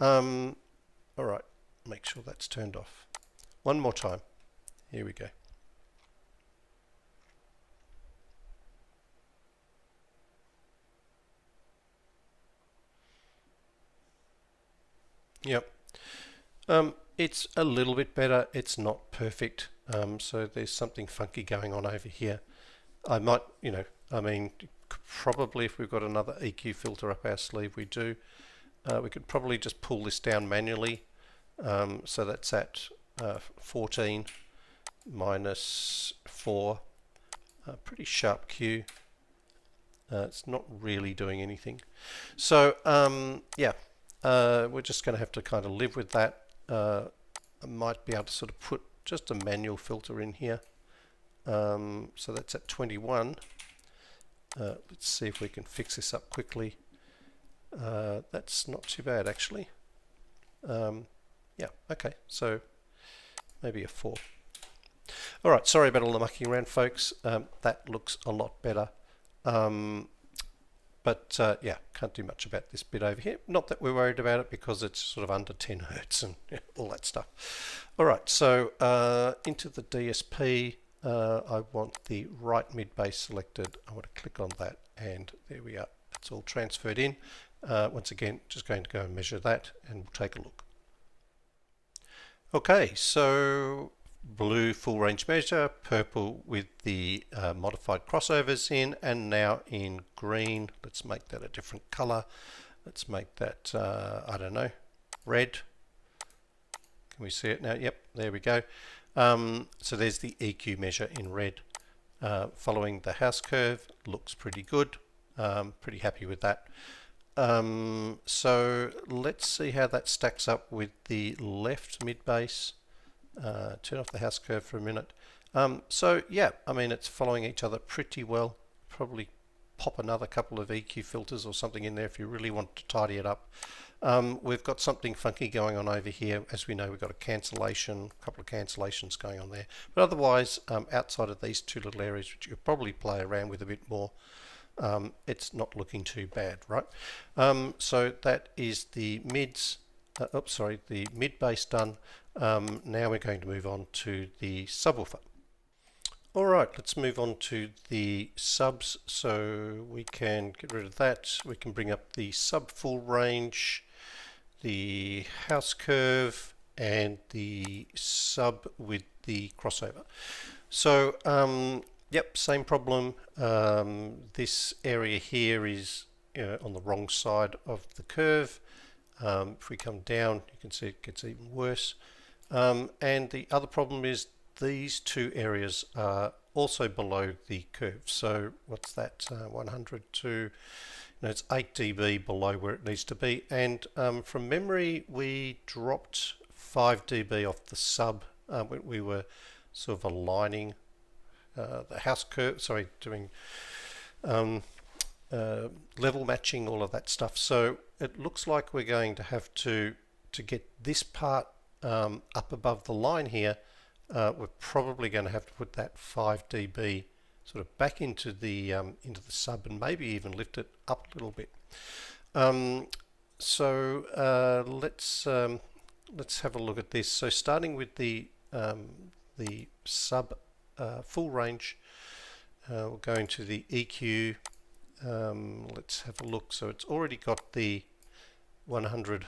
Alright, make sure that's turned off. One more time. Here we go. Yep. It's a little bit better. It's not perfect. So there's something funky going on over here. I might, I mean, probably if we've got another EQ filter up our sleeve, we do. We could probably just pull this down manually. So that's at 14 minus 4. Pretty sharp Q. It's not really doing anything. So yeah, we're just going to have to kind of live with that. I might be able to sort of put just a manual filter in here. So that's at 21. Let's see if we can fix this up quickly. That's not too bad actually. Yeah, okay, so maybe a 4. Alright, sorry about all the mucking around, folks. That looks a lot better. But yeah, can't do much about this bit over here. Not that we're worried about it because it's sort of under 10 Hertz and all that stuff. Alright, so into the DSP, I want the right mid bass selected. I want to click on that, and there we are. It's all transferred in. Once again, just going to go and measure that, and we'll take a look. Okay, so blue full range measure, purple with the modified crossovers in, and now in green. Let's make that a different color. Let's make that, I don't know, red. Can we see it now? Yep, there we go. So there's the EQ measure in red. Following the house curve, looks pretty good. Pretty happy with that. So let's see how that stacks up with the left mid bass. Turn off the house curve for a minute. So yeah, I mean, it's following each other pretty well. Probably pop another couple of EQ filters or something in there if you really want to tidy it up. We've got something funky going on over here. As we know, we've got a cancellation, a couple of cancellations going on there. But otherwise, outside of these two little areas, which you could probably play around with a bit more, it's not looking too bad, right? So that is the mids. The mid bass done. Now we're going to move on to the subwoofer. Alright, let's move on to the subs. So we can get rid of that. We can bring up the sub full range, the house curve, and the sub with the crossover. So yep, same problem. This area here is on the wrong side of the curve. If we come down, you can see it gets even worse. And the other problem is these two areas are also below the curve. So what's that? 100 to, it's 8 dB below where it needs to be. And from memory, we dropped 5 dB off the sub. We were sort of aligning. the house curve, sorry, doing level matching, all of that stuff. So it looks like we're going to have to get this part up above the line here. We're probably going to have to put that 5 dB sort of back into the sub, and maybe even lift it up a little bit. Let's have a look at this. So starting with the sub full range, we'll go into the EQ. Let's have a look. So it's already got the 100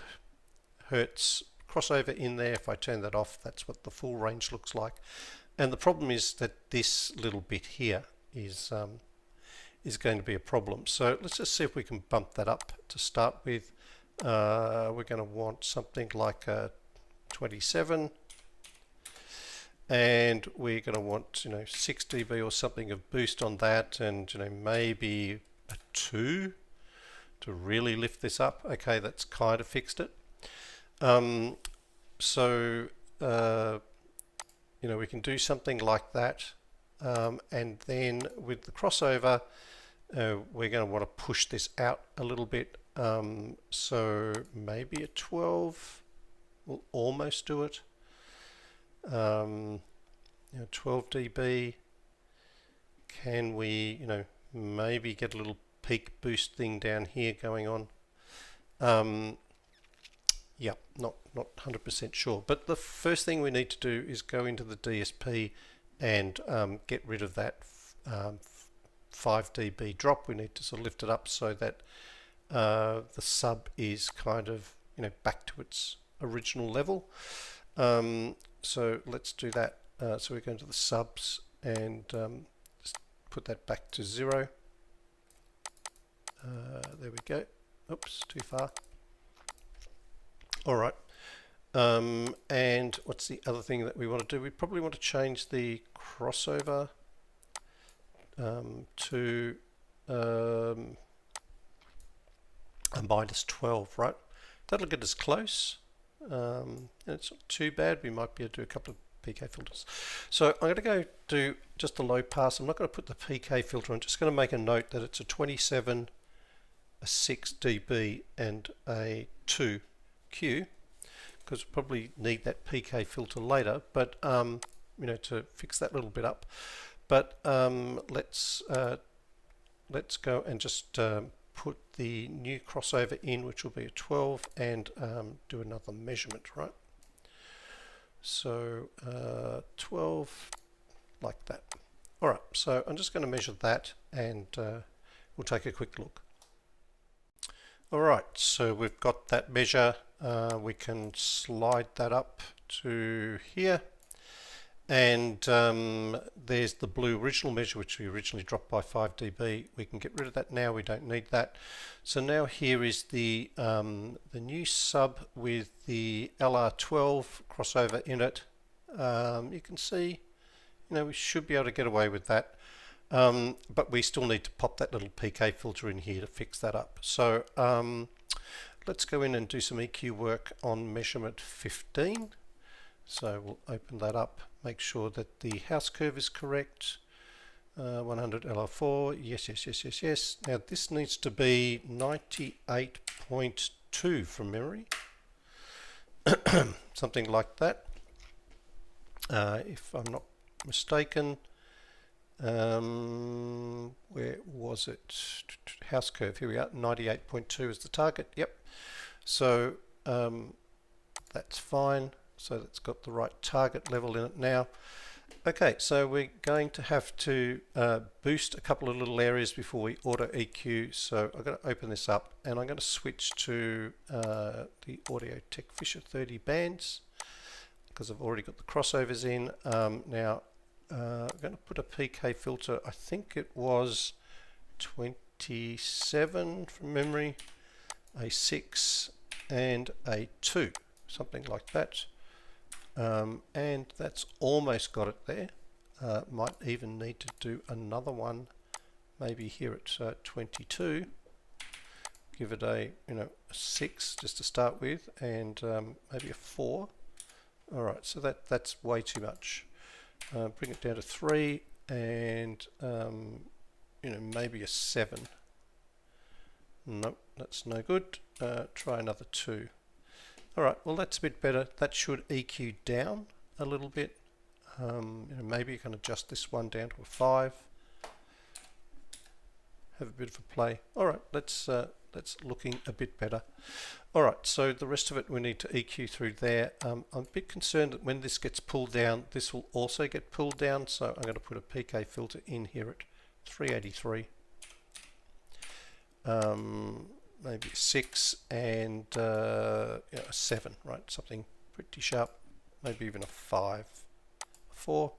Hertz crossover in there. If I turn that off, that's what the full range looks like. And the problem is that this little bit here is going to be a problem. So let's just see if we can bump that up to start with. We're going to want something like a 27, and we're going to want 6 dB or something of boost on that, and maybe a 2 to really lift this up. Okay, that's kind of fixed it. We can do something like that, and then with the crossover, we're going to want to push this out a little bit. So maybe a 12 will almost do it. 12 dB. Can we, maybe get a little peak boost thing down here going on? Yeah, not 100% sure. But the first thing we need to do is go into the DSP and get rid of that 5 dB drop. We need to sort of lift it up so that the sub is kind of back to its original level. So let's do that. So we go into the subs and just put that back to 0. There we go. Oops, too far. All right. And what's the other thing that we want to do? We probably want to change the crossover to a -12, right? That'll get us close. And it's not too bad. We might be able to do a couple of PK filters. So I'm going to go do just the low pass. I'm not going to put the PK filter on. I'm just going to make a note that it's a 27, a 6 dB, and a 2 Q, because we'll probably need that PK filter later, but to fix that little bit up. But let's go and just put the new crossover in, which will be a 12, and do another measurement, right? So 12, like that. All right, so I'm just going to measure that, and we'll take a quick look. All right, so we've got that measure. We can slide that up to here, and there's the blue original measure, which we originally dropped by 5 dB. We can get rid of that now. We don't need that. So now here is the new sub with the LR12 crossover in it. You can see, we should be able to get away with that. But we still need to pop that little PK filter in here to fix that up. So let's go in and do some EQ work on measurement 15. So we'll open that up, make sure that the house curve is correct. 100 LR4, yes. Now this needs to be 98.2 from memory. Something like that, if I'm not mistaken. Where was it? House curve, here we are, 98.2 is the target. Yep. So that's fine. So that's got the right target level in it now. Okay, so we're going to have to boost a couple of little areas before we auto EQ. So I'm going to open this up, and I'm going to switch to the Audio Tech Fisher 30 bands, because I've already got the crossovers in. Now I'm going to put a PK filter. I think it was 27 from memory, a 6 and a 2, something like that. And that's almost got it there. Might even need to do another one, maybe here at 22. Give it a a 6 just to start with, and maybe a 4. All right, so that's way too much. Bring it down to 3, and maybe a 7. Nope, that's no good. Try another 2. Alright, well that's a bit better. That should EQ down a little bit. Maybe you can adjust this one down to a 5. Have a bit of a play. Alright, that's looking a bit better. Alright, so the rest of it we need to EQ through there. I'm a bit concerned that when this gets pulled down, this will also get pulled down, so I'm going to put a PK filter in here at 383. Maybe 6 and a 7, right? Something pretty sharp. Maybe even a 5, 4.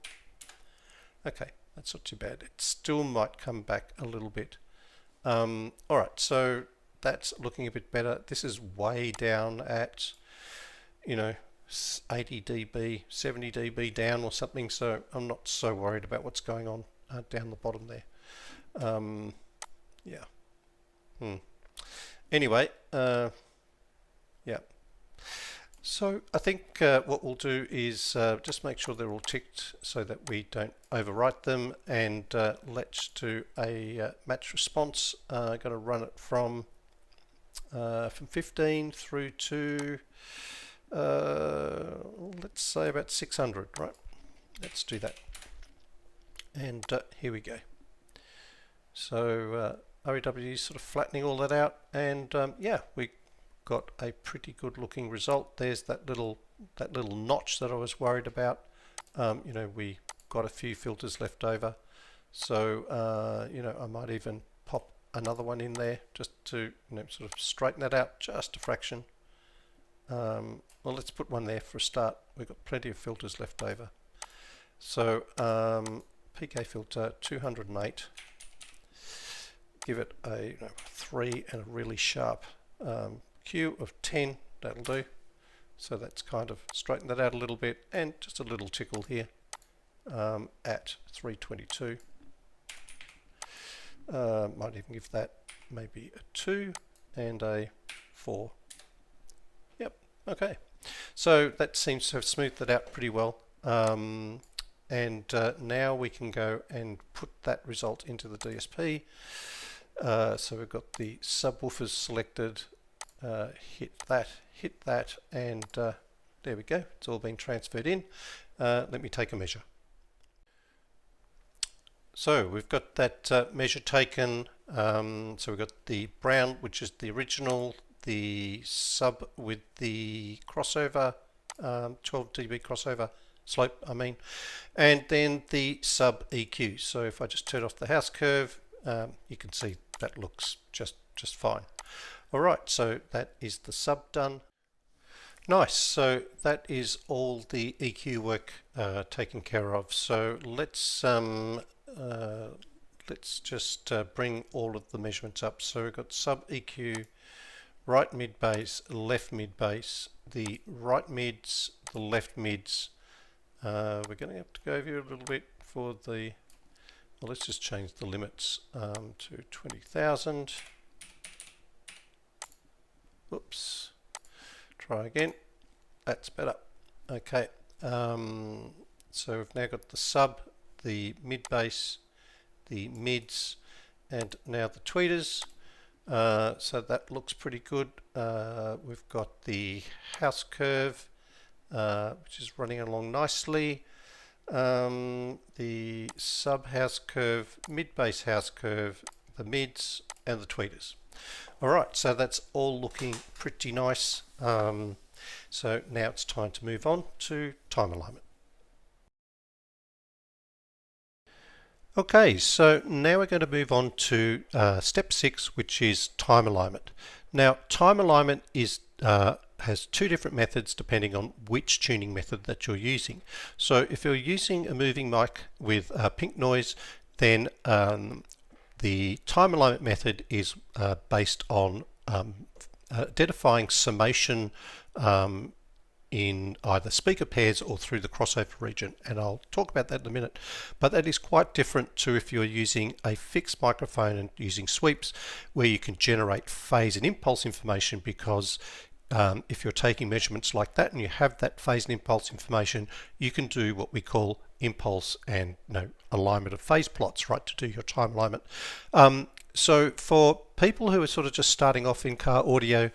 Okay, that's not too bad. It still might come back a little bit. Alright, so that's looking a bit better. This is way down at 80 dB, 70 dB down or something, so I'm not so worried about what's going on down the bottom there. Yeah. Anyway, yeah. So I think what we'll do is just make sure they're all ticked so that we don't overwrite them, and let's do a match response. I'm going to run it from 15 through to let's say about 600, right? Let's do that. And here we go. So REW is sort of flattening all that out, and yeah, we got a pretty good looking result. There's that little notch that I was worried about. We got a few filters left over, so I might even pop another one in there just to sort of straighten that out just a fraction. Well, let's put one there for a start. We've got plenty of filters left over. So PK filter 208. Give it a 3 and a really sharp Q of 10. That'll do. So that's kind of straightened that out a little bit, and just a little tickle here at 322. Might even give that maybe a 2 and a 4. Yep. Okay. So that seems to have smoothed that out pretty well. And now we can go and put that result into the DSP. So we've got the subwoofers selected, hit that, and there we go. It's all been transferred in. Let me take a measure. So we've got that measure taken. So we've got the brown, which is the original, the sub with the crossover, 12 dB crossover slope, I mean, and then the sub EQ. So if I just turn off the house curve, you can see that looks just fine. Alright, so that is the sub done. Nice, so that is all the EQ work taken care of. So let's just bring all of the measurements up. So we've got sub EQ, right mid bass, left mid bass, the right mids, the left mids. We're going to have to go over here a little bit for the, well, let's just change the limits to 20,000. Whoops. Try again. That's better. Okay. So we've now got the sub, the mid bass, the mids, and now the tweeters. So that looks pretty good. We've got the house curve, which is running along nicely. The sub house curve, mid bass house curve, the mids, and the tweeters. Alright, so that's all looking pretty nice. So now it's time to move on to time alignment. Okay, so now we're going to move on to step 6, which is time alignment. Now, time alignment is has two different methods depending on which tuning method that you're using. So if you're using a moving mic with pink noise, then the time alignment method is based on identifying summation in either speaker pairs or through the crossover region, and I'll talk about that in a minute. But that is quite different to if you're using a fixed microphone and using sweeps, where you can generate phase and impulse information, because if you're taking measurements like that and you have that phase and impulse information, you can do what we call impulse and alignment of phase plots, right, to do your time alignment. So for people who are sort of just starting off in car audio,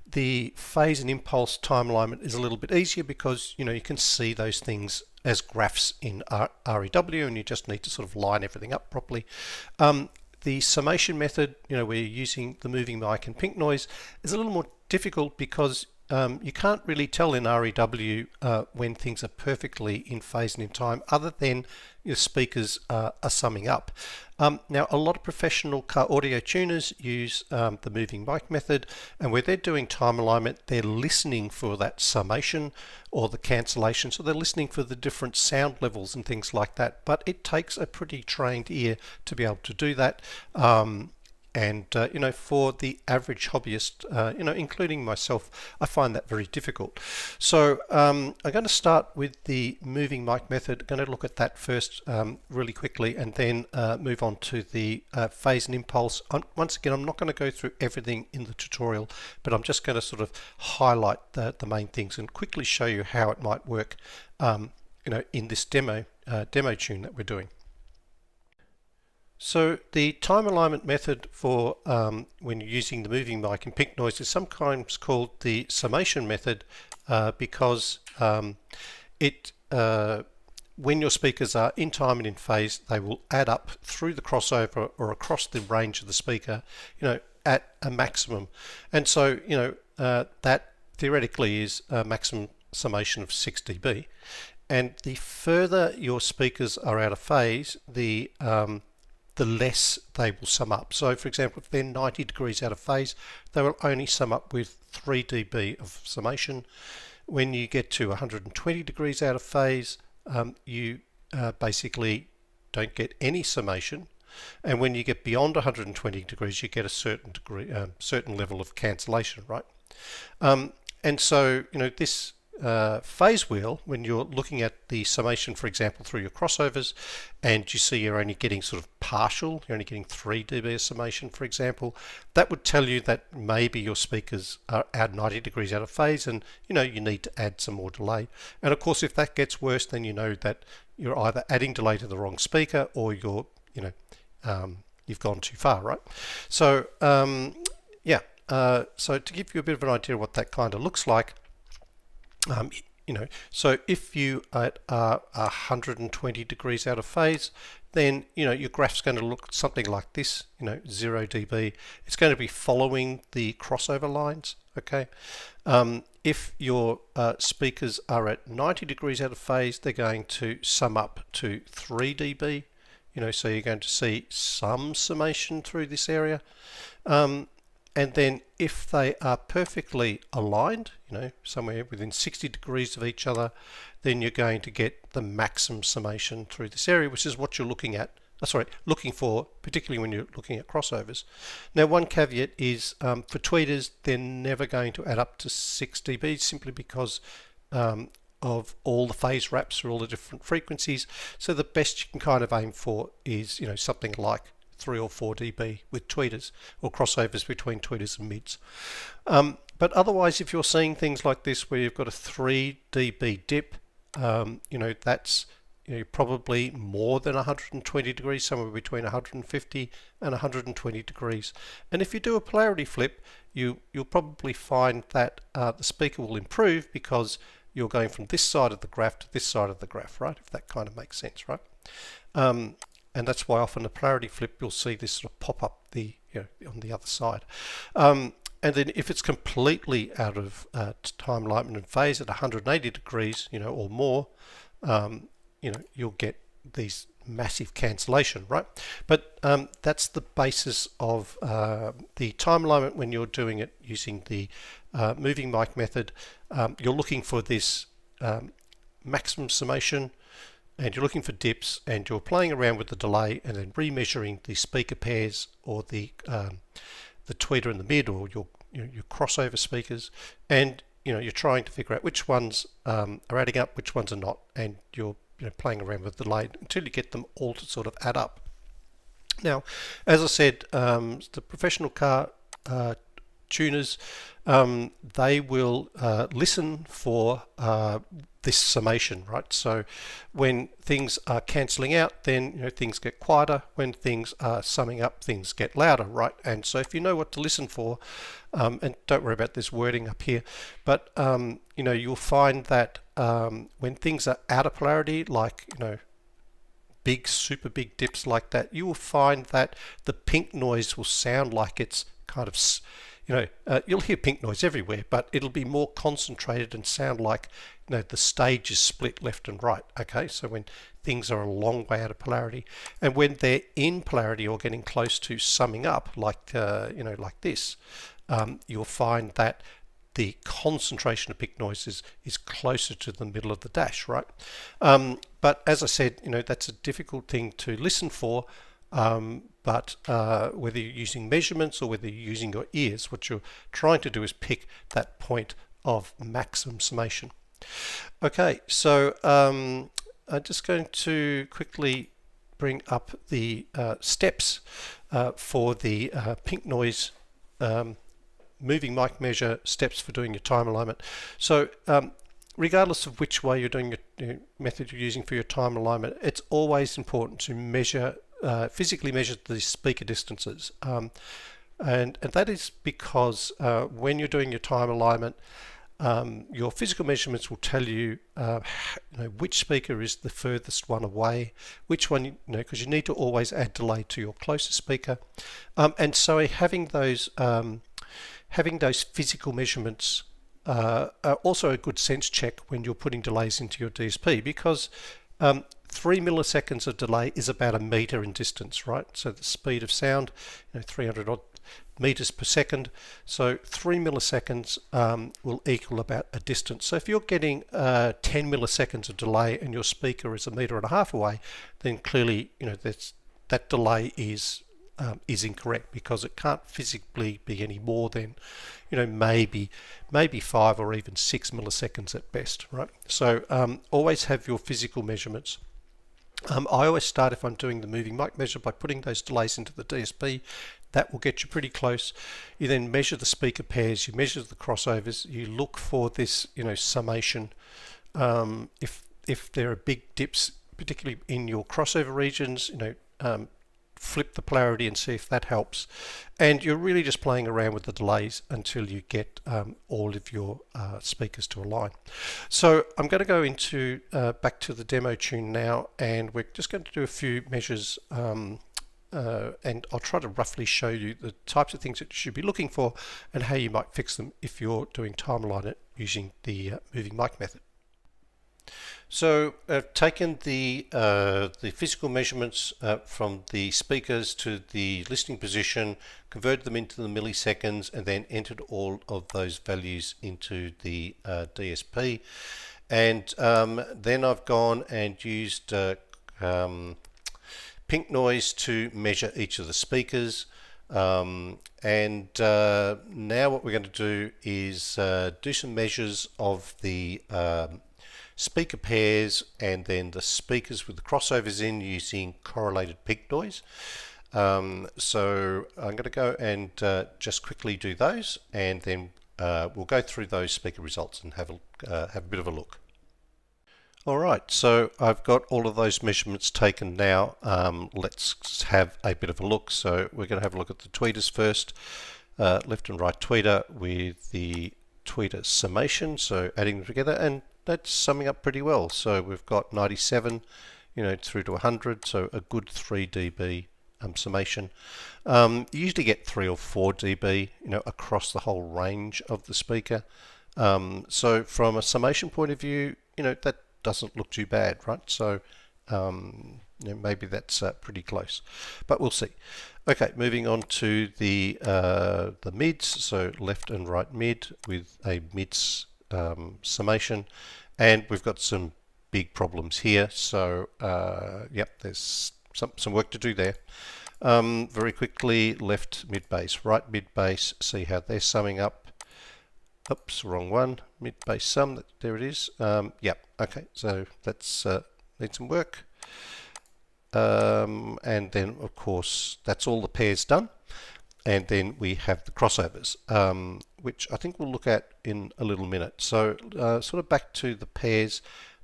the phase and impulse time alignment is a little bit easier because you can see those things as graphs in REW, and you just need to sort of line everything up properly. The summation method, where you're using the moving mic and pink noise, is a little more difficult because you can't really tell in REW when things are perfectly in phase and in time, other than your speakers are summing up. Now, a lot of professional car audio tuners use the moving mic method, and where they're doing time alignment, they're listening for that summation or the cancellation. So they're listening for the different sound levels and things like that. But it takes a pretty trained ear to be able to do that. And for the average hobbyist, including myself, I find that very difficult. So I'm going to start with the moving mic method. I'm going to look at that first really quickly, and then move on to the phase and impulse. Once again, I'm not going to go through everything in the tutorial, but I'm just going to sort of highlight the main things and quickly show you how it might work in this demo tune that we're doing. So the time alignment method for when you're using the moving mic and pink noise is sometimes called the summation method because when your speakers are in time and in phase, they will add up through the crossover or across the range of the speaker, at a maximum. And so, that theoretically is a maximum summation of 6 dB. And the further your speakers are out of phase, the less they will sum up. So for example, if they're 90 degrees out of phase, they will only sum up with 3 dB of summation. When you get to 120 degrees out of phase, you basically don't get any summation. And when you get beyond 120 degrees, you get a certain level of cancellation, right? And so, this phase wheel, when you're looking at the summation, for example, through your crossovers, and you see you're only getting sort of partial, you're only getting 3 dB of summation, for example, that would tell you that maybe your speakers are at 90 degrees out of phase, and you need to add some more delay. And of course, if that gets worse, then you know that you're either adding delay to the wrong speaker, or you're you've gone too far, right? So so to give you a bit of an idea of what that kind of looks like, so if you are 120 degrees out of phase, then your graph's going to look something like this, 0 dB. It's going to be following the crossover lines, okay? If your speakers are at 90 degrees out of phase, they're going to sum up to 3 dB, so you're going to see some summation through this area. And then if they are perfectly aligned, somewhere within 60 degrees of each other, then you're going to get the maximum summation through this area, which is what you're looking for, particularly when you're looking at crossovers. Now, one caveat is for tweeters, they're never going to add up to 6 dB simply because of all the phase wraps for all the different frequencies. So the best you can kind of aim for is, something like 3 or 4 dB with tweeters, or crossovers between tweeters and mids. But otherwise, if you're seeing things like this where you've got a 3 dB dip, that's probably more than 120 degrees, somewhere between 150 and 120 degrees. And if you do a polarity flip, you'll probably find that the speaker will improve because you're going from this side of the graph to this side of the graph, right? If that kind of makes sense, right? And that's why often a polarity flip, you'll see this sort of pop up on the other side. And then if it's completely out of time alignment and phase at 180 degrees, or more, you'll get these massive cancellation, right? But that's the basis of the time alignment when you're doing it using the moving mic method. You're looking for this maximum summation, and you're looking for dips, and you're playing around with the delay and then remeasuring the speaker pairs, or the tweeter in the mid, or your crossover speakers, and you're trying to figure out which ones are adding up, which ones are not, and you're playing around with the delay until you get them all to sort of add up. Now, as I said, the professional car tuners, they will listen for this summation, right? So when things are cancelling out, then things get quieter. When things are summing up, things get louder, right? And so if you know what to listen for, and don't worry about this wording up here, but you'll find that when things are out of polarity, like big, super big dips like that, you will find that the pink noise will sound like it's kind of, you'll hear pink noise everywhere, but it'll be more concentrated and sound like, the stage is split left and right. Okay, so when things are a long way out of polarity, and when they're in polarity or getting close to summing up, like like this, you'll find that the concentration of pink noise is closer to the middle of the dash, right? But as I said, that's a difficult thing to listen for. But whether you're using measurements or whether you're using your ears, what you're trying to do is pick that point of maximum summation. Okay, so I'm just going to quickly bring up the steps for the pink noise moving mic measure steps for doing your time alignment. So regardless of which way you're doing your method you're using for your time alignment, it's always important to measure, physically measure the speaker distances. And that is because when you're doing your time alignment, your physical measurements will tell you, which speaker is the furthest one away, which one, because you need to always add delay to your closest speaker. And so having those physical measurements are also a good sense check when you're putting delays into your DSP, because 3 milliseconds of delay is about a meter in distance, right? So the speed of sound, 300 odd meters per second. So 3 milliseconds will equal about a distance. So if you're getting 10 milliseconds of delay and your speaker is 1.5 meters away, then clearly that delay is incorrect, because it can't physically be any more than maybe 5 or even 6 milliseconds at best, right? So always have your physical measurements. I always start, if I'm doing the moving mic measure, by putting those delays into the DSP. That will get you pretty close. You then measure the speaker pairs, you measure the crossovers, you look for this summation. If there are big dips, particularly in your crossover regions, flip the polarity and see if that helps. And you're really just playing around with the delays until you get all of your speakers to align. So I'm going to go into back to the demo tune now, and we're just going to do a few measures, and I'll try to roughly show you the types of things that you should be looking for and how you might fix them if you're doing time alignment using the moving mic method. So I've taken the physical measurements from the speakers to the listening position, converted them into the milliseconds, and then entered all of those values into the DSP. And then I've gone and used pink noise to measure each of the speakers. And now what we're going to do is do some measures of the speaker pairs and then the speakers with the crossovers in using correlated pink noise. So I'm going to go and just quickly do those, and then we'll go through those speaker results and have a bit of a look. Alright, so I've got all of those measurements taken now. Let's have a bit of a look. So we're going to have a look at the tweeters first. Left and right tweeter with the tweeter summation, so adding them together, and that's summing up pretty well. So we've got 97 through to 100, so a good 3 dB summation. You usually get 3 or 4 dB across the whole range of the speaker. So from a summation point of view, that doesn't look too bad, right? So maybe that's pretty close, but we'll see. Okay, moving on to the mids, so left and right mid with a mids summation, and we've got some big problems here. So yep, there's some work to do there. Very quickly, left mid bass, right mid bass. See how they're summing up. Oops, wrong one. Mid bass sum. There it is. Yep. Okay, so that's needs some work. And then, of course, that's all the pairs done. and then we have the crossovers, which I think we'll look at in a little minute. So sort of back to the pairs.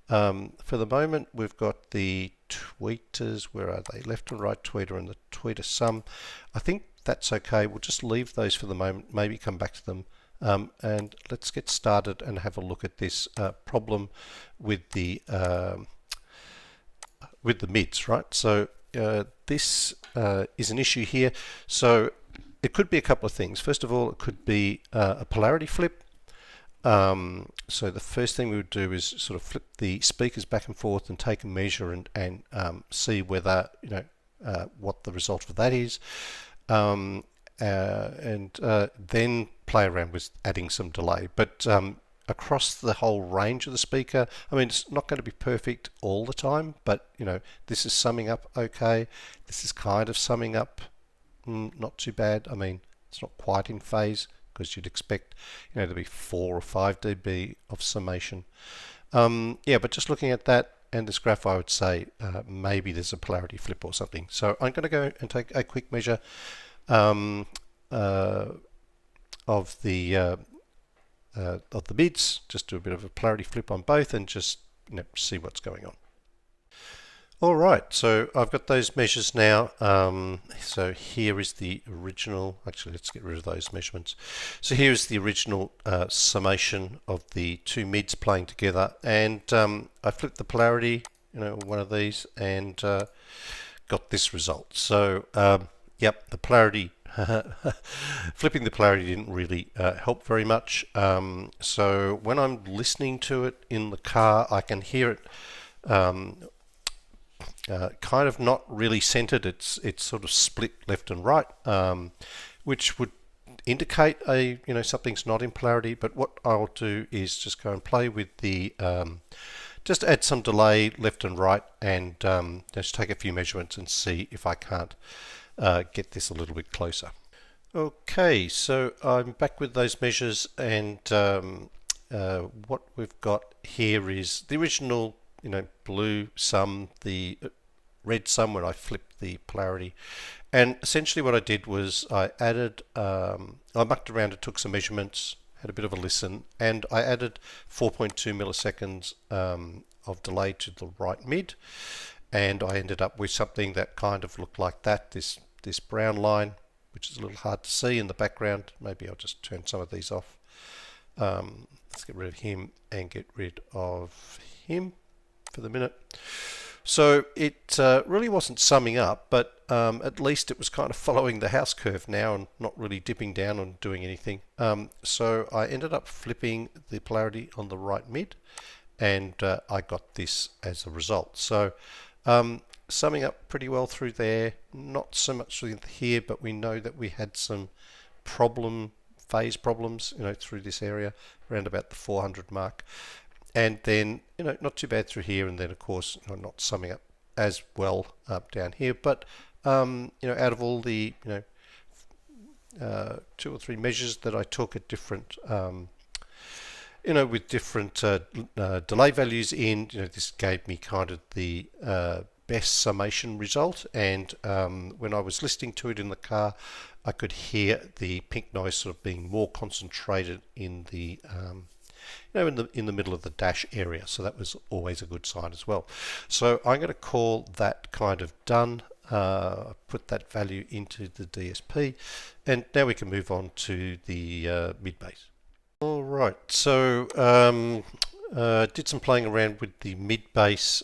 For the moment, we've got the tweeters. Where are they? Left and right tweeter and the tweeter sum. I think that's okay. We'll just leave those for the moment, maybe come back to them. And let's get started and have a look at this problem with the mids, right? So this is an issue here. So it could be a couple of things. First of all, it could be a polarity flip. So the first thing we would do is sort of flip the speakers back and forth and take a measure and see whether, what the result of that is. And then play around with adding some delay. But across the whole range of the speaker, I mean, it's not going to be perfect all the time, but this is summing up okay. This is kind of summing up not too bad. I mean, it's not quite in phase because you'd expect to be 4 or 5 dB of summation. But just looking at that and this graph, I would say maybe there's a polarity flip or something. So I'm going to go and take a quick measure of the mids, just do a bit of a polarity flip on both and just see what's going on. Alright, so I've got those measures now. So here is the original, actually let's get rid of those measurements. So here is the original summation of the two mids playing together, and I flipped the polarity, one of these, and got this result. So yep, the polarity flipping the polarity didn't really help very much. So when I'm listening to it in the car, I can hear it kind of not really centered. It's sort of split left and right, which would indicate something's not in polarity. But what I'll do is just go and play with the just add some delay left and right, and just take a few measurements and see if I can't get this a little bit closer. Okay, so I'm back with those measures, and what we've got here is the original blue sum, the red sum when I flipped the polarity, and essentially what I did was I added, I mucked around and took some measurements, had a bit of a listen, and I added 4.2 milliseconds of delay to the right mid, and I ended up with something that kind of looked like that, this brown line, which is a little hard to see in the background. Maybe I'll just turn some of these off. Let's get rid of him and get rid of him for the minute. So it really wasn't summing up, but at least it was kind of following the house curve now and not really dipping down and doing anything. So I ended up flipping the polarity on the right mid, and I got this as a result. So summing up pretty well through there, not so much here, but we know that we had some phase problems through this area around about the 400 mark, and then not too bad through here, and then of course not summing up as well up down here, but out of all the 2 or 3 measures that I took at different with different delay values in, this gave me kind of the best summation result. And when I was listening to it in the car, I could hear the pink noise sort of being more concentrated in the in the middle of the dash area, so that was always a good sign as well. So I'm going to call that kind of done. Put that value into the DSP, and now we can move on to the mid bass. All right, so did some playing around with the mid bass.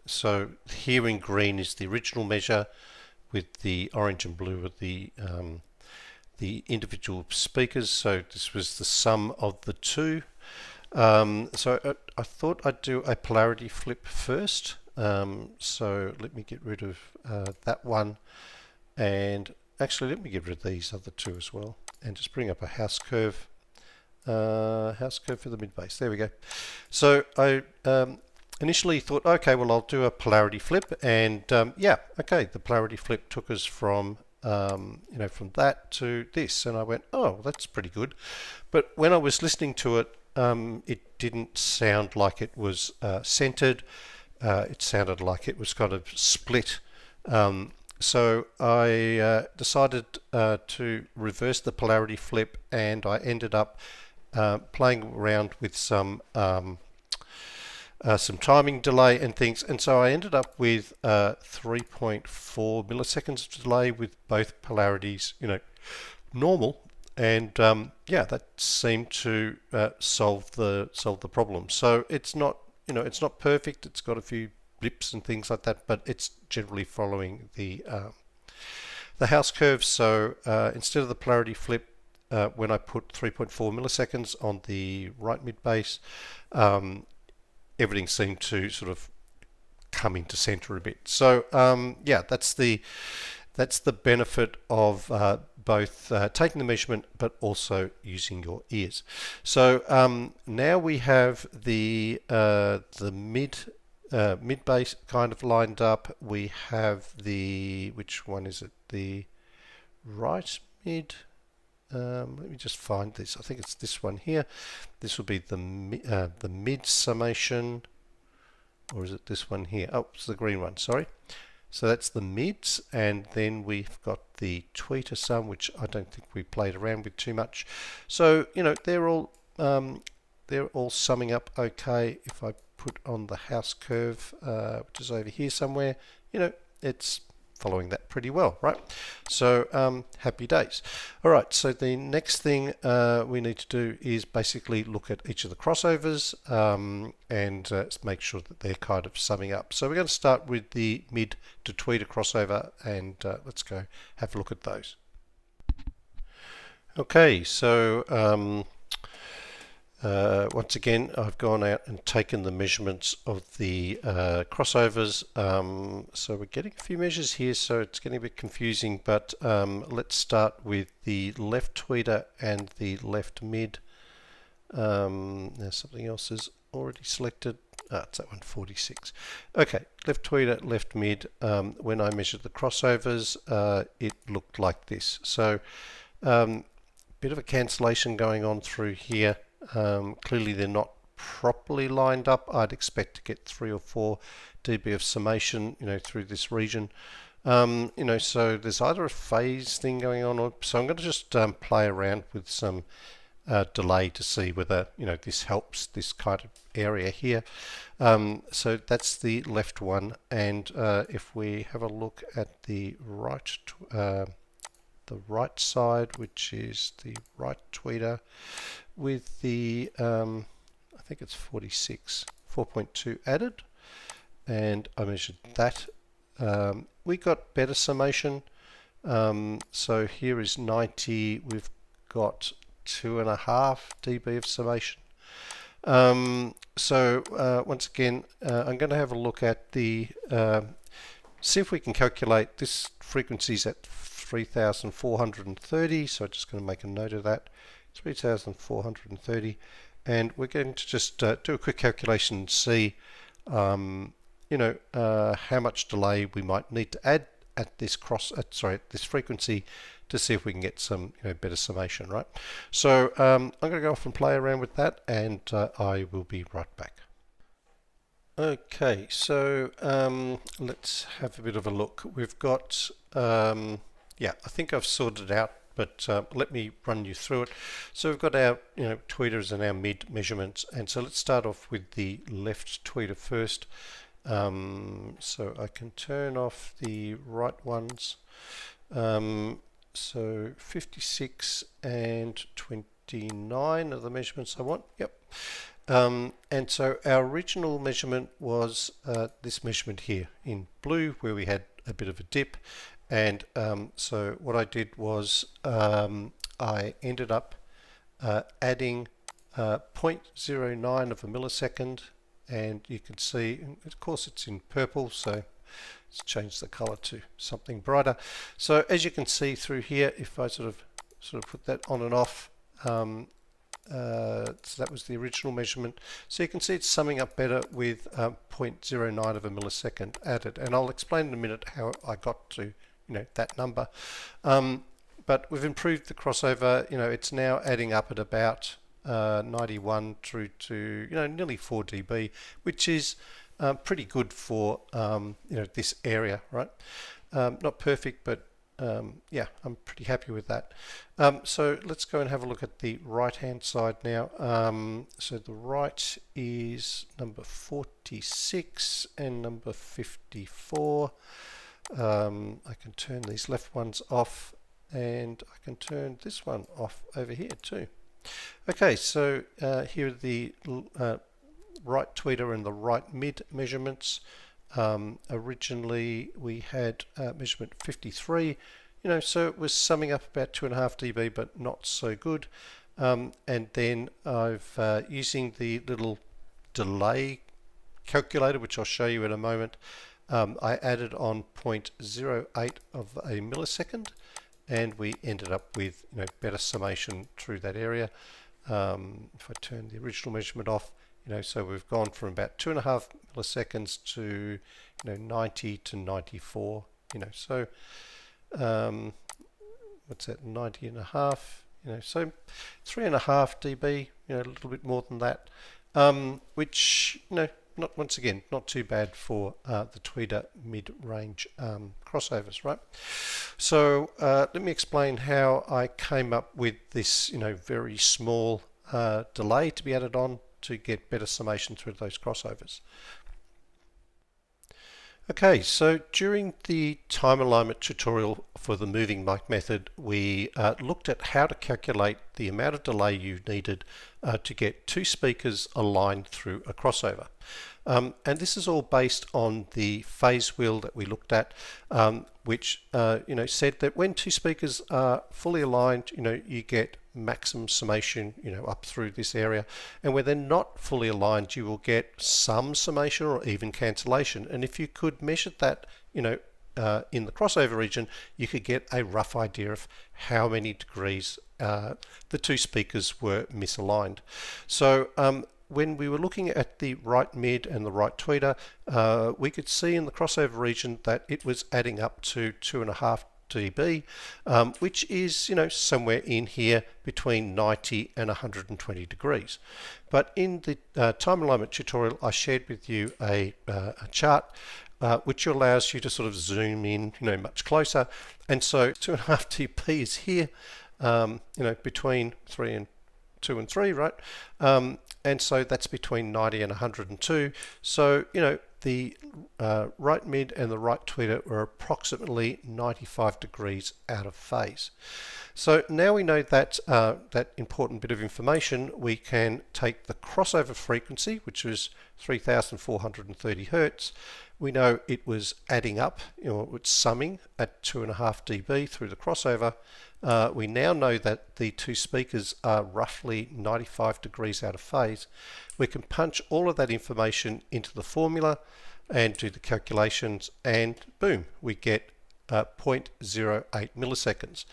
So here in green is the original measure, with the orange and blue are the individual speakers. So this was the sum of the two. So I thought I'd do a polarity flip first. So let me get rid of that one, and actually let me get rid of these other two as well, and just bring up a house curve for the mid bass. There we go. So I initially thought, okay, well I'll do a polarity flip, and yeah, okay, the polarity flip took us from from that to this, and I went, oh, that's pretty good. But when I was listening to it, it didn't sound like it was centered. It sounded like it was kind of split So I decided to reverse the polarity flip, and I ended up playing around with some timing delay and things, and so I ended up with 3.4 milliseconds of delay with both polarities, normal, and yeah, that seemed to solve the problem. So it's not, it's not perfect. It's got a few blips and things like that, but it's generally following the house curve. So instead of the polarity flip, when I put 3.4 milliseconds on the right mid base, everything seemed to sort of come into center a bit. So yeah, that's the benefit of both taking the measurement but also using your ears. So now we have the mid bass kind of lined up. We have which one is it? The right mid. Let me just find this. I think it's this one here. This will be the mid summation, or is it this one here? Oh, it's the green one. Sorry. So that's the mids, and then we've got the tweeter sum, which I don't think we played around with too much. So they're all summing up okay. If I put on the house curve, which is over here somewhere, it's following that pretty well, right? So happy days. All right, so the next thing we need to do is basically look at each of the crossovers and make sure that they're kind of summing up. So we're going to start with the mid to tweeter crossover, and let's go have a look at those. Okay, so once again, I've gone out and taken the measurements of the crossovers. So we're getting a few measures here, so it's getting a bit confusing, but let's start with the left tweeter and the left mid. Now something else is already selected. It's that one, 46. Okay, left tweeter, left mid. When I measured the crossovers, it looked like this. So bit of a cancellation going on through here. Clearly they're not properly lined up. I'd expect to get 3 or 4 dB of summation, through this region. So there's either a phase thing going on, or so I'm going to just play around with some delay to see whether this helps this kind of area here. So that's the left one, and if we have a look at the right side, which is the right tweeter, with the I think it's 46, 4.2 added, and I measured that. We got better summation. So here is 90. We've got 2.5 dB of summation. So once again, I'm going to have a look at see if we can calculate this. Frequencies at 3,430. So I'm just going to make a note of that. 3,430, and we're going to just do a quick calculation and see how much delay we might need to add at this this frequency to see if we can get some better summation, right? So I'm going to go off and play around with that, and I will be right back. Okay, so let's have a bit of a look. We've got I think I've sorted it out, but let me run you through it. So we've got our tweeters and our mid measurements, and so let's start off with the left tweeter first. So I can turn off the right ones. So 56 and 29 are the measurements I want. Yep. And so our original measurement was this measurement here in blue, where we had a bit of a dip. And so what I did was I ended up adding 0.09 of a millisecond, and you can see, of course it's in purple, so let's change the color to something brighter. So as you can see through here, if I sort of put that on and off, so that was the original measurement. So you can see it's summing up better with 0.09 of a millisecond added, and I'll explain in a minute how I got to that number. But we've improved the crossover. It's now adding up at about 91 through to nearly 4 dB, which is pretty good for this area, right? Not perfect, but yeah, I'm pretty happy with that. So let's go and have a look at the right hand side now. So the right is number 46 and number 54. I can turn these left ones off, and I can turn this one off over here too. Okay, so here are the right tweeter and the right mid measurements. Originally we had measurement 53, so it was summing up about 2.5 dB, but not so good. And then I've using the little delay calculator, which I'll show you in a moment, I added on 0.08 of a millisecond, and we ended up with better summation through that area. If I turn the original measurement off, so we've gone from about 2.5 milliseconds to 90 to 94. So what's that? 90 and a half. So 3.5 dB. A little bit more than that, which not, once again, not too bad for the tweeter mid-range crossovers, right? So let me explain how I came up with this, very small delay to be added on to get better summation through those crossovers. Okay, so during the time alignment tutorial for the moving mic method, we looked at how to calculate the amount of delay you needed to get two speakers aligned through a crossover. And this is all based on the phase wheel that we looked at, which said that when two speakers are fully aligned, you get maximum summation, up through this area, and where they're not fully aligned, you will get some summation or even cancellation. And if you could measure that, in the crossover region, you could get a rough idea of how many degrees the two speakers were misaligned. So when we were looking at the right mid and the right tweeter, we could see in the crossover region that it was adding up to 2.5 dB, which is somewhere in here between 90 and 120 degrees. But in the time alignment tutorial, I shared with you a chart which allows you to sort of zoom in much closer, and so 2.5 dB is here, between 2 and 3, right? And so that's between 90 and 102. So the right mid and the right tweeter are approximately 95 degrees out of phase. So now we know that that important bit of information. We can take the crossover frequency, which was 3,430 Hertz. We know it was adding up, it's summing at 2.5 dB through the crossover. We now know that the two speakers are roughly 95 degrees out of phase. We can punch all of that information into the formula and do the calculations, and boom, we get 0.08 milliseconds.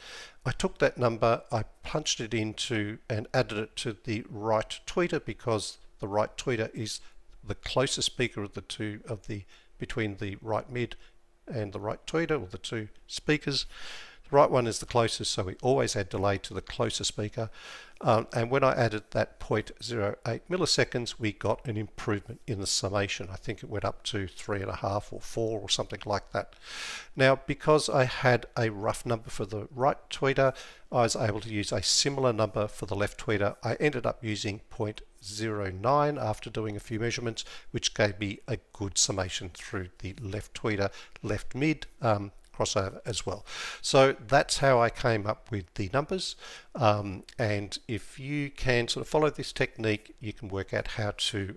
I took that number, I punched it into and added it to the right tweeter, because the right tweeter is the closest speaker of the two between the right mid and the right tweeter, or the two speakers. The right one is the closest, so we always add delay to the closest speaker. And when I added that 0.08 milliseconds, we got an improvement in the summation. I think it went up to 3.5 or 4 or something like that. Now, because I had a rough number for the right tweeter, I was able to use a similar number for the left tweeter. I ended up using 0.09 after doing a few measurements, which gave me a good summation through the left tweeter, left mid crossover as well. So that's how I came up with the numbers, and if you can sort of follow this technique, you can work out how to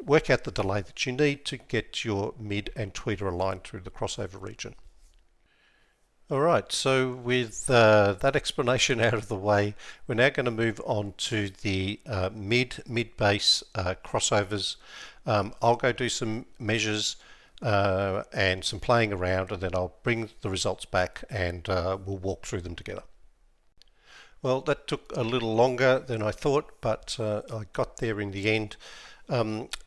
work out the delay that you need to get your mid and tweeter aligned through the crossover region. Alright, so with that explanation out of the way, we're now going to move on to the mid-bass crossovers. I'll go do some measures and some playing around, and then I'll bring the results back and we'll walk through them together. Well, that took a little longer than I thought, but I got there in the end.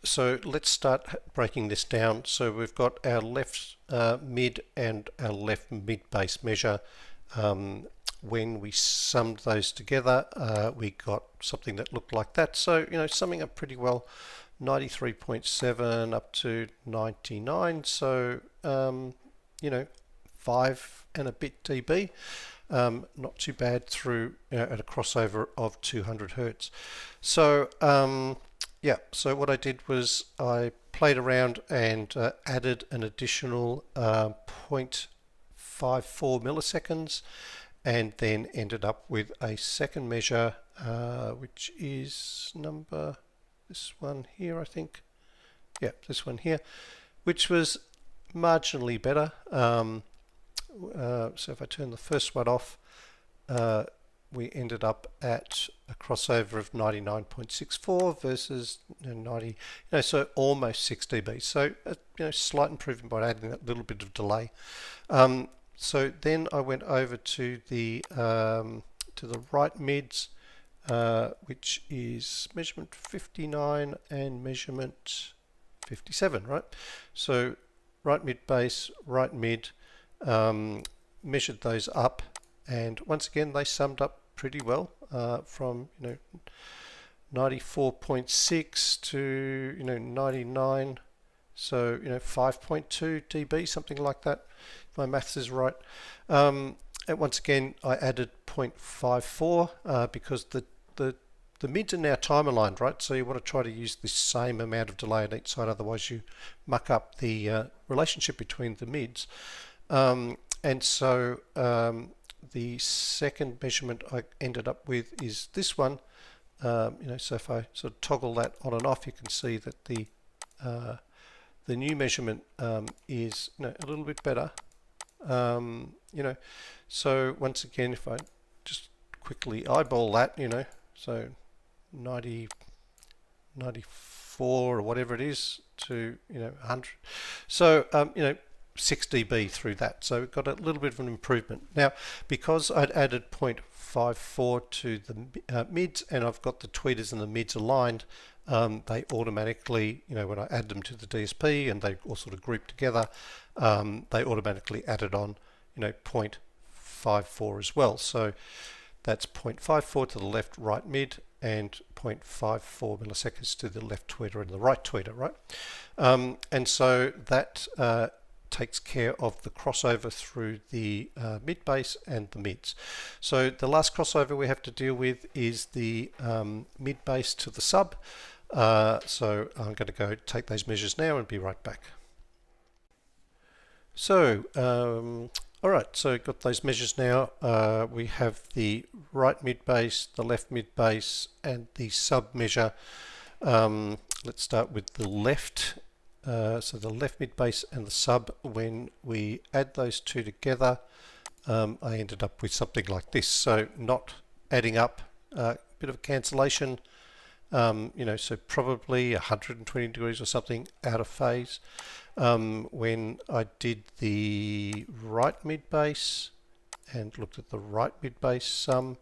So let's start breaking this down. So we've got our left mid and our left mid bass measure. When we summed those together, we got something that looked like that. So, summing up pretty well, 93.7 up to 99. So you know, 5 and a bit dB. Not too bad through at a crossover of 200 hertz. So yeah, so what I did was I played around and added an additional 0.54 milliseconds, and then ended up with a second measure, which is this one here, I think. Yeah, this one here, which was marginally better. So if I turn the first one off, we ended up at a crossover of 99.64 versus 90, so almost 6 dB. So slight improvement by adding that little bit of delay. So then I went over to the right mids, which is measurement 59 and measurement 57, right? So right mid bass, right mid, measured those up, and once again they summed up pretty well, from 94.6 to 99, so 5.2 dB, something like that, if my maths is right. And once again I added 0.54 because the mids are now time aligned, right? So you want to try to use the same amount of delay on each side, otherwise you muck up the relationship between the mids. And so the second measurement I ended up with is this one. So if I sort of toggle that on and off, you can see that the new measurement is a little bit better. So once again, if I just quickly eyeball that, so 94 or whatever it is to 100. So 6 dB through that, so we've got a little bit of an improvement. Now, because I'd added 0.54 to the mids, and I've got the tweeters and the mids aligned, they automatically, when I add them to the DSP and they all sort of group together, they automatically added on 0.54 as well. So that's 0.54 to the left right mid and 0.54 milliseconds to the left tweeter and the right tweeter, right? And so that takes care of the crossover through the mid bass and the mids. So the last crossover we have to deal with is the mid bass to the sub. So I'm going to go take those measures now and be right back. So all right, so got those measures now. We have the right mid bass, the left mid bass, and the sub measure. Let's start with the left. So the left mid bass and the sub, when we add those two together, I ended up with something like this. So not adding up, a bit of a cancellation, so probably 120 degrees or something out of phase. When I did the right mid bass and looked at the right mid bass sum,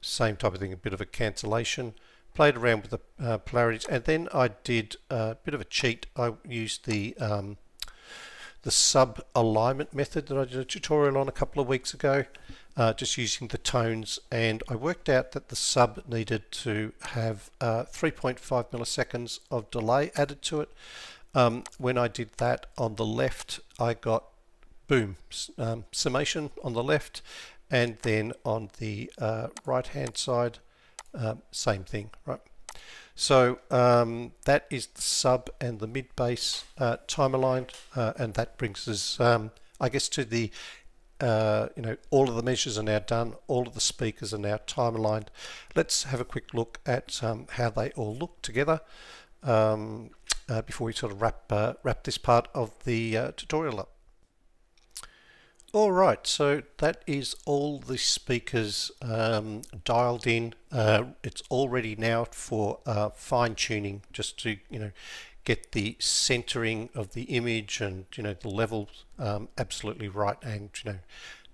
same type of thing, a bit of a cancellation. Played around with the polarities, and then I did a bit of a cheat. I used the sub alignment method that I did a tutorial on a couple of weeks ago, just using the tones, and I worked out that the sub needed to have 3.5 milliseconds of delay added to it. When I did that on the left, I got boom, summation on the left, and then on the right hand side, same thing, right? So that is the sub and the mid bass time aligned, and that brings us, I guess, to the all of the measures are now done, all of the speakers are now time aligned. Let's have a quick look at how they all look together before we sort of wrap this part of the tutorial up. All right, so that is all the speakers dialed in. It's all ready now for fine tuning, just to get the centering of the image and the levels absolutely right, and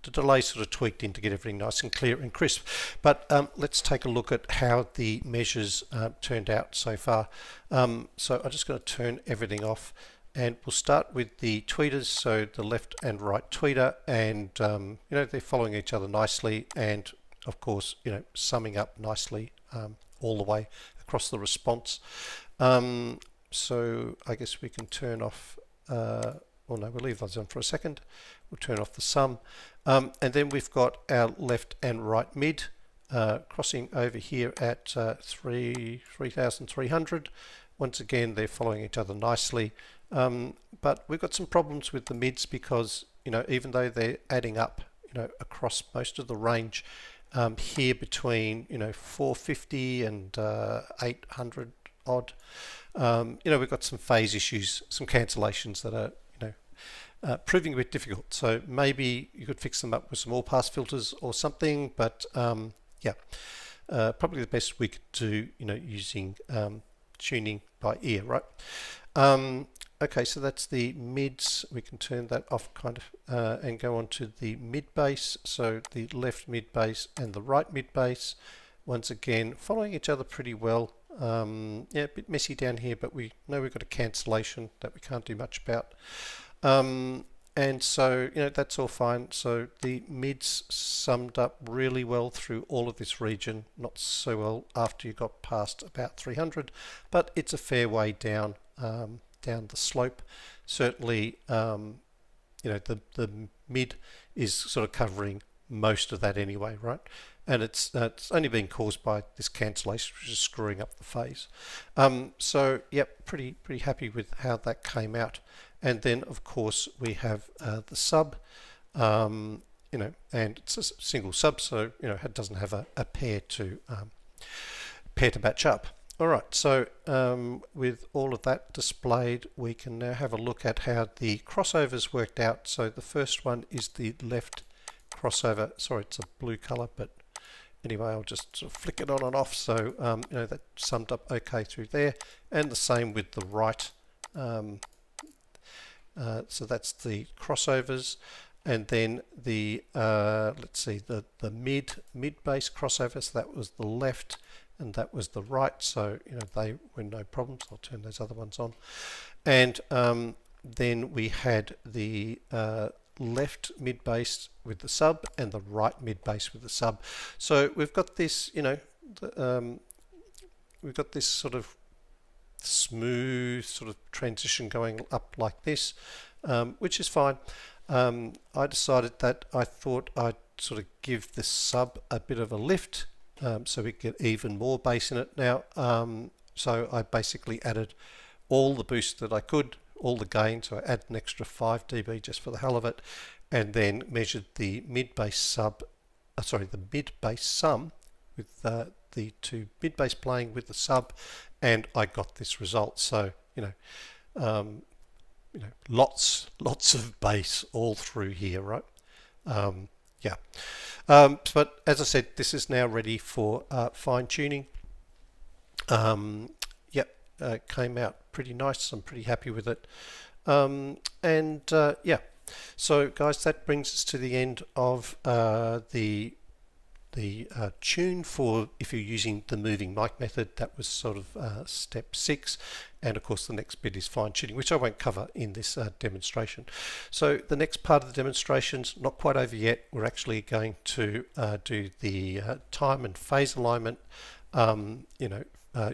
the delay sort of tweaked in to get everything nice and clear and crisp. But let's take a look at how the measures turned out so far. So I'm just going to turn everything off. And we'll start with the tweeters, so the left and right tweeter, and they're following each other nicely, and of course summing up nicely all the way across the response. So I guess we can turn off or no, we'll leave those on for a second. We'll turn off the sum. And then we've got our left and right mid crossing over here at 3,300. Once again, they're following each other nicely. But we've got some problems with the mids because, even though they're adding up, across most of the range, here between, 450 and 800 odd, we've got some phase issues, some cancellations that are, proving a bit difficult. So maybe you could fix them up with some all pass filters or something, but yeah, probably the best we could do, using tuning by ear, right? Okay, so that's the mids. We can turn that off kind of and go on to the mid bass. So the left mid bass and the right mid bass, once again following each other pretty well. Yeah, a bit messy down here, but we know we've got a cancellation that we can't do much about. And so, that's all fine. So the mids summed up really well through all of this region, not so well after you got past about 300, but it's a fair way down, down the slope. Certainly, the mid is sort of covering most of that anyway, right? And it's only been caused by this cancellation, which is screwing up the phase. So, yep, pretty happy with how that came out. And then, of course, we have the sub, and it's a single sub, so it doesn't have a pair to match up. All right, so with all of that displayed, we can now have a look at how the crossovers worked out. So the first one is the left crossover. Sorry, it's a blue color, but anyway, I'll just sort of flick it on and off. So that summed up okay through there, and the same with the right. So that's the crossovers, and then the let's see, the mid bass crossover. So that was the left, and that was the right. So they were no problems. I'll turn those other ones on, and then we had the left mid bass with the sub and the right mid bass with the sub. So we've got this, we've got this sort of smooth sort of transition going up like this, which is fine. I decided that I thought I'd sort of give the sub a bit of a lift, so we get even more bass in it now. So I basically added all the boost that I could, all the gain, so I added an extra 5 dB just for the hell of it, and then measured the mid bass sub, the mid bass sum with the two mid bass playing with the sub, and I got this result. So lots of bass all through here, right? Yeah. But as I said, this is now ready for fine tuning. Came out pretty nice. I'm pretty happy with it. Yeah. So guys, that brings us to the end of the tune for if you're using the moving mic method. That was sort of step 6, and of course the next bit is fine tuning, which I won't cover in this demonstration. So the next part of the demonstration's not quite over yet. We're actually going to do the time and phase alignment,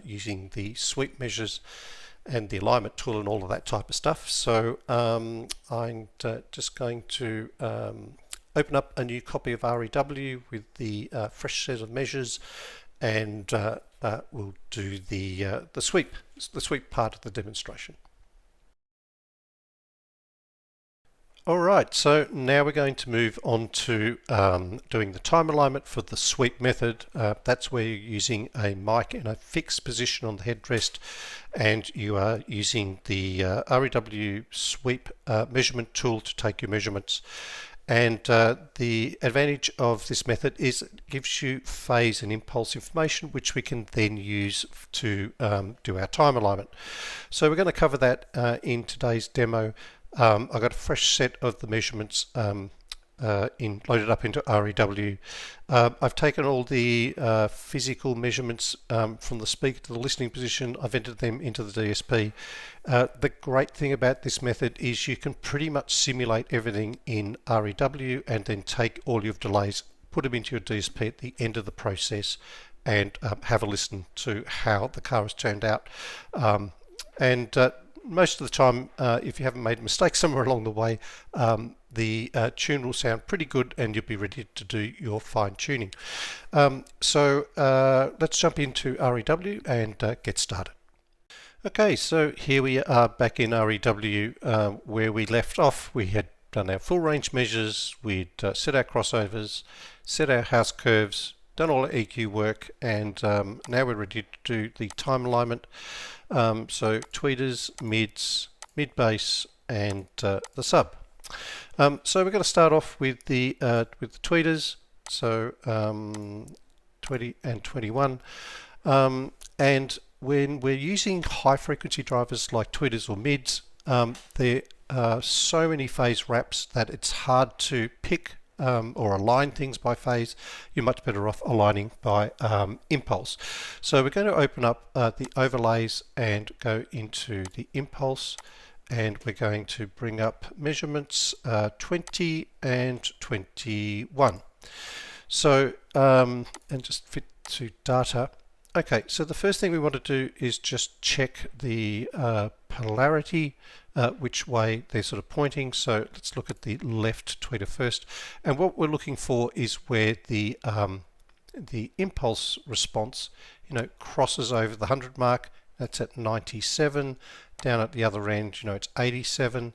using the sweep measures and the alignment tool and all of that type of stuff. So I'm just going to open up a new copy of REW with the fresh set of measures, and we'll do the sweep part of the demonstration. Alright, so now we're going to move on to doing the time alignment for the sweep method. That's where you're using a mic in a fixed position on the headrest, and you are using the REW sweep measurement tool to take your measurements. And the advantage of this method is it gives you phase and impulse information, which we can then use to do our time alignment. So we're going to cover that in today's demo. I've got a fresh set of the measurements loaded up into REW. I've taken all the physical measurements from the speaker to the listening position. I've entered them into the DSP. The great thing about this method is you can pretty much simulate everything in REW and then take all your delays, put them into your DSP at the end of the process, and have a listen to how the car has turned out. most of the time, if you haven't made a mistake somewhere along the way, the tune will sound pretty good and you'll be ready to do your fine tuning. So let's jump into REW and get started. Okay, so here we are back in REW where we left off. We had done our full range measures, we'd set our crossovers, set our house curves, done all our EQ work, and now we're ready to do the time alignment. So tweeters, mids, mid bass, and the sub. So we're going to start off with the tweeters. So 20 and 21, and when we're using high frequency drivers like tweeters or mids, there are so many phase wraps that it's hard to pick or align things by phase. You're much better off aligning by impulse. So we're going to open up the overlays and go into the impulse, and we're going to bring up measurements 20 and 21. So and just fit to data. Okay, so the first thing we want to do is just check the polarity, which way they're sort of pointing. So let's look at the left tweeter first. And what we're looking for is where the impulse response, crosses over the 100 mark. That's at 97. Down at the other end, it's 87.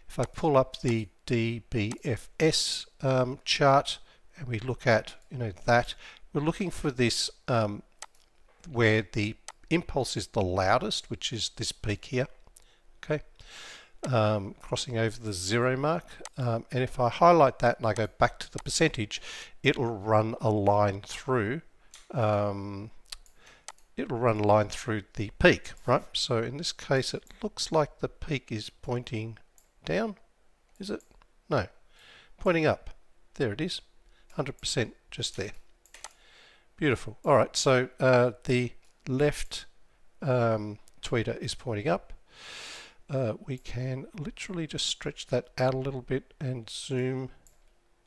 If I pull up the DBFS chart and we look at, that, we're looking for this where the impulse is the loudest, which is this peak here, okay, crossing over the 0 mark, and if I highlight that and I go back to the percentage, it'll run a line through the peak, right? So in this case it looks like the peak is pointing down, is it? No, pointing up. There it is, 100% just there. Beautiful. All right, so the left tweeter is pointing up. We can literally just stretch that out a little bit and zoom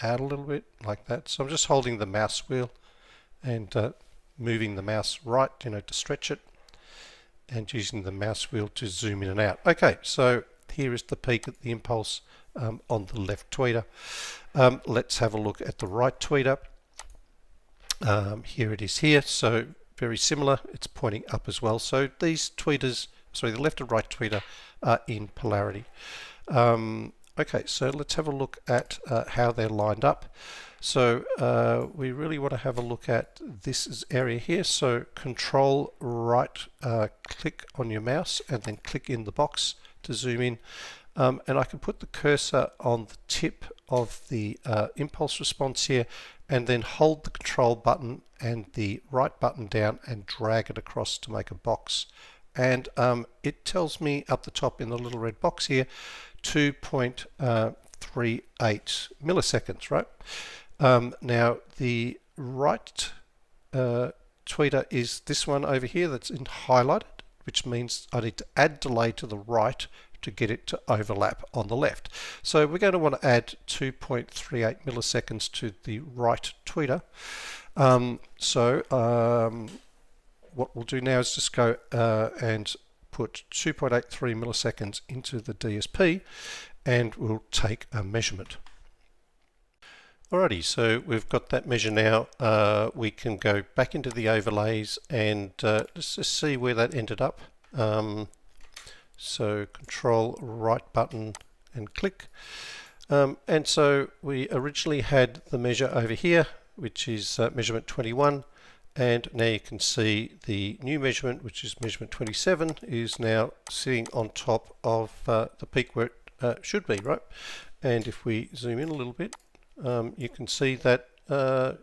out a little bit like that. So I'm just holding the mouse wheel and moving the mouse right, to stretch it, and using the mouse wheel to zoom in and out. Okay, so here is the peak at the impulse on the left tweeter. Let's have a look at the right tweeter. Here it is here, so very similar, it's pointing up as well. So these tweeters, the left and right tweeter are in polarity. Okay, so let's have a look at how they're lined up. So we really want to have a look at this area here. So control right click on your mouse and then click in the box to zoom in. And I can put the cursor on the tip of the impulse response here, and then hold the control button and the right button down and drag it across to make a box. And it tells me up the top in the little red box here 2.38 milliseconds, right? Now the right tweeter is this one over here that's in highlighted, which means I need to add delay to the right to get it to overlap on the left. So we're going to want to add 2.38 milliseconds to the right tweeter. What we'll do now is just go and put 2.83 milliseconds into the DSP, and we'll take a measurement. Alrighty, so we've got that measure now. We can go back into the overlays and let's just see where that ended up. So control right button and click. And so we originally had the measure over here, which is measurement 21, and now you can see the new measurement, which is measurement 27, is now sitting on top of the peak where it should be, right? And if we zoom in a little bit, you can see that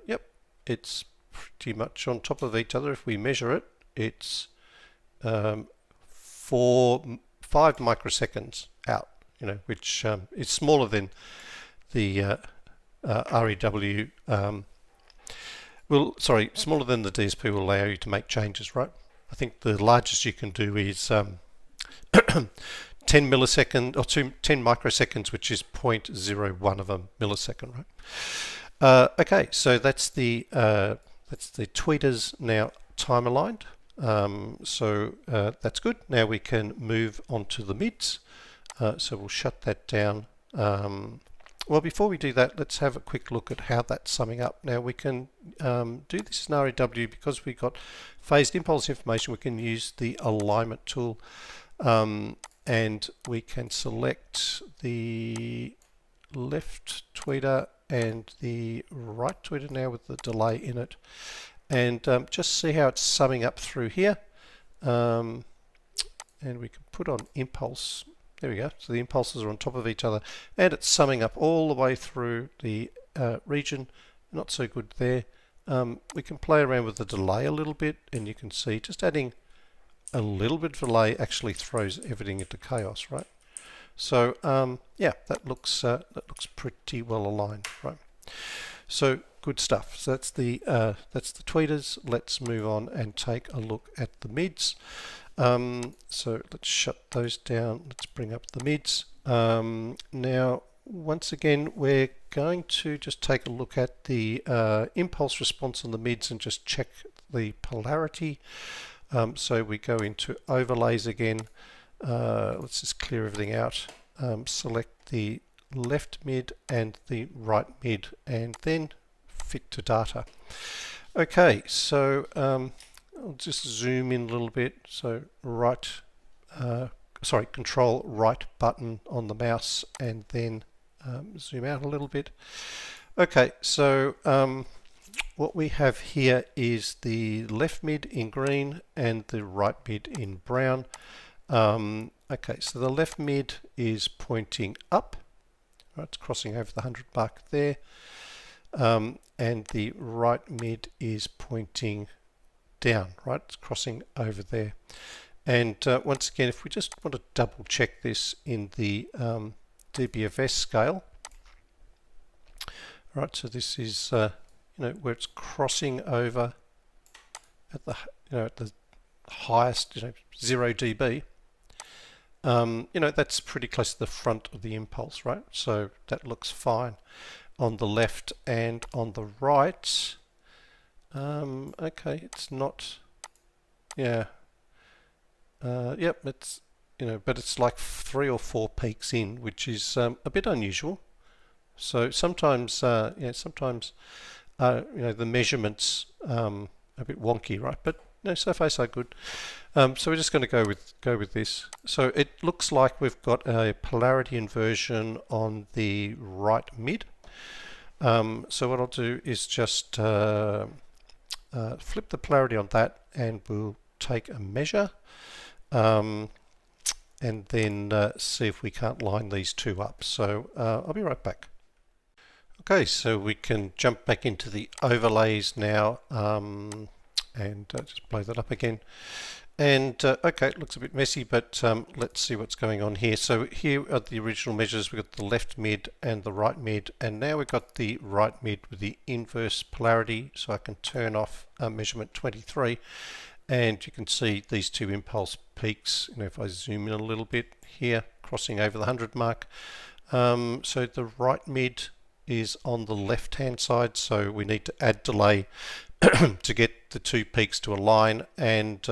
yep, it's pretty much on top of each other. If we measure it, it's 5 microseconds out, which is smaller than the REW. Smaller than the DSP will allow you to make changes, right? I think the largest you can do is 10 millisecond or 10 microseconds, which is 0.01 of a millisecond, right? Okay, so that's the tweeters now time aligned. That's good. Now we can move on to the mids. So we'll shut that down. Well, before we do that, let's have a quick look at how that's summing up. Now we can do this in REW because we've got phased impulse information. We can use the alignment tool, and we can select the left tweeter and the right tweeter now with the delay in it, and just see how it's summing up through here. And we can put on impulse. There we go. So the impulses are on top of each other, and it's summing up all the way through the region. Not so good there. We can play around with the delay a little bit, and you can see just adding a little bit of delay actually throws everything into chaos, right? So yeah, that looks pretty well aligned, right? So good stuff. So that's the tweeters. Let's move on and take a look at the mids. So let's shut those down. Let's bring up the mids. Now, once again, we're going to just take a look at the impulse response on the mids and just check the polarity. So we go into overlays again. Let's just clear everything out. Select the left mid and the right mid, and then fit to data. Okay, so I'll just zoom in a little bit. So control right button on the mouse, and then zoom out a little bit. Okay, so what we have here is the left mid in green and the right mid in brown. Okay, so the left mid is pointing up. Right, it's crossing over the 100 mark there. And the right mid is pointing down, right? It's crossing over there. And once again, if we just want to double check this in the dBFS scale, right? So this is where it's crossing over at the at the highest 0 dB. That's pretty close to the front of the impulse, right? So that looks fine on the left and on the right. Okay, it's not. Yeah. Yep, it's but it's like 3 or 4 peaks in, which is a bit unusual. So sometimes, sometimes the measurements a bit wonky, right? But no, so far so good. So we're just going to go with this. So it looks like we've got a polarity inversion on the right mid. So what I'll do is just flip the polarity on that, and we'll take a measure, and then see if we can't line these two up. So I'll be right back. Okay, so we can jump back into the overlays now, and just blow that up again. And okay, it looks a bit messy, but let's see what's going on here. So here are the original measures. We've got the left mid and the right mid, and now we've got the right mid with the inverse polarity. So I can turn off measurement 23, and you can see these two impulse peaks. If I zoom in a little bit here, crossing over the 100 mark. So the right mid is on the left hand side, so we need to add delay to get the two peaks to align, and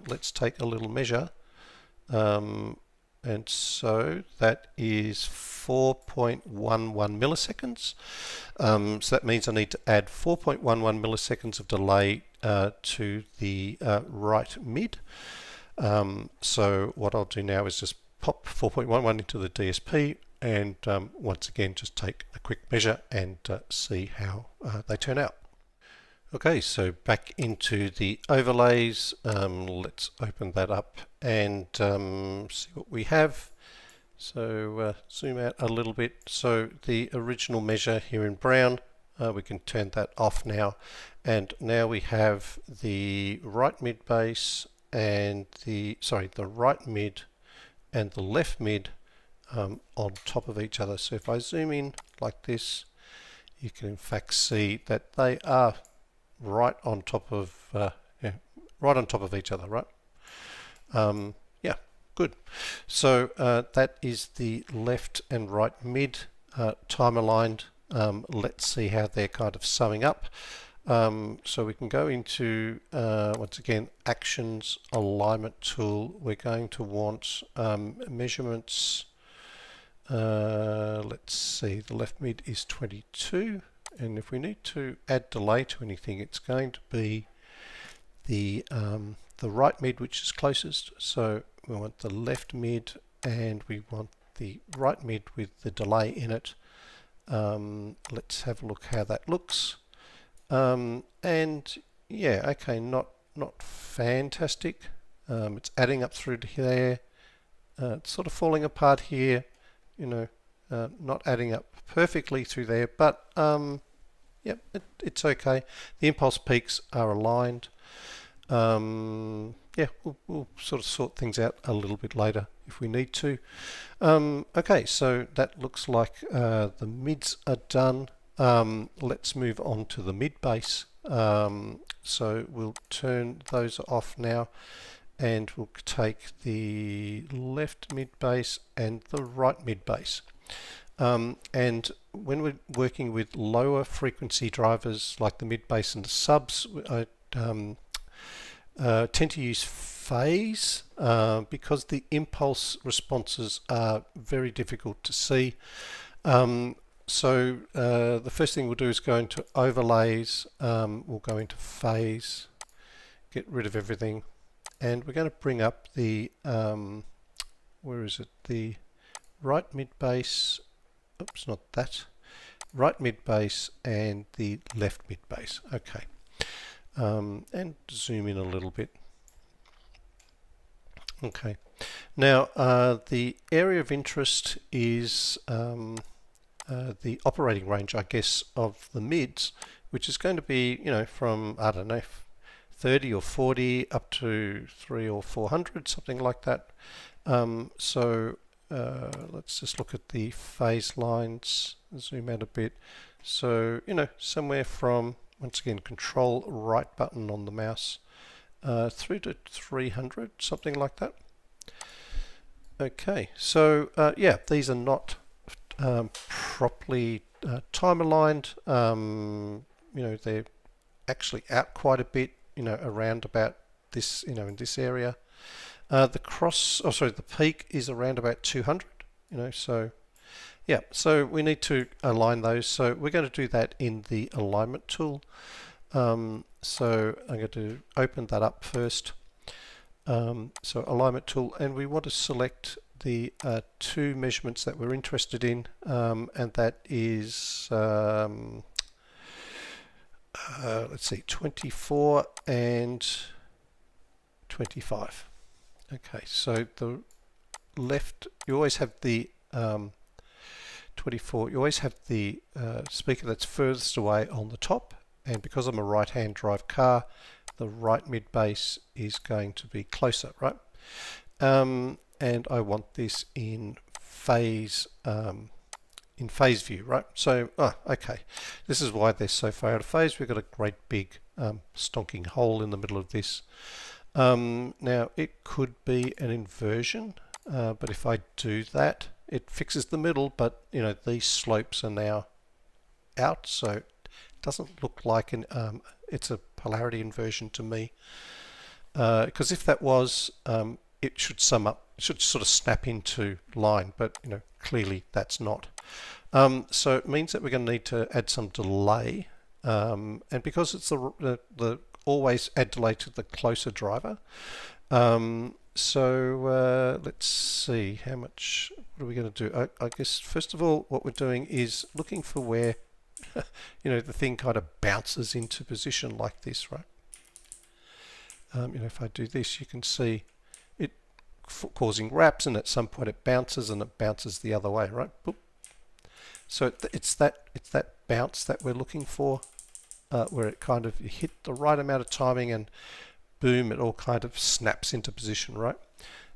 let's take a little measure, and so that is 4.11 milliseconds. So that means I need to add 4.11 milliseconds of delay to the right mid. So what I'll do now is just pop 4.11 into the DSP, and once again just take a quick measure and see how they turn out. Okay, so back into the overlays. Let's open that up and see what we have. So zoom out a little bit. So the original measure here in brown, we can turn that off now, and now we have the right mid base and the right mid and the left mid on top of each other. So if I zoom in like this, you can in fact see that they are right on top of each other, right? Yeah, good. So that is the left and right mid time aligned. Let's see how they're kind of summing up. So we can go into, once again, Actions, Alignment Tool. We're going to want measurements. Let's see, the left mid is 22. And if we need to add delay to anything, it's going to be the right mid, which is closest. So we want the left mid and we want the right mid with the delay in it. Let's have a look how that looks. And yeah, okay, not fantastic. It's adding up through to here. It's sort of falling apart here, you know, not adding up perfectly through there, but yep, it's okay. The impulse peaks are aligned. Yeah, we'll sort of sort things out a little bit later if we need to. Okay, so that looks like the mids are done. Let's move on to the mid bass. So we'll turn those off now, and we'll take the left mid bass and the right mid bass. And when we're working with lower frequency drivers like the mid bass and the subs, I tend to use phase because the impulse responses are very difficult to see. So the first thing we'll do is go into overlays, we'll go into phase, get rid of everything, and we're going to bring up the, where is it, the right mid bass, oops, not that, right mid bass and the left mid bass. Okay, and zoom in a little bit. Okay, now the area of interest is the operating range, I guess, of the mids, which is going to be, you know, from, I don't know, 30 or 40 up to 300 or 400, something like that. So let's just look at the phase lines, zoom out a bit. So, you know, somewhere from, once again, control right button on the mouse, through to 300, something like that. Okay, so yeah, these are not properly time aligned. You know, they're actually out quite a bit, you know, around about this, you know, in this area. The peak is around about 200, you know, so yeah, so we need to align those. So we're going to do that in the alignment tool. So I'm going to open that up first. So alignment tool, and we want to select the two measurements that we're interested in, and that is let's see, 24 and 25. Okay, so the left, you always have the 24, you always have the speaker that's furthest away on the top, and because I'm a right-hand drive car, the right mid bass is going to be closer, right? And I want this in phase view, right? So, okay, this is why they're so far out of phase. We've got a great big stonking hole in the middle of this. Now, it could be an inversion, but if I do that, it fixes the middle, but you know, these slopes are now out, so it doesn't look like it's a polarity inversion to me. Because if that was, it should sum up, it should sort of snap into line, but you know, clearly that's not. So it means that we're going to need to add some delay, and because it's the always add delay to the closer driver. So let's see how much. What are we going to do? I guess first of all, what we're doing is looking for where you know, the thing kind of bounces into position like this, right? You know, if I do this, you can see it causing wraps, and at some point it bounces, and it bounces the other way, right? Boop. So it's that bounce that we're looking for, where it kind of hit the right amount of timing, and boom, it all kind of snaps into position, right?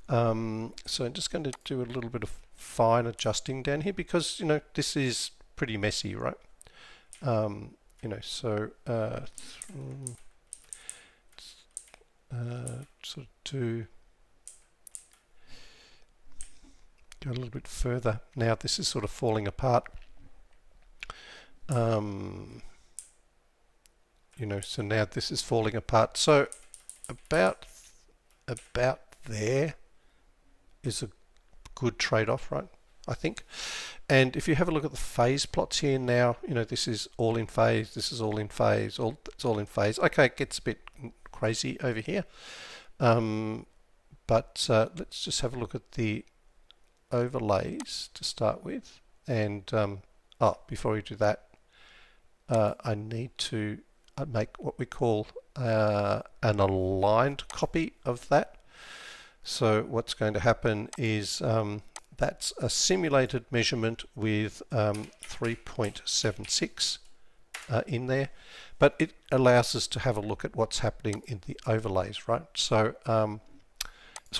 So I'm just going to do a little bit of fine adjusting down here because, you know, this is pretty messy, right? You know, so sort of go a little bit further. Now this is sort of falling apart. so now this is falling apart. So about there is a good trade-off, right? I think. And if you have a look at the phase plots here now, this is all in phase, this is all in phase, it's all in phase. Okay, it gets a bit crazy over here. But let's just have a look at the overlays to start with. And before we do that, I need to make what we call an aligned copy of that. So what's going to happen is that's a simulated measurement with 3.76 in there, but it allows us to have a look at what's happening in the overlays, right? So,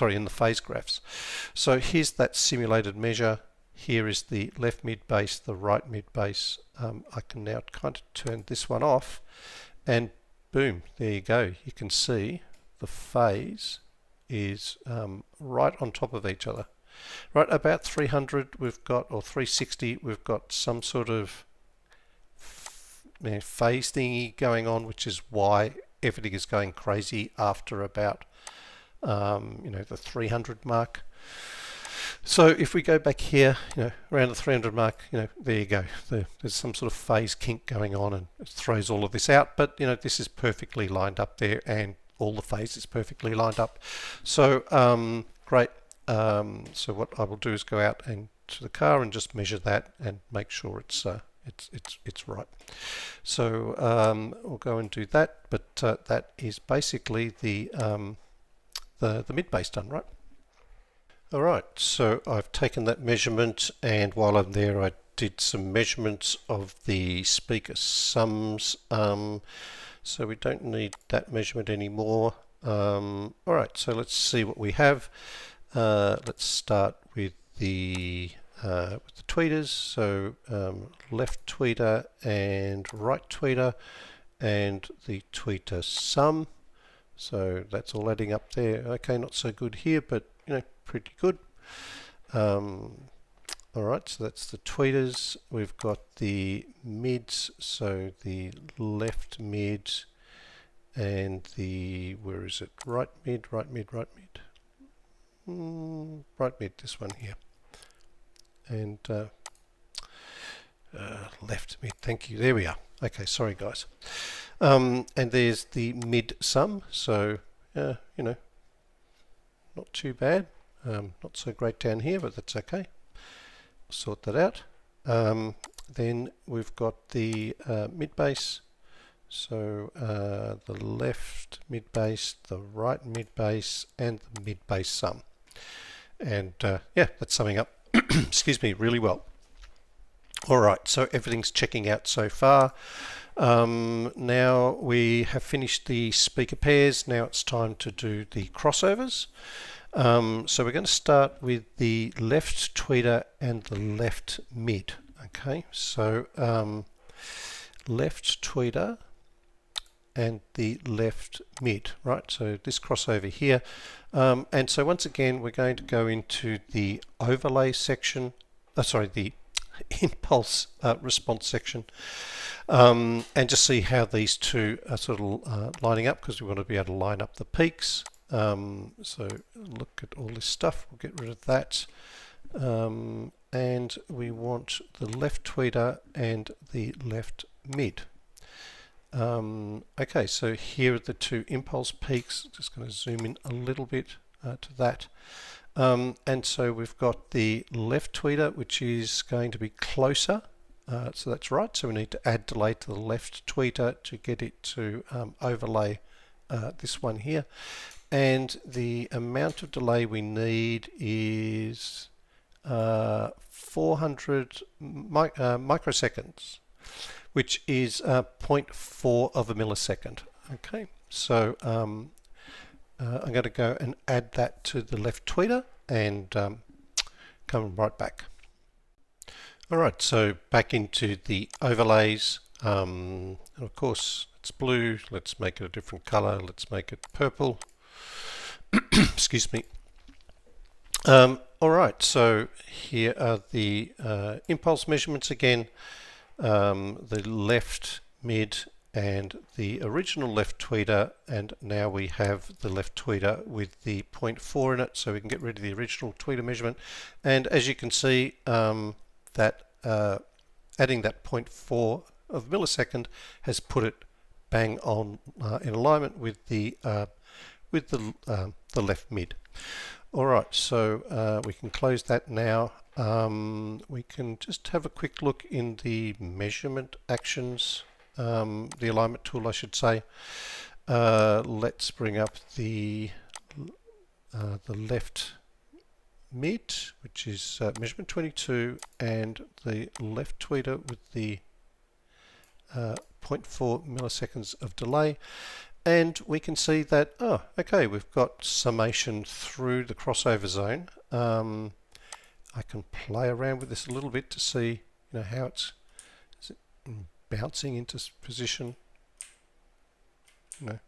in the phase graphs. So here's that simulated measure. Here is the left mid base, the right mid base. I can now kind of turn this one off, and boom, there you go. You can see the phase is right on top of each other. Right about 300 we've got, or 360, we've got some sort of phase thingy going on, which is why everything is going crazy after about the 300 mark. So if we go back here, around the 300 mark, there you go. There's some sort of phase kink going on, and it throws all of this out. But this is perfectly lined up there, and all the phase is perfectly lined up. So great. So what I will do is go out and to the car and just measure that and make sure it's right. So we'll go and do that. But that is basically the mid base done, right? All right. So I've taken that measurement, and while I'm there, I did some measurements of the speaker sums. So we don't need that measurement anymore. All right. So let's see what we have. Let's start with the tweeters. So left tweeter and right tweeter, and the tweeter sum. So that's all adding up there. Okay, not so good here, but pretty good. All right, so that's the tweeters. We've got the mids, so the left mid and the, where is it? Right mid, right mid, right mid. Right mid, this one here. And left mid, thank you. There we are. Okay, sorry guys. And there's the mid sum, so not too bad. Not so great down here, but that's okay. Sort that out. Then we've got the mid base, so the left mid base, the right mid base, and the mid base sum. And yeah, that's summing up excuse me, really well. All right, so everything's checking out so far. Now we have finished the speaker pairs. Now it's time to do the crossovers. So we're going to start with the left tweeter and the left mid. Okay, so left tweeter and the left mid, right? So this crossover here. And so once again, we're going to go into the overlay section, the impulse response section, and just see how these two are sort of lining up, because we want to be able to line up the peaks. So look at all this stuff, we'll get rid of that. And we want the left tweeter and the left mid. Okay, so here are the two impulse peaks. Just going to zoom in a little bit to that. And so we've got the left tweeter, which is going to be closer. So that's right. So we need to add delay to the left tweeter to get it to overlay this one here. And the amount of delay we need is 400 microseconds, which is 0.4 of a millisecond. Okay, so I'm going to go and add that to the left tweeter and come right back. All right, so back into the overlays. And of course, it's blue. Let's make it a different color. Let's make it purple. Excuse me. All right, so here are the impulse measurements again. The left mid and the original left tweeter, and now we have the left tweeter with the 0.4 in it, so we can get rid of the original tweeter measurement. And as you can see, that adding that 0.4 of millisecond has put it bang on in alignment with the left mid. All right, so we can close that now. We can just have a quick look in the measurement actions, the alignment tool, I should say. Let's bring up the left mid, which is measurement 22, and the left tweeter with the 0.4 milliseconds of delay. And we can see that, oh, okay, we've got summation through the crossover zone. I can play around with this a little bit to see, how is it bouncing into position. Yep,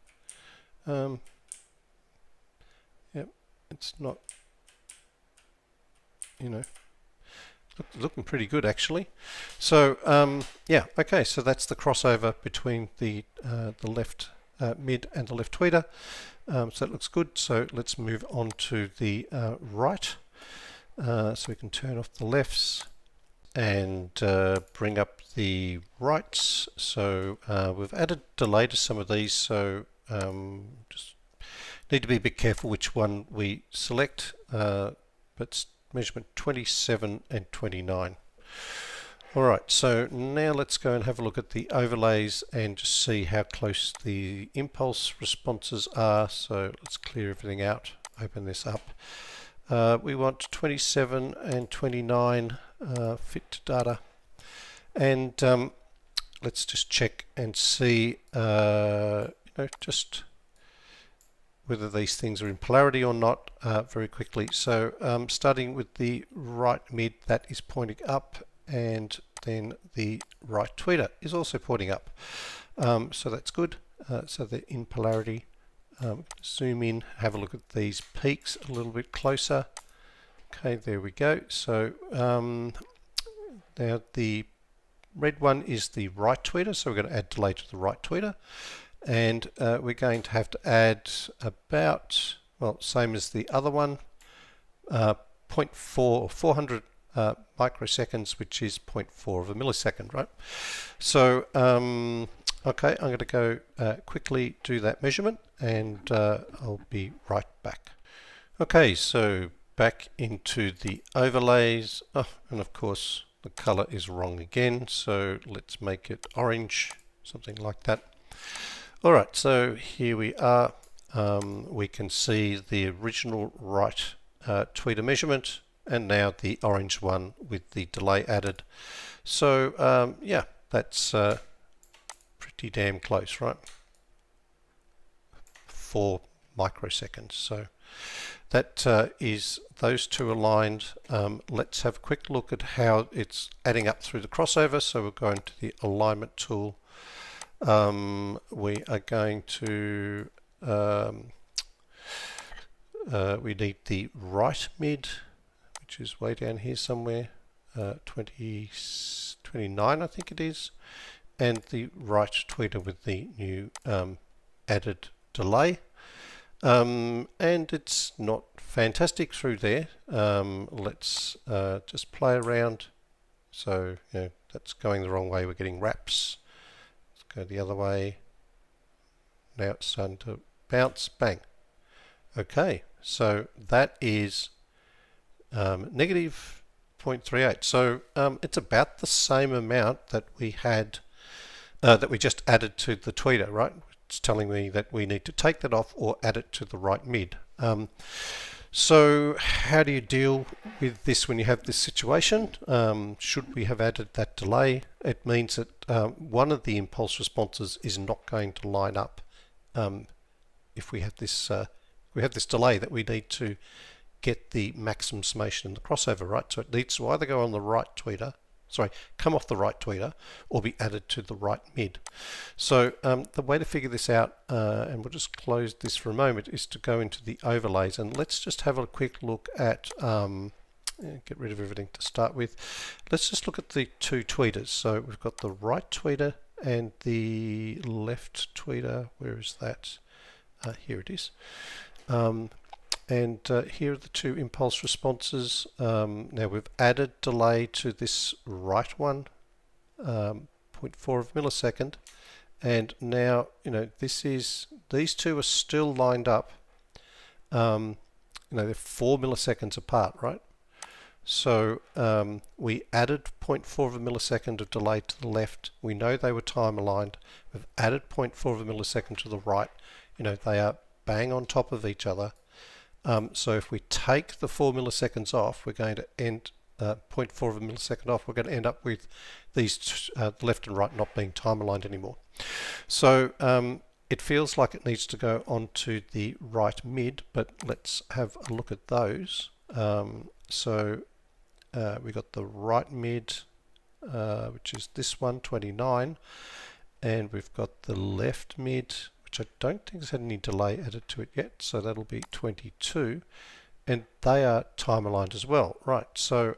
it's not, looking pretty good actually. So yeah, okay, so that's the crossover between the left mid and the left tweeter. So that looks good. So let's move on to the right. So we can turn off the lefts and bring up the rights. So we've added delay to some of these, so just need to be a bit careful which one we select, but measurement 27 and 29. Alright, so now let's go and have a look at the overlays and just see how close the impulse responses are. So let's clear everything out, open this up. We want 27 and 29 fit to data, and let's just check and see just whether these things are in polarity or not very quickly. So starting with the right mid, that is pointing up, and then the right tweeter is also pointing up. So that's good. So they're in polarity. Zoom in, have a look at these peaks a little bit closer. Okay, there we go. So now the red one is the right tweeter, so we're going to add delay to the right tweeter, and we're going to have to add about, well, same as the other one, 0.4 or 400 microseconds, which is 0.4 of a millisecond, right? So okay, I'm going to go quickly do that measurement, and I'll be right back. Okay, so back into the overlays. Oh, and of course the color is wrong again, so let's make it orange, something like that. Alright, so here we are. We can see the original right tweeter measurement, and now the orange one with the delay added. So yeah, that's pretty damn close, right? 4 microseconds. So that is those two aligned. Let's have a quick look at how it's adding up through the crossover. So we're going to the alignment tool. We are going to we need the right mid, which is way down here somewhere, 29 I think it is, and the right tweeter with the new added delay. And it's not fantastic through there. Let's just play around. So that's going the wrong way. We're getting wraps. Let's go the other way. Now it's starting to bounce. Bang. Okay, so that is negative 0.38. So it's about the same amount that we had, that we just added to the tweeter, right? It's telling me that we need to take that off or add it to the right mid. So how do you deal with this when you have this situation? Should we have added that delay? It means that one of the impulse responses is not going to line up if we have this delay that we need to get the maximum summation in the crossover, right? So it needs to either go on the right tweeter, come off the right tweeter, or be added to the right mid. So the way to figure this out, and we'll just close this for a moment, is to go into the overlays, and let's just have a quick look at, get rid of everything to start with. Let's just look at the two tweeters. So we've got the right tweeter and the left tweeter, where is that? Here it is. And here are the two impulse responses. Now we've added delay to this right one, 0.4 of a millisecond, and now these two are still lined up. They're 4 milliseconds apart, right? So we added 0.4 of a millisecond of delay to the left. We know they were time aligned. We've added 0.4 of a millisecond to the right. They are bang on top of each other. So if we take the 4 milliseconds off, we're going to end 0.4 of a millisecond off. We're going to end up with these left and right not being time aligned anymore. So it feels like it needs to go onto the right mid, but let's have a look at those. So we got the right mid, which is this one, 29, and we've got the left mid, which I don't think has had any delay added to it yet, so that'll be 22, and they are time aligned as well, right? So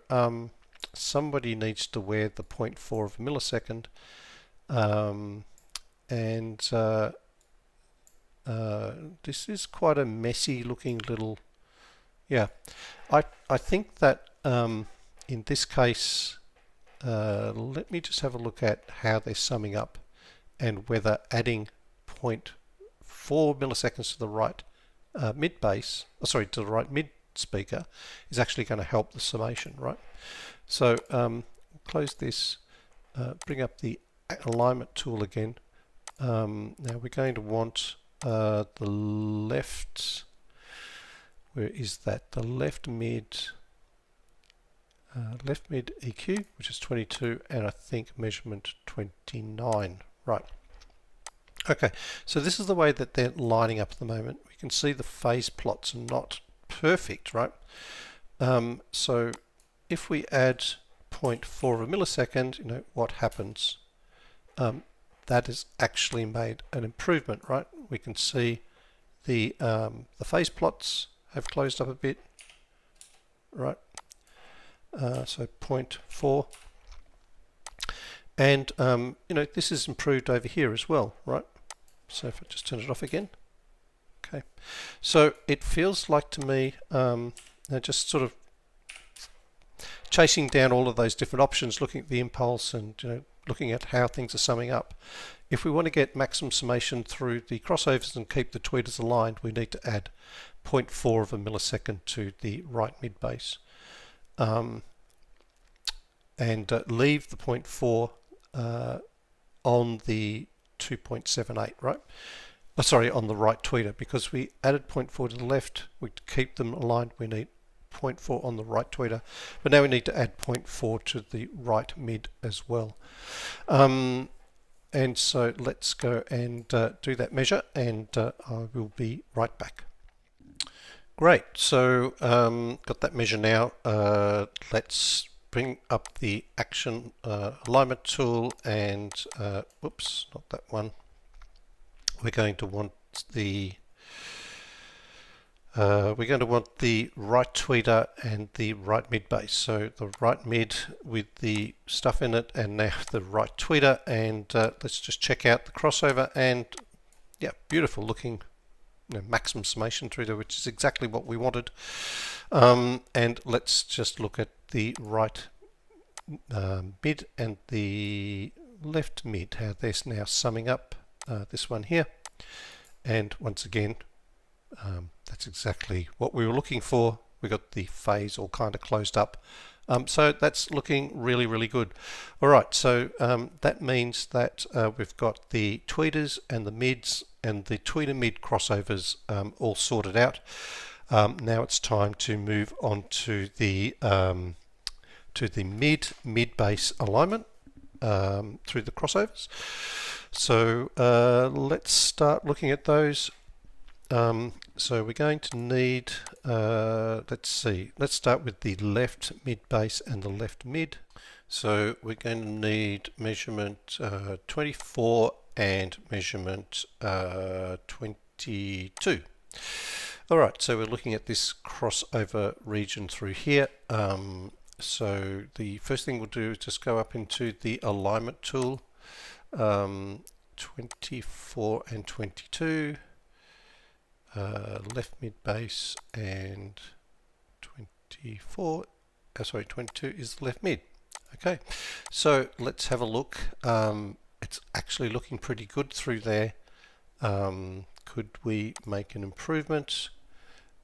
somebody needs to wear the 0.4 of a millisecond, and this is quite a messy looking little, I think that in this case, let me just have a look at how they're summing up and whether adding 0.4 milliseconds to the right mid bass, to the right mid speaker is actually going to help the summation, right? So close this, bring up the alignment tool again. Now we're going to want the left, where is that? The left mid EQ, which is 22, and I think measurement 29, right? Okay, so this is the way that they're lining up at the moment. We can see the phase plots are not perfect, right? So if we add 0.4 of a millisecond, what happens? That has actually made an improvement, right? We can see the phase plots have closed up a bit, right? So 0.4, and this is improved over here as well, right? So if I just turn it off again, okay. So it feels like to me, just sort of chasing down all of those different options, looking at the impulse and looking at how things are summing up. If we want to get maximum summation through the crossovers and keep the tweeters aligned, we need to add 0.4 of a millisecond to the right mid bass. And leave the 0.4 on the 2.78, right? On the right tweeter, because we added 0.4 to the left. We keep them aligned. We need 0.4 on the right tweeter, but now we need to add 0.4 to the right mid as well. And so let's go and do that measure, and I will be right back. Great, so got that measure now. Let's bring up the action alignment tool, and whoops, not that one. We're going to want the right tweeter and the right mid bass. So the right mid with the stuff in it, and now the right tweeter, and let's just check out the crossover, and yeah, beautiful looking maximum summation through there, which is exactly what we wanted. And let's just look at the right mid and the left mid, how they're now summing up, this one here. And once again, that's exactly what we were looking for. We got the phase all kind of closed up. So that's looking really, really good. All right, so that means that we've got the tweeters and the mids and the tweeter mid crossovers all sorted out. Now it's time to move on to the mid bass alignment through the crossovers. So let's start looking at those. So we're going to need, let's start with the left mid bass and the left mid. So we're going to need measurement 24 and measurement 22. Alright, so we're looking at this crossover region through here. So the first thing we'll do is just go up into the alignment tool. 24 and 22, left mid base, and 24, sorry, 22 is the left mid. Okay, so let's have a look. It's actually looking pretty good through there. Could we make an improvement?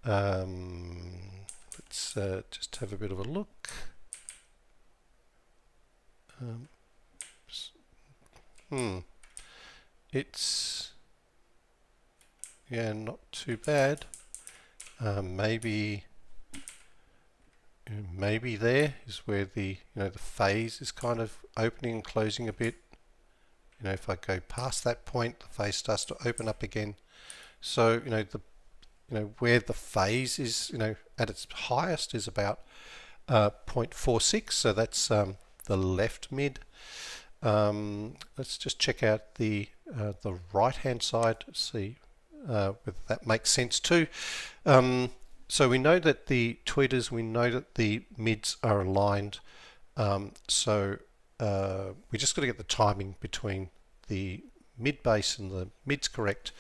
Let's just have a bit of a look. It's, yeah, not too bad. Maybe there is where the the phase is kind of opening and closing a bit. If I go past that point, the phase starts to open up again. So where the phase is at its highest is about 0.46. So that's the left mid. Let's just check out the right hand side, see whether that makes sense too. So we know that the tweeters, we know that the mids are aligned. So we just got to get the timing between the mid base and the mids correct.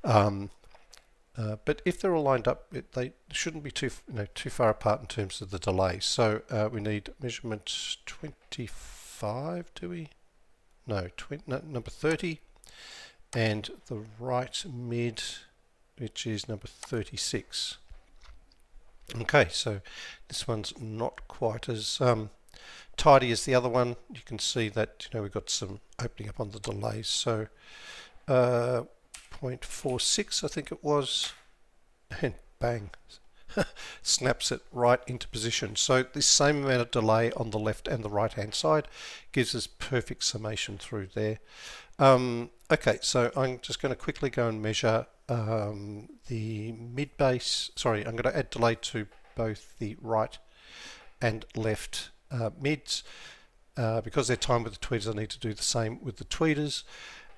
But if they're all lined up, they shouldn't be too far apart in terms of the delay. So we need measurement 25, do we? No, number 30, and the right mid, which is number 36. Okay, so this one's not quite as tidy as the other one. You can see that we've got some opening up on the delays. So 0.46 I think it was, and bang, snaps it right into position. So this same amount of delay on the left and the right hand side gives us perfect summation through there. Okay, so I'm just going to quickly go and measure the mid base. Sorry, I'm going to add delay to both the right and left mids. Because they're timed with the tweeters, I need to do the same with the tweeters.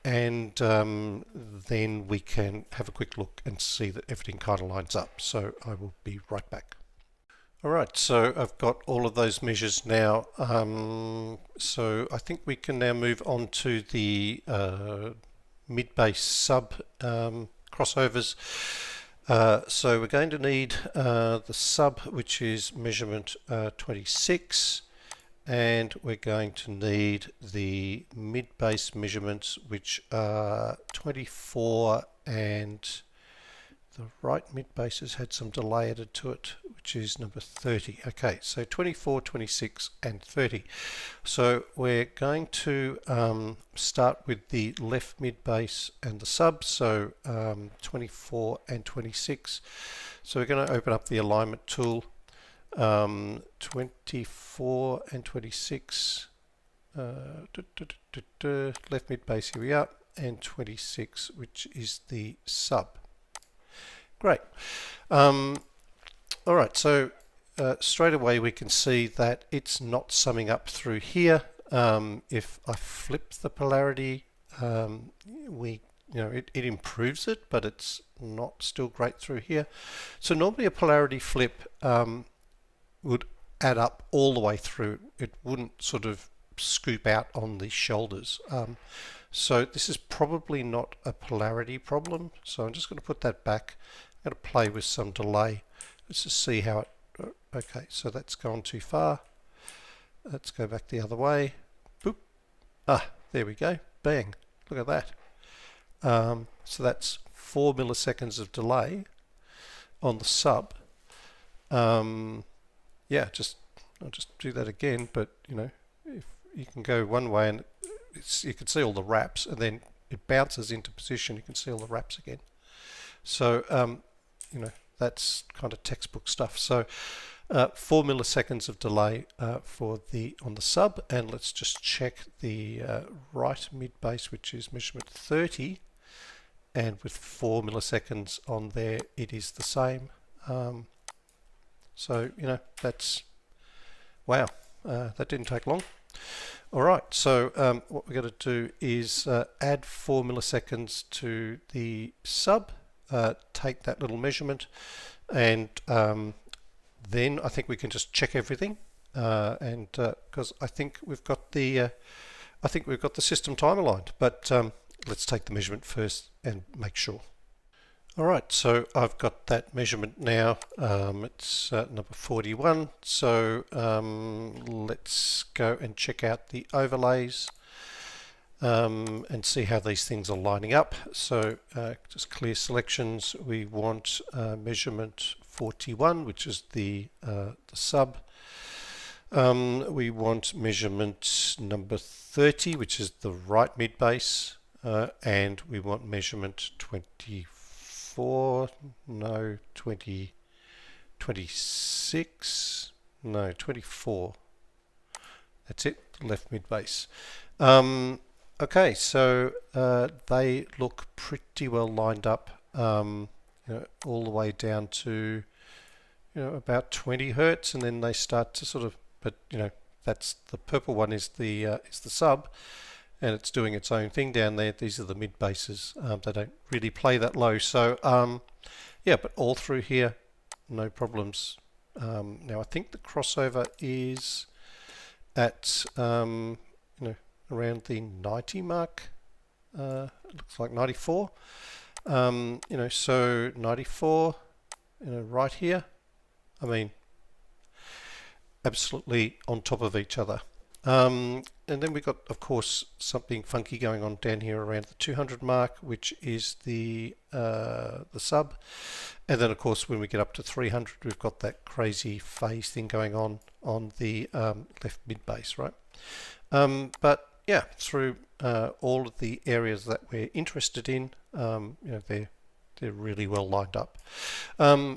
And then we can have a quick look and see that everything kind of lines up. So I will be right back. Alright, so I've got all of those measures now. So I think we can now move on to the mid-base sub crossovers. So we're going to need the sub, which is measurement 26. And we're going to need the mid-base measurements, which are 24, and the right mid-base has had some delay added to it, which is number 30. Okay, so 24, 26, and 30. So we're going to start with the left mid-base and the sub, so 24 and 26. So we're going to open up the alignment tool. 24 and 26, left mid base, here we are, and 26, which is the sub. Great. Alright, so straight away we can see that it's not summing up through here. If I flip the polarity, it improves it, but it's not still great through here. So normally a polarity flip would add up all the way through. It wouldn't sort of scoop out on the shoulders. So this is probably not a polarity problem. So I'm just going to put that back. I'm going to play with some delay. Let's just see how it... Okay, so that's gone too far. Let's go back the other way. Boop. Ah, there we go. Bang. Look at that. So that's 4 milliseconds of delay on the sub. Yeah, I'll just do that again, but if you can go one way and you can see all the wraps, and then it bounces into position, you can see all the wraps again. So that's kind of textbook stuff. So 4 milliseconds of delay on the sub, and let's just check the right mid base, which is measurement 30, and with 4 milliseconds on there, it is the same. So, that's, wow, that didn't take long. All right, so what we're going to do is add 4 milliseconds to the sub, take that little measurement, and then I think we can just check everything. And because I think we've got the I think we've got the system time aligned, but let's take the measurement first and make sure. Alright, so I've got that measurement now. It's number 41, so let's go and check out the overlays and see how these things are lining up. So just clear selections, we want measurement 41, which is the sub. We want measurement number 30, which is the right mid base, and we want measurement 24, no, 26, no, 24. That's it, left mid base. Okay, so they look pretty well lined up, all the way down to about 20 hertz, and then they start to sort of, but that's the purple one is the sub, and it's doing its own thing down there. These are the mid basses. They don't really play that low, so yeah, but all through here, no problems. Now I think the crossover is at around the 90 mark. It looks like 94. So 94, right here. I mean, absolutely on top of each other. And then we've got, of course, something funky going on down here around the 200 mark, which is the sub. And then, of course, when we get up to 300, we've got that crazy phase thing going on the left mid base, right? But yeah, through all of the areas that we're interested in, they're really well lined up.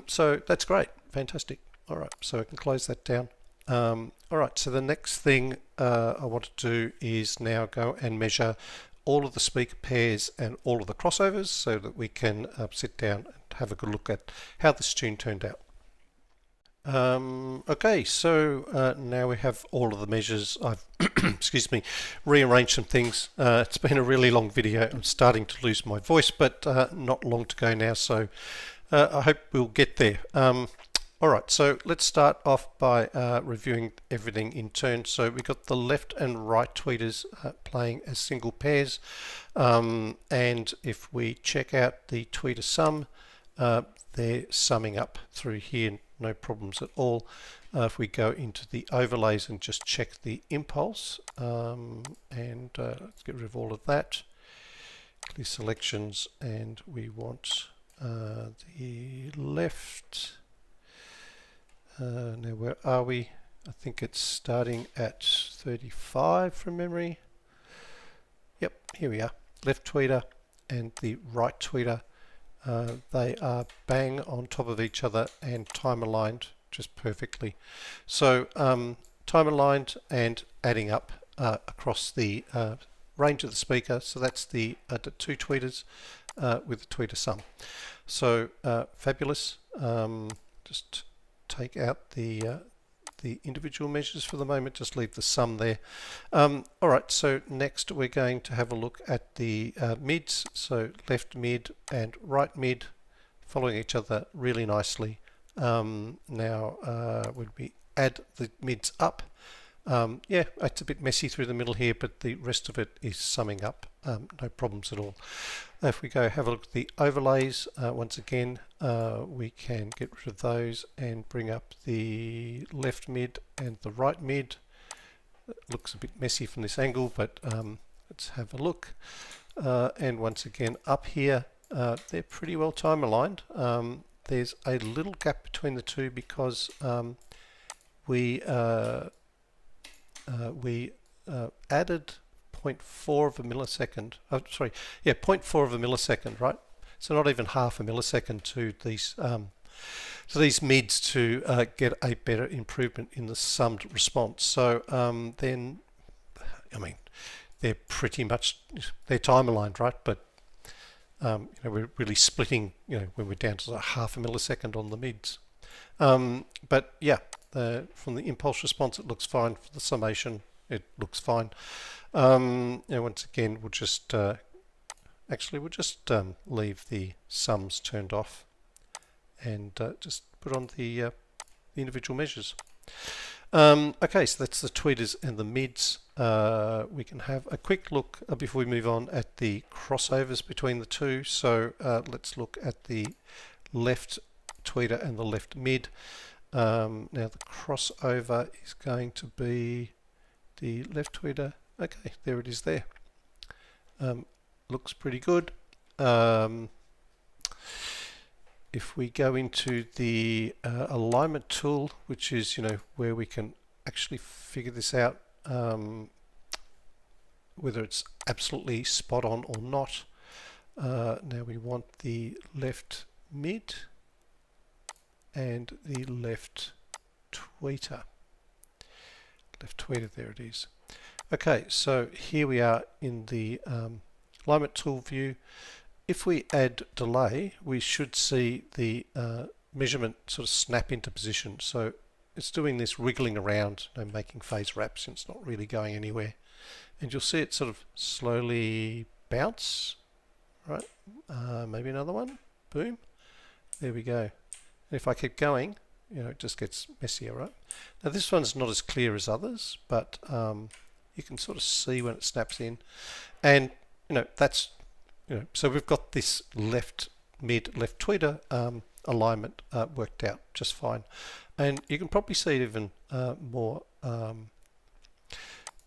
So that's great, fantastic. All right, so I can close that down. All right, so the next thing I want to do is now go and measure all of the speaker pairs and all of the crossovers so that we can sit down and have a good look at how this tune turned out. Okay, so now we have all of the measures. I've excuse me, rearranged some things. It's been a really long video. I'm starting to lose my voice, but not long to go now, so I hope we'll get there. Alright, so let's start off by reviewing everything in turn. So we've got the left and right tweeters playing as single pairs, and if we check out the tweeter sum, they're summing up through here, no problems at all. If we go into the overlays and just check the impulse, and let's get rid of all of that, clear selections, and we want the left. Now where are we? I think it's starting at 35 from memory. Yep, here we are. Left tweeter and the right tweeter. They are bang on top of each other and time aligned just perfectly. So time aligned and adding up across the range of the speaker. So that's the two tweeters with the tweeter sum. So fabulous. Just take out the individual measures for the moment, just leave the sum there. Alright, so next we're going to have a look at the mids, so left mid and right mid following each other really nicely. Now when we add the mids up, yeah, it's a bit messy through the middle here, but the rest of it is summing up, no problems at all. If we go have a look at the overlays, once again, we can get rid of those and bring up the left mid and the right mid. It looks a bit messy from this angle, but let's have a look. And once again, up here, they're pretty well time aligned. There's a little gap between the two because we added 0.4 of a millisecond. Oh, sorry, yeah, 0.4 of a millisecond, right? So not even half a millisecond to these mids to get a better improvement in the summed response. So then, I mean, they're pretty much time aligned, right? But we're really splitting, when we're down to half a millisecond on the mids. But yeah, from the impulse response, it looks fine. For the summation, it looks fine. Once again, we'll just leave the sums turned off and just put on the individual measures. Okay, so that's the tweeters and the mids. We can have a quick look before we move on at the crossovers between the two. So let's look at the left tweeter and the left mid. Now the crossover is going to be the left tweeter. Okay, there it is there. Looks pretty good. If we go into the alignment tool, which is where we can actually figure this out, whether it's absolutely spot on or not. Now we want the left mid and the left tweeter. Left tweeter, there it is. Okay, so here we are in the alignment tool view. If we add delay, we should see the measurement sort of snap into position. So it's doing this wriggling around, making phase wraps, and it's not really going anywhere. And you'll see it sort of slowly bounce, right? Maybe another one. Boom. There we go. And if I keep going, it just gets messier, right? Now this one's not as clear as others, but you can sort of see when it snaps in. And, that's so we've got this left mid, left tweeter alignment worked out just fine. And you can probably see it even more,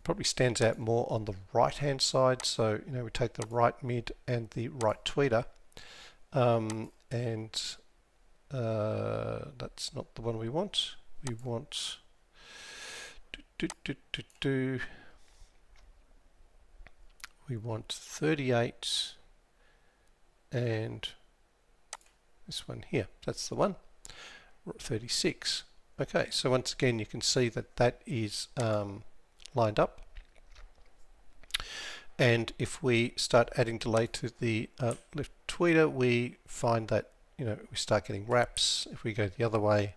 probably stands out more on the right hand side. So, we take the right mid and the right tweeter, and that's not the one we want. We want we want 38 and this one here. That's the one. 36. Okay, so once again you can see that that is lined up. And if we start adding delay to the left tweeter, we find that we start getting wraps. If we go the other way,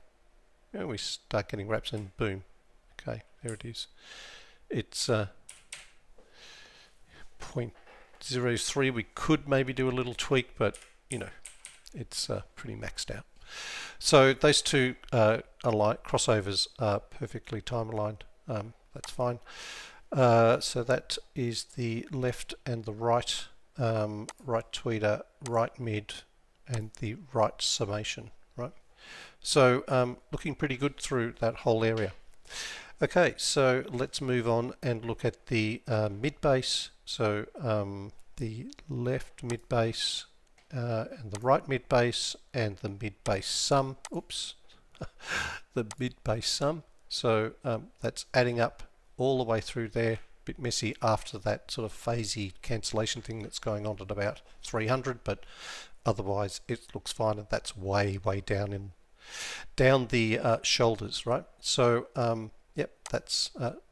we start getting wraps, and boom. Okay, there it is. It's 0.03. We could maybe do a little tweak, but it's pretty maxed out. So those two crossovers are perfectly time aligned. That's fine. So that is the left and the right, right tweeter, right mid, and the right summation, right? So looking pretty good through that whole area. Okay, so let's move on and look at the mid base. So the left mid base and the right mid base and the mid base sum. Oops, the mid base sum. So that's adding up all the way through there. Bit messy after that sort of phasey cancellation thing that's going on at about 300, but otherwise it looks fine, and that's way down the shoulders, right? So yep, that's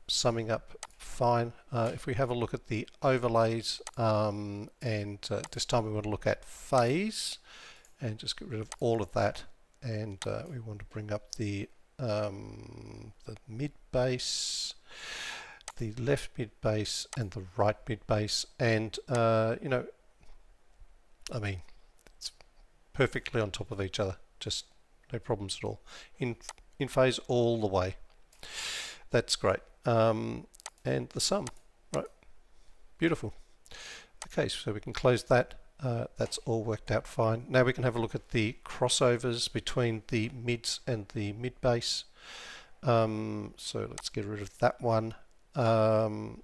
summing up fine. If we have a look at the overlays, and this time we want to look at phase and just get rid of all of that, and we want to bring up the mid base, the left mid base and the right mid base, and I mean, it's perfectly on top of each other, just no problems at all, in phase all the way. That's great. And the sum, right? Beautiful. Okay, so we can close that. That's all worked out fine. Now we can have a look at the crossovers between the mids and the mid base. So let's get rid of that one, and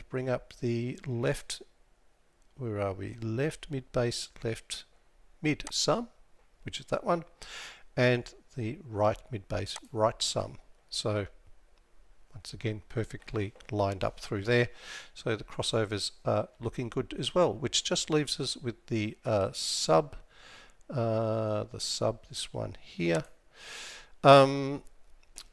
bring up the left. Where are we? Left mid base, left mid sum, which is that one, and the right mid base, right sum. So once again, perfectly lined up through there. So the crossovers are looking good as well, which just leaves us with the sub, this one here.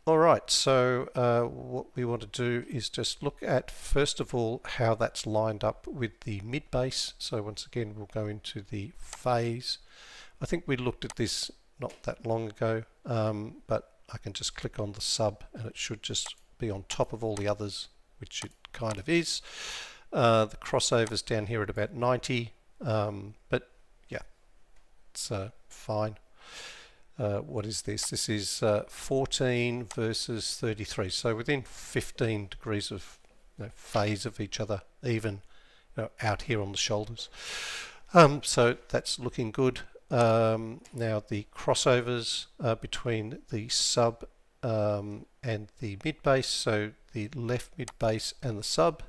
All right, so what we want to do is just look at, first of all, how that's lined up with the mid base. So once again, we'll go into the phase. I think we looked at this not that long ago, but I can just click on the sub and it should just be on top of all the others, which it kind of is. The crossovers down here at about 90, but yeah, it's fine. what is this? This is 14 versus 33. So within 15 degrees of phase of each other, even out here on the shoulders. So that's looking good. Now the crossovers between the sub and the mid bass, so the left mid bass and the sub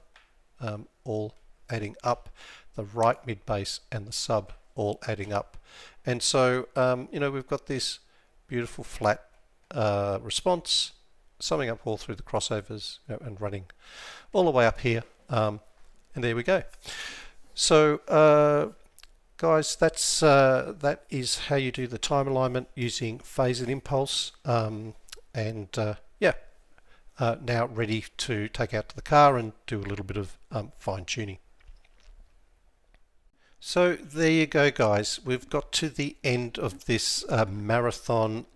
all adding up, the right mid bass and the sub all adding up, and so we've got this beautiful flat response summing up all through the crossovers and running all the way up here, and there we go. So guys, that is how you do the time alignment using phase and impulse, now ready to take out to the car and do a little bit of fine tuning. So there you go, guys. We've got to the end of this marathon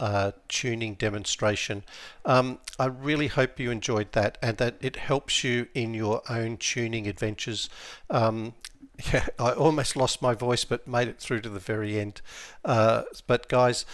tuning demonstration. I really hope you enjoyed that and that it helps you in your own tuning adventures. Yeah, I almost lost my voice but made it through to the very end. But guys,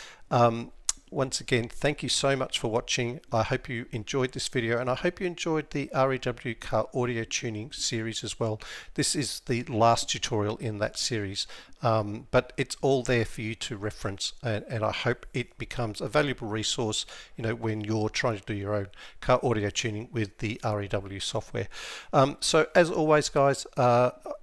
once again, thank you so much for watching. I hope you enjoyed this video, and I hope you enjoyed the REW car audio tuning series as well. This is the last tutorial in that series, but it's all there for you to reference, and I hope it becomes a valuable resource when you're trying to do your own car audio tuning with the REW software. So as always, guys,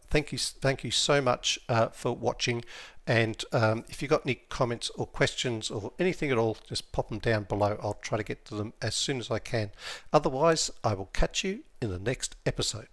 thank you so much for watching. And if you've got any comments or questions or anything at all, just pop them down below. I'll try to get to them as soon as I can. Otherwise, I will catch you in the next episode.